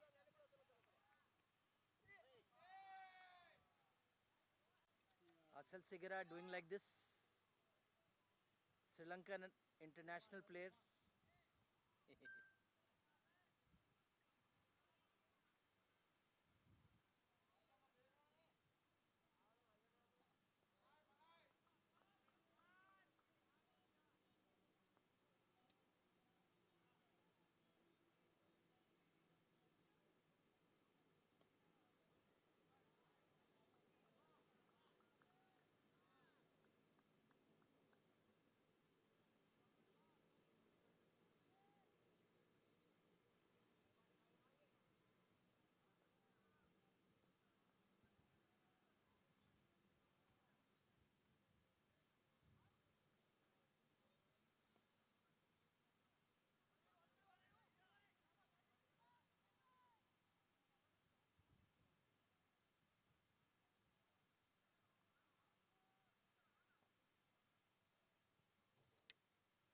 और भाई lefty batsman Affan है या righty Affan है? Asal Sigara doing like this. Sri Lankan international player.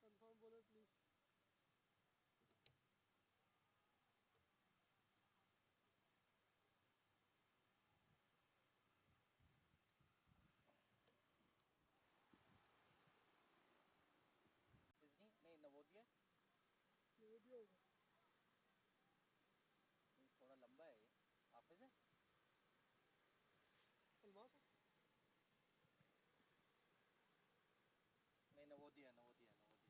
Confirm bowler please. नहीं, नवोदिया नवोदिया होगा। थोड़ा लंबा है ये। हाफिज है। अलमास है। नहीं, नवोदिया, नवोदिया, नवोदिया।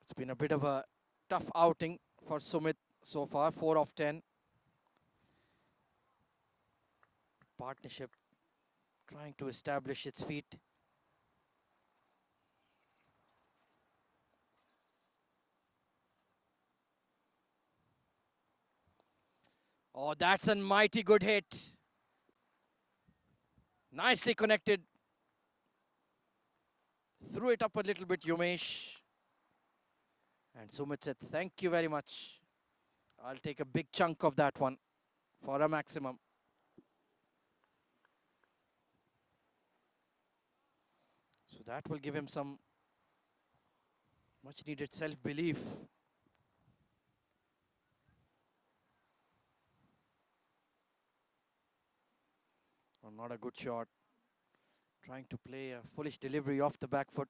It's been a bit of a tough outing for Sumit so far, 4 of 10. Partnership trying to establish its feet. Oh, that's a mighty good hit. Nicely connected. Threw it up a little bit, Umesh. And Sumit said, thank you very much. I'll take a big chunk of that one for a maximum. So that will give him some much needed self-belief. Oh, not a good shot. Trying to play a foolish delivery off the back foot.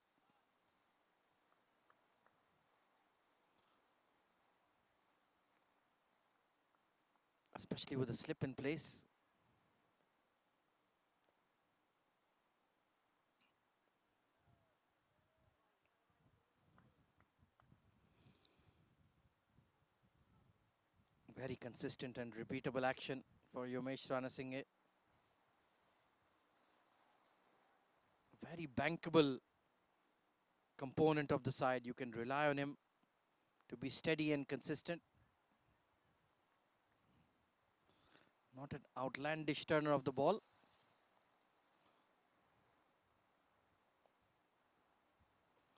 Especially with a slip in place. Very consistent and repeatable action for Umesh Ranasinghe. Very bankable component of the side. You can rely on him to be steady and consistent. Not an outlandish turner of the ball.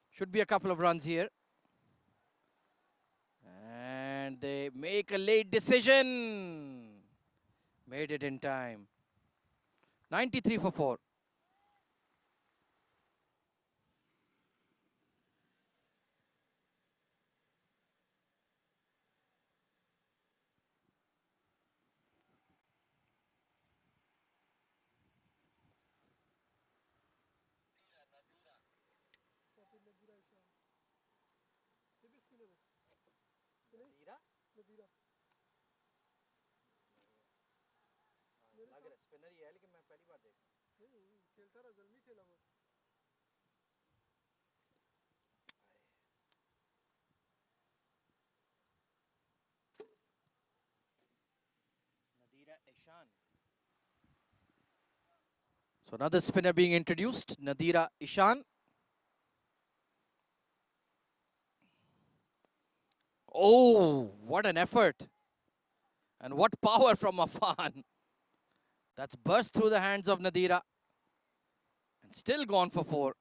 Should be a couple of runs here. And they make a late decision. Made it in time. 93 for 4. Copy Nadira Ishan. ये भी spinner है Nadira? नदीरा लग रहा है spinner ही है लेकिन मैं पहली बार देख रहा हूँ नहीं खेलता रहा जल्दी खेला वो Nadira Ishan. So another spinner being introduced, Nadira Ishan. Oh, what an effort. And what power from Afan. That's burst through the hands of Nadira. And still gone for 4.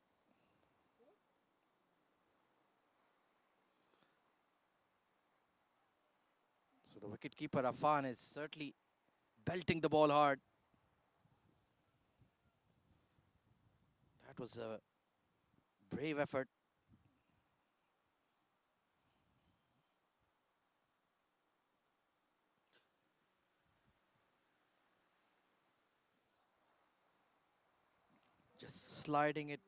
So the wicketkeeper Afan is certainly belting the ball hard. That was a brave effort. Just sliding it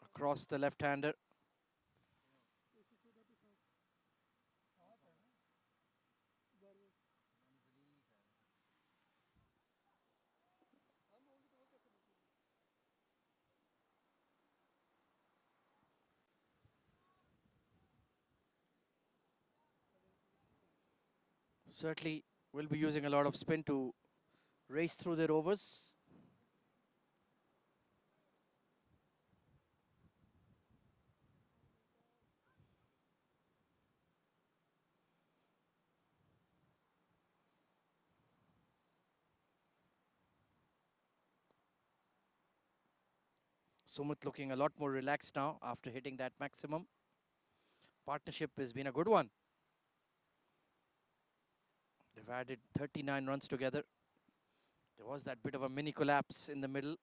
across the left-hander. Certainly will be using a lot of spin to race through their overs. Sumit looking a lot more relaxed now after hitting that maximum. Partnership has been a good one. They've added 39 runs together. There was that bit of a mini collapse in the middle.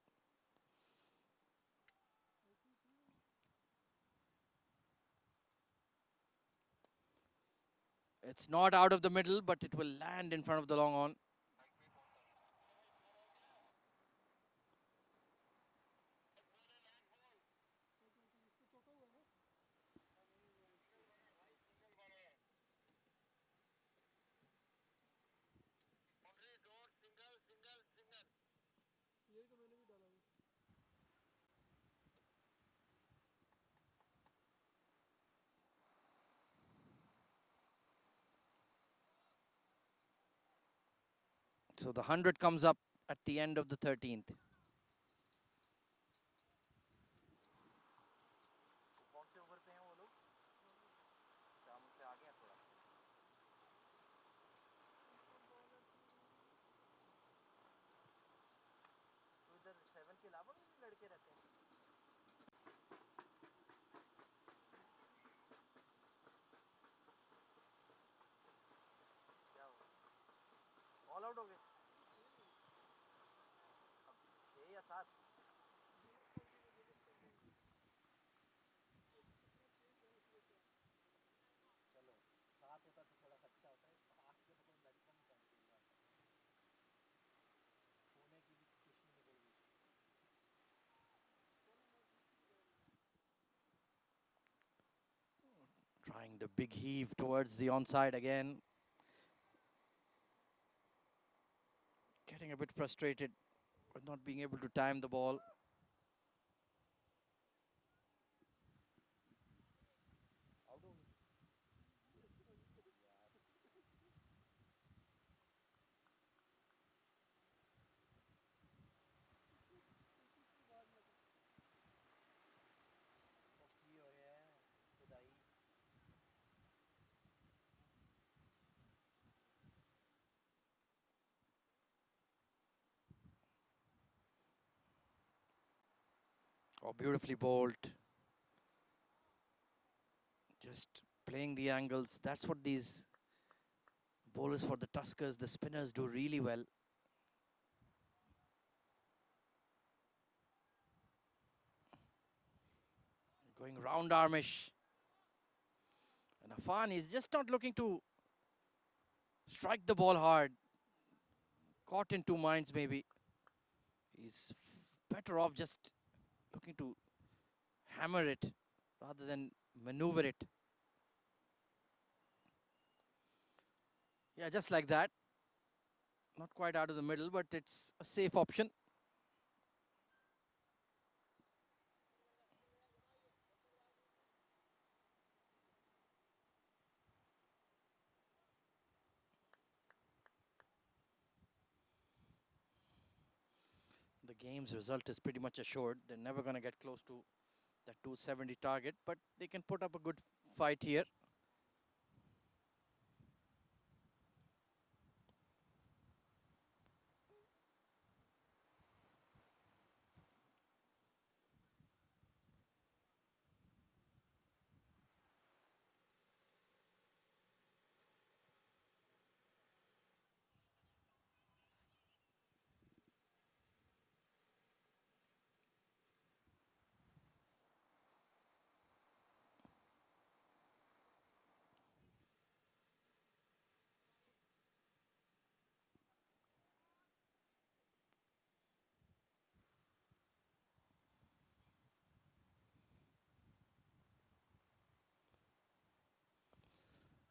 It's not out of the middle, but it will land in front of the long on. इसको चौका हुआ ना यही तो मैंने भी डाला वो So the 100 comes up at the end of the 13th. कौन से ओवर पे हैं वो लोग? क्या हम उनसे आगे हैं थोड़ा? तो इधर 7 के अलावा भी लड़के रहते हैं? क्या हुआ? ऑल आउट हो गए? अब 6 या 7? चलो 7 होता तो थोड़ा सा अच्छा होता है, 8 पे तो कोई बैट्समैन नहीं खेल रहा था, होने की भी खुशी निकल गई। Trying the big heave towards the onside again. Getting a bit frustrated with not being able to time the ball. Out हो गए यार। वो की हो रहे हैं खुदाई। Oh, beautifully bowled. Just playing the angles. That's what these bowlers for the Tuskers, the spinners, do really well. Going round armish. And Afan is just not looking to strike the ball hard. Caught in two minds maybe. He's better off just looking to hammer it rather than maneuver it. Yeah, just like that. Not quite out of the middle, but it's a safe option. The game's result is pretty much assured. They're never going to get close to that 270 target, but they can put up a good fight here.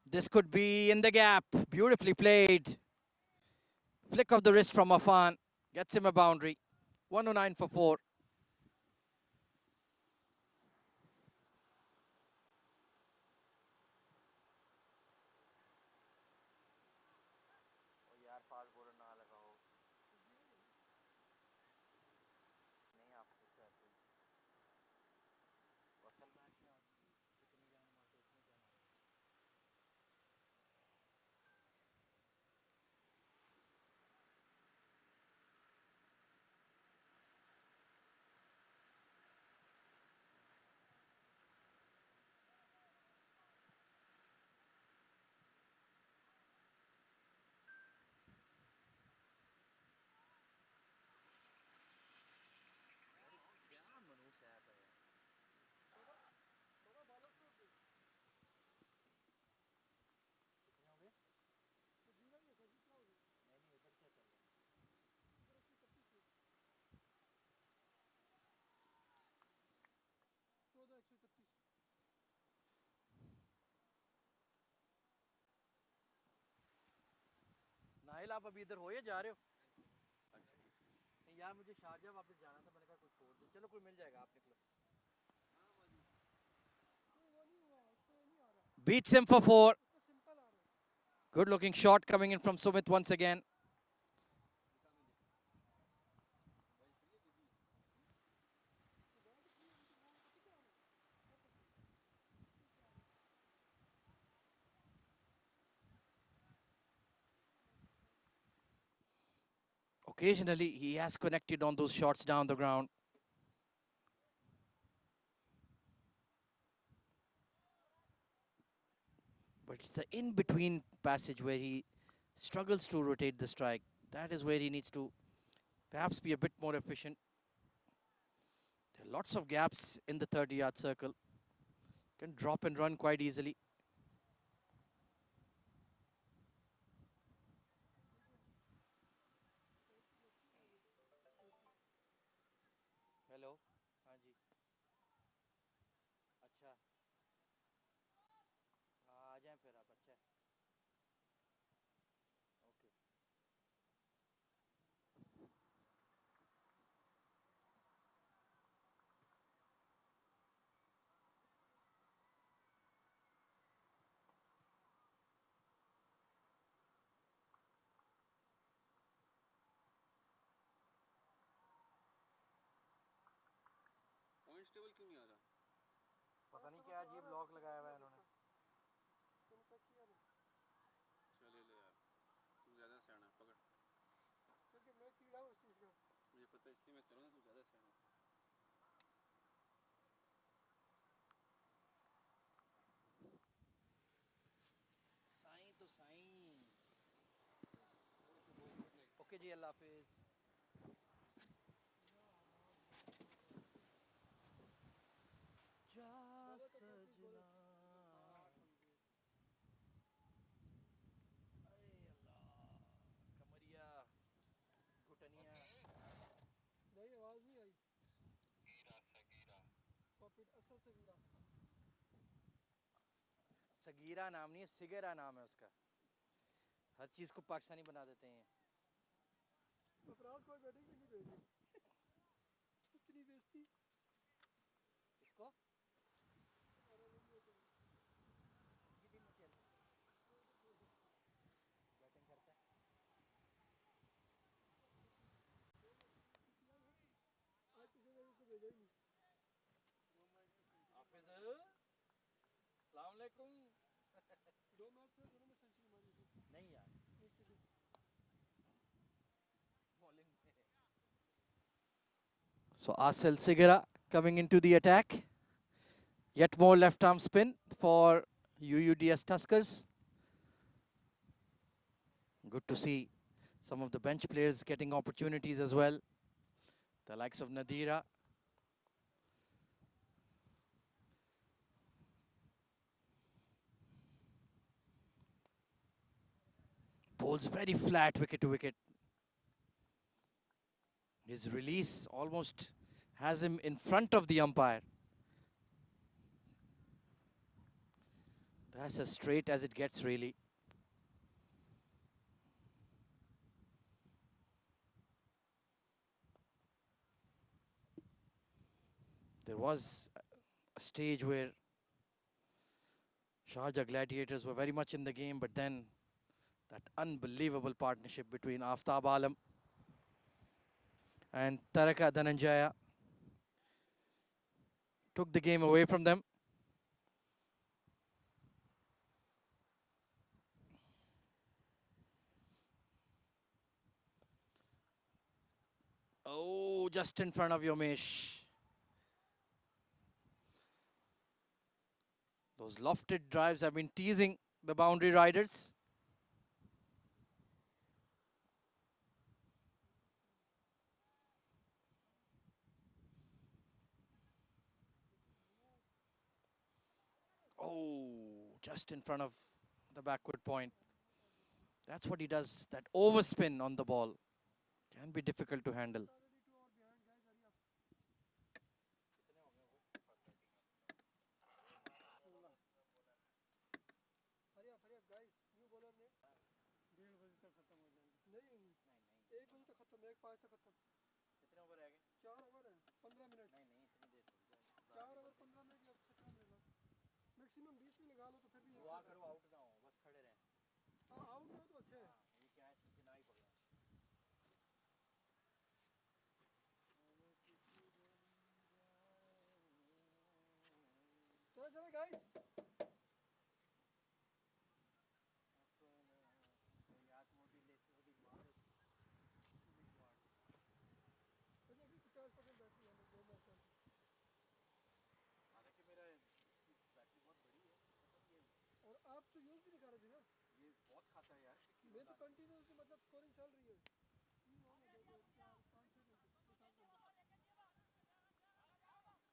This could be in the gap. Beautifully played. Flick of the wrist from Afan. Gets him a boundary. 109 for 4. ओ यार fast bowler ना लगाओ। नहीं आप उससे ऐसे असल match में आप कितनी जान मारते उसमें क्या मारे। क्या मनुष्य है यार। कितने हो गए? नहीं नहीं इधर क्या चल रहा है? 14 133। नाहिल आप अभी इधर हो या जा रहे हो? नहीं यार मुझे शारजा वापस जाना था, मैंने कहा कोई छोड़ दे। चलो कोई मिल जाएगा, आप निकलो। वो नहीं हुआ, उसको ये नहीं आ रहा, Beats him for 4. उसको सिंपल आ रहा है। Good looking shot coming in from Sumit once again. Occasionally, he has connected on those shots down the ground. But it's the in-between passage where he struggles to rotate the strike. That is where he needs to perhaps be a bit more efficient. There are lots of gaps in the 30-yard circle. Can drop and run quite easily. Hello हाँ जी अच्छा हाँ आ जाएं फिर आप अच्छा है okay points table क्यों नहीं आ रहा? पता नहीं क्या अजीब लॉक लगाया हुआ है इन्होंने तुमका किया ना चले ले यार, तू ज़्यादा सियाना पकड़। क्योंकि मैं कीड़ा हूँ उस चीज़ का मुझे पता है इसलिए मैं करूँ ना, तू ज़्यादा सियाना। साईं तो साईं ओके जी अल्लाह हाफिज जा सजना अरे अल्लाह कमरिया घुटनिया नहीं आवाज़ नहीं आई पॉपिट असल से गिरा सगीरा नाम नहीं है सिगेरा नाम है उसका हर चीज़ को पाकिस्तानी बना देते हैं अपराध कोई बैटिंग भी नहीं भेजी इतनी बेइज्जती इसको अरे वीडियो को ये टीम में खेल बैटिंग करता है आज किसी ने उसको भेजा ही नहीं हाफिज अस्सलाम वालेकुम 2 मैच में दोनों में सेंचुरी मारी थी नहीं यार नीचे से बॉलिंग में So Asel Sigara coming into the attack. Yet more left arm spin for UUDS Tuskers. Good to see some of the bench players getting opportunities as well. The likes of Nadira. Bowls very flat wicket to wicket. His release almost has him in front of the umpire. That's as straight as it gets, really. There was a stage where Shahrjah Gladiators were very much in the game, but then that unbelievable partnership between Aftab Alam and Taraka Dhananjaya took the game away from them. Oh, just in front of Yomesh. Those lofted drives have been teasing the boundary riders. Oh, just in front of the backward point. That's what he does, that overspin on the ball. Can be difficult to handle. already 2 hours behind guys hurry up hurry up guys new bowler ने 1:30 तक खत्म हो जाएंगे। नहीं 1 बजे तक खत्म 1:05 तक खत्म कितने ओवर रह गए? 4 ओवर है 15 मिनट नहीं इतनी देर 4 ओवर 15 मिनट या 17 मिनट बस मैक्सिमम 20 में लगा लो तो फिर भी दुआ अच्छा करो आउट ना हो, बस खड़े रहें। हाँ आउट हो तो अच्छा है ये क्या है, चुनना ही पड़ रहा है। चलो चलो गाइस याद मोटी लेसेस भी मार मैं तो कंटिन्यूस मतलब स्कोरिंग चल रही है। 3 हो गए, 2 2 4 5 6 घंटे 7 घंटे।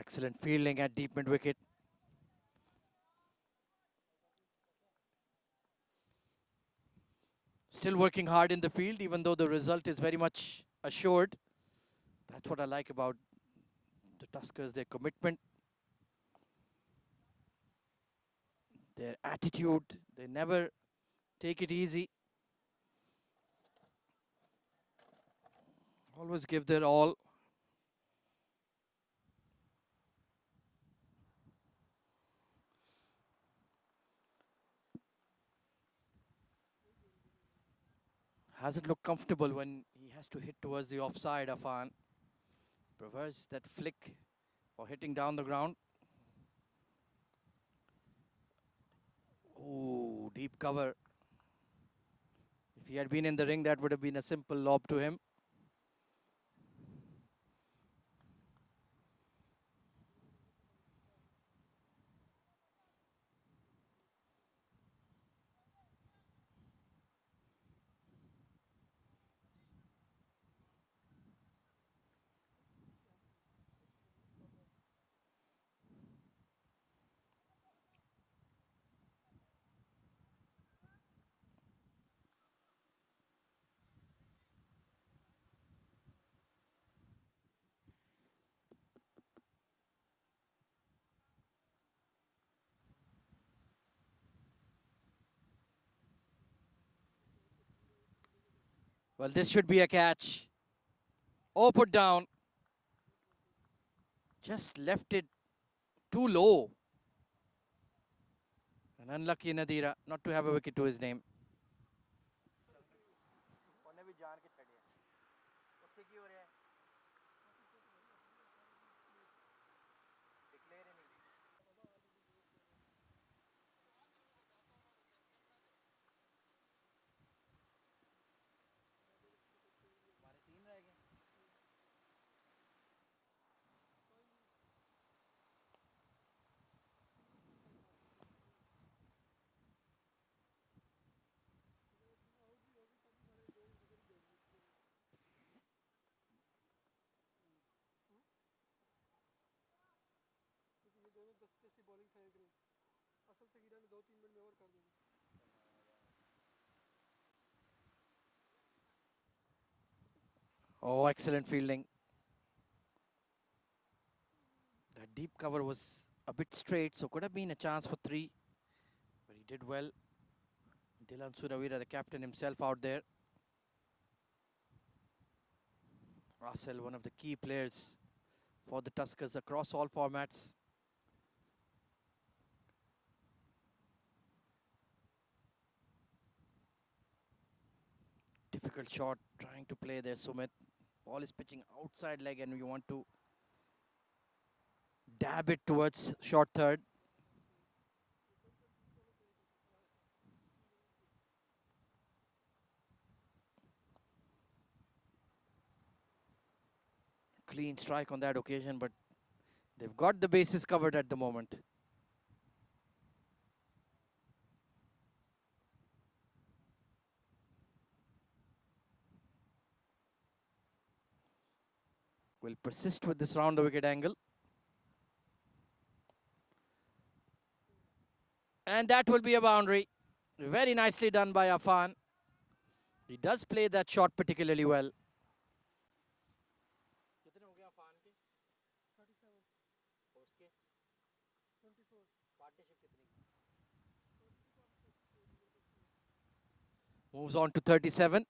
Excellent fielding at deep mid wicket. Still working hard in the field, even though the result is very much assured. That's what I like about the Tuskers, their commitment, their attitude. They never take it easy. Always give their all. Hasn't looked comfortable when he has to hit towards the offside, Afan. Prefers that flick or hitting down the ground. Oh, deep cover. If he had been in the ring, that would have been a simple lob to him. Well, this should be a catch. Oh, put down. Just left it too low. And unlucky Nadira not to have a wicket to his name. Out भी होगी तब भी हमारे 2 wicket ही जाएंगे इसलिए। क्योंकि ये दोनों 10 10 की बॉलिंग फेंक रहे हैं। असल से गिरा ने 2 3 मिनट में ओवर कर देना। Oh, excellent fielding. That deep cover was a bit straight, so could have been a chance for 3. But he did well. Dilan Suravira, the captain himself out there. Russell, one of the key players for the Tuskers across all formats. Difficult shot, trying to play there, Sumit. Ball is pitching outside leg and you want to dab it towards short third. Clean strike on that occasion, but they've got the bases covered at the moment. Will persist with this round the wicket angle. And that will be a boundary. Very nicely done by Afan. He does play that shot particularly well. 37 24 Moves on to 37.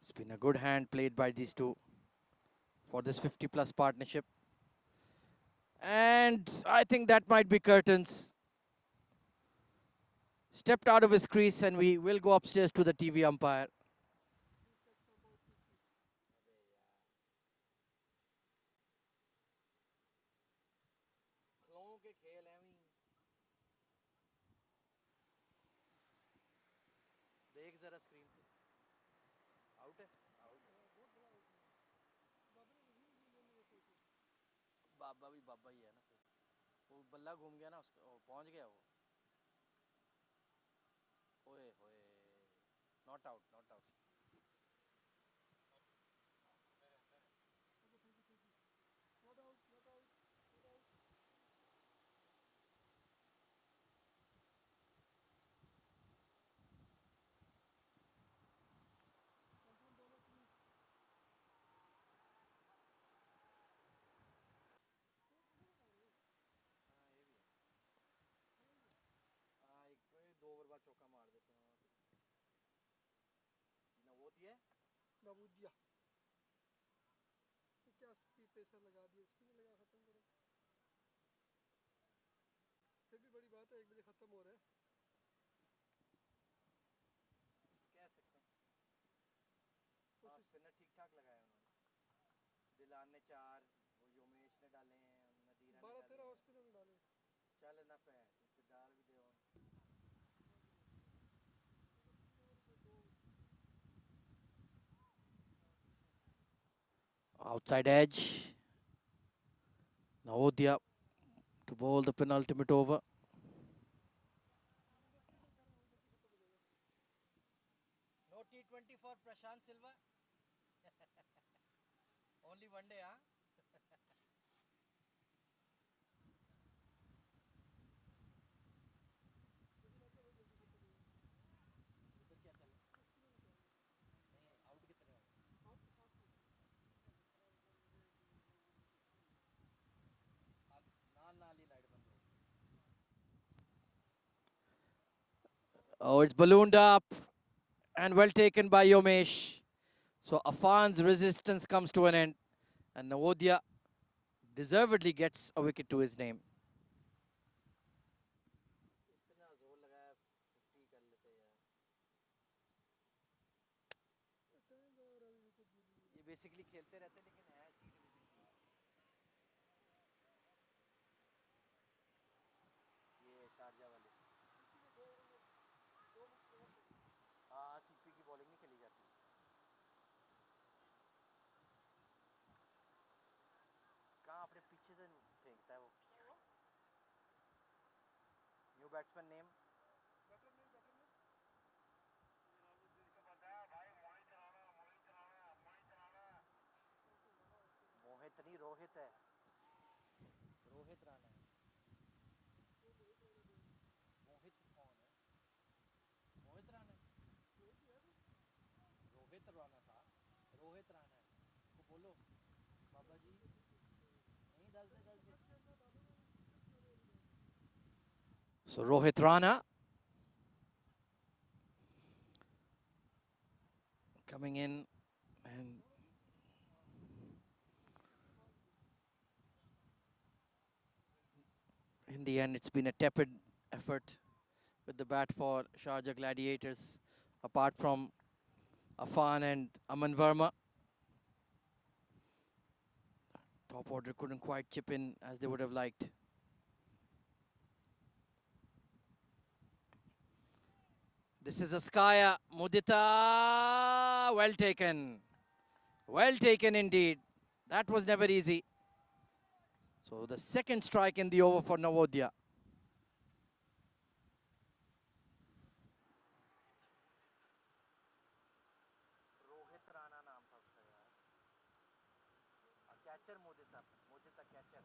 It's been a good hand played by these two for this 50-plus partnership. And I think that might be curtains. Stepped out of his crease and we will go upstairs to the TV umpire. देख जरा screen पे out है बाबा भी बाबा ही है ना वो बल्ला घूम गया ना उसका, पहुंच गया वो। ओए होए, not out, not out. Not out, not out, not out. Control bowler please. हाँ ये भी है। हाँ एक 2 ओवर बाद चौका मार देते हैं। ना वो दिया। नबूदिया। ये क्या पेसर लगा दिए, स्पिन लगा खत्म करो। फिर भी बड़ी बात है, 1 बजे खत्म हो रहा है। कह सकते हैं। हाँ कोशिश। स्पिनर ठीक ठाक लगाया उन्होंने। दिलान ने 4, वो योमेश ने डाले हैं, नदीरा ने डाले 12-13 और हैं। स्पिनर ने डाले। चल ना पे फिर डाल भी दे और। मतलब 3 ओवर में 2। Outside edge. Navodya to bowl the penultimate over. मतलब कितना कर रहे हो, जल्दी खत्म हो जाएगा। No T20 for Prashant Silva. Only one day, huh? मुझे लगता है भाई जल्दी खत्म हो जाएगा। उधर क्या चल रहा है? 10 स्पिनर निकालने। नहीं आउट कितने हो गए? आउट 7 हो गए। अभी खराब हो गया, मुझे 2 ओवर में कुछ नहीं मिला। अब नाल नाल ही लाइट बंद हो गई। Oh, it's ballooned up and well taken by Yomesh. So Afan's resistance comes to an end, and Navodya deservedly gets a wicket to his name. इतना जोर लगाया 50 कर लेते यार। थैंक गॉड अभी विकेट गिर रही है। ये बेसिकली खेलते रहते लेकिन है सीधे विकेट। ये शारजा वाले। सीपी के 2 ओवर में 2 ओवर चाहिए। हाँ सीपी की बॉलिंग नहीं खेली जाती। कहाँ अपने पीछे से फेंकता है वो। क्या हुआ? New batsman name. Batter name. कौन सा राणा है, उसके नाम। मोहित नहीं रोहित है। रोहित राणा है। वो मोहित राणा कौन है? मोहित कौन है? मोहित राणा है। मोहित ही है तो। रोहित राणा था। रोहित राणा है। उसको बोलो बाबा जी। ठीक है, ठीक है, ठीक है। नहीं दस दे। अच्छा ना डालो ना, वो क्रिकेट सुनाने वाली बात है। So Rohit Rana coming in, and in the end it's been a tepid effort with the bat for Shahrjah Gladiators, apart from Afan and Aman Verma. Top order couldn't quite chip in as they would have liked. This is Askaya Mudita. Well taken. Well taken indeed. That was never easy. So the second strike in the over for Navodya. Rohit Rana नाम था उसका यार। Catcher मोदिता। मोदिता catcher.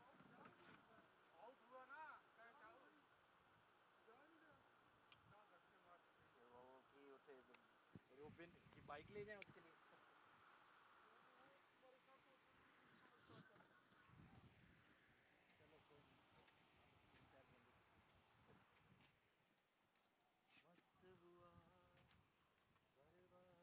Out हुआ ना, catch out. जा नहीं रहा। ना धक्के मार के सही। वो की उठे रूपिन की बाइक ले जाए उसके लिए। मैं तो वो तुम्हारे साथ तो तुम भी तुम समझदार था। चलो कोई नहीं। तीन चार गेंदे मस्त हुआ बर्बाद हुआ क्या है?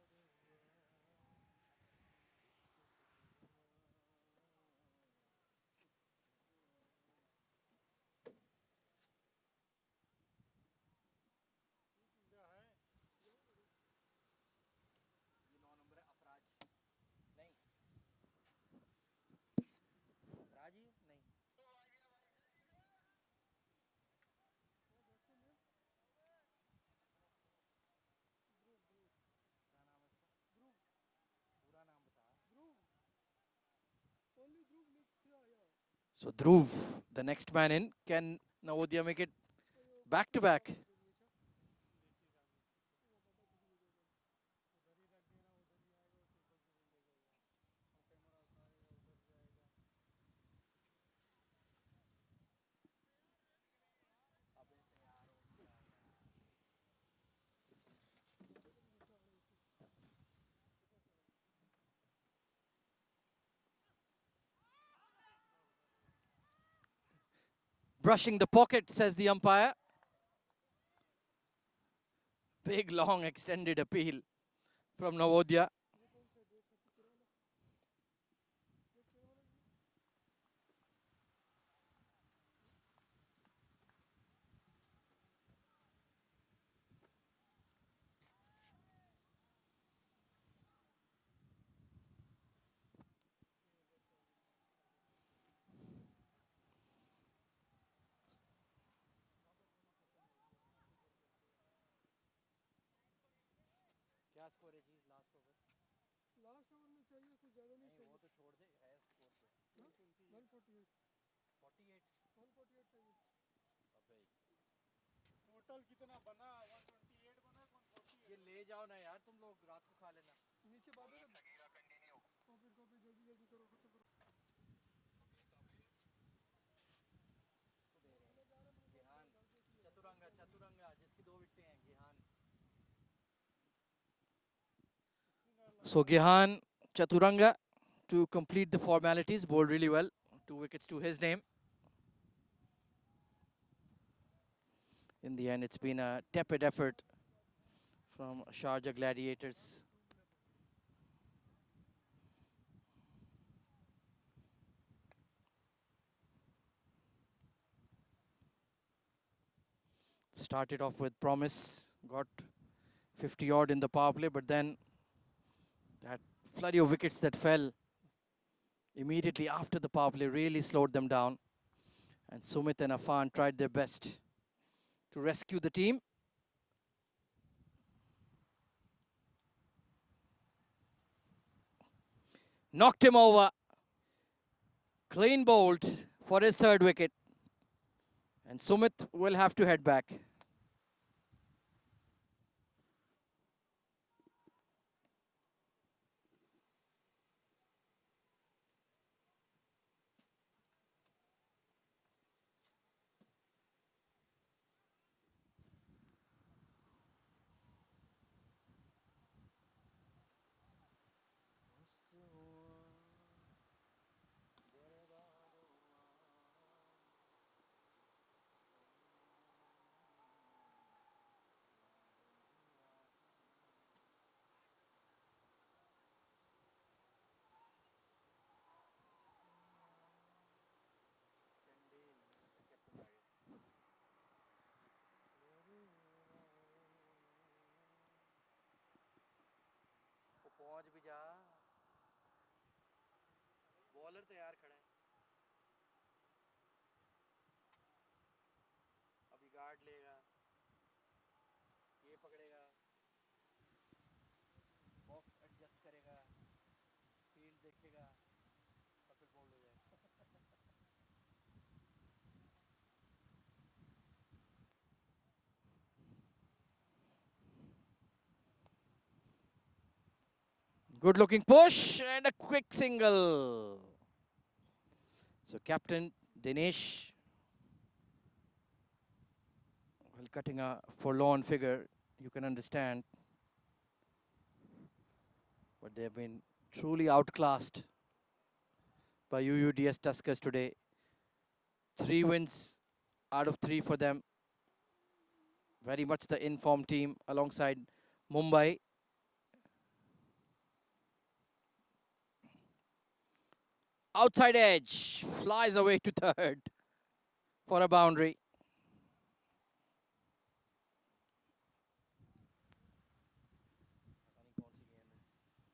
ये 9 नंबर है अफराज। नहीं अफराज ही नहीं। हाँ, बैट्समैन नेम। ध्रुव। क्या नाम है इसका? ध्रुव। पूरा नाम बता। ध्रुव। ओनली ध्रुव लिख, या। So Dhruv, the next man in, can Navodaya make it back to back. Brushing the pocket, says the umpire. Big, long, extended appeal from Navodaya. क्या स्कोर है जी लास्ट ओवर? लास्ट ओवर में चाहिए कुछ ज़्यादा नहीं चाहिए। वो तो छोड़ दे, है स्कोर पे। 148 48 148 चाहिए। अबे टोटल कितना बना? 128 बना, 148। ये ले जाओ ना यार, तुम लोग रात को खा लेना। नीचे बाबे का कॉपी जल्दी जल्दी करो, खत्म करो। इसको दे रहे हैं गिहान, चतुरंगा चतुरंगा जिसकी 2 विकेटें हैं, Gihan. So Gihan Chaturanga to complete the formalities, bowled really well. 2 wickets to his name. In the end, it's been a tepid effort from Shahrjah Gladiators. Started off with promise, got 50 odd in the power play, but then that flurry of wickets that fell immediately after the power play really slowed them down. And Sumit and Afan tried their best to rescue the team. Knocked him over. Clean bowled for his 3rd wicket. And Sumit will have to head back. पहुंच भी जा, bowler तैयार खड़ा है, अभी guard लेगा, ये पकड़ेगा, बॉक्स एडजस्ट करेगा, फील्ड देखेगा, और फिर बॉल हो जाएगा। Good looking push and a quick single. So captain Dinesh, while cutting a forlorn figure, you can understand, but they have been truly outclassed by UUDS Tuskers today. 3 wins out of 3 for them. Very much the in-form team alongside Mumbai. Outside edge, flies away to 3rd for a boundary.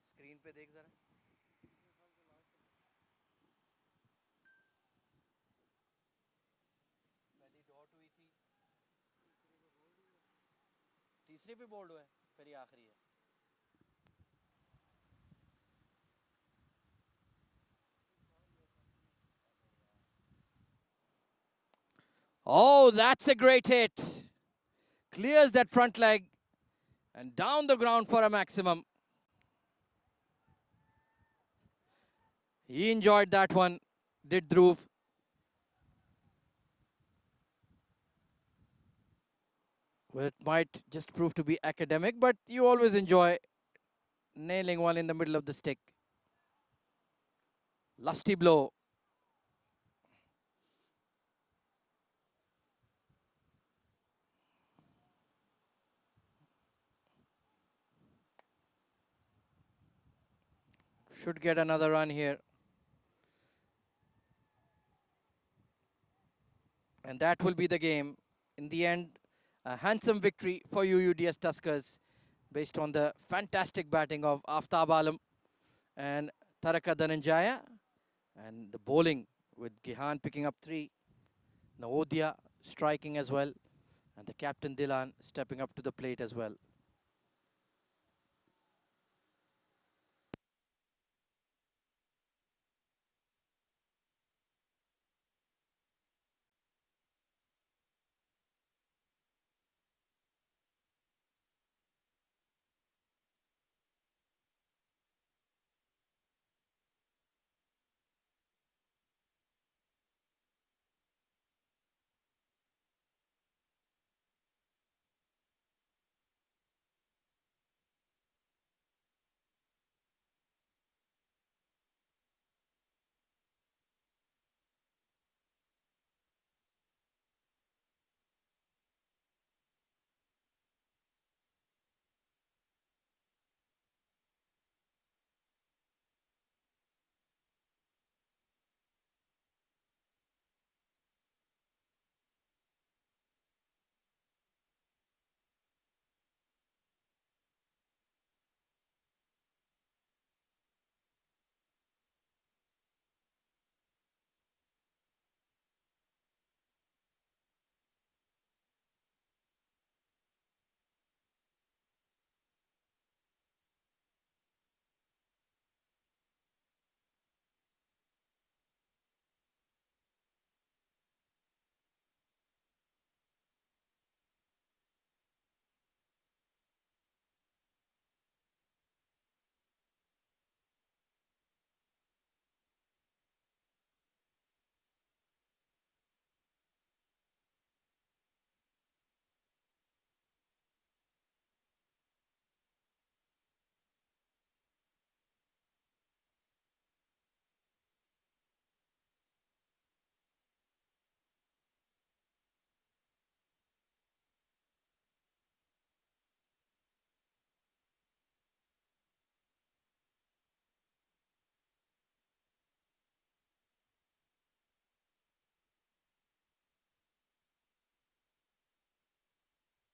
Screen पे देख जरा, पहली dot हुई थी, तीसरे पे bold हुआ है, फिर ये आखिरी है। Oh, that's a great hit. Clears that front leg and down the ground for a maximum. He enjoyed that one, did Dhruv. Well, it might just prove to be academic, but you always enjoy nailing one in the middle of the stick. Lusty blow. Should get another run here. And that will be the game. In the end, a handsome victory for UUDS Tuskers based on the fantastic batting of Aftab Alam and Taraka Dhananjaya, and the bowling with Gihan picking up 3, Navodya striking as well, and the captain Dilan stepping up to the plate as well.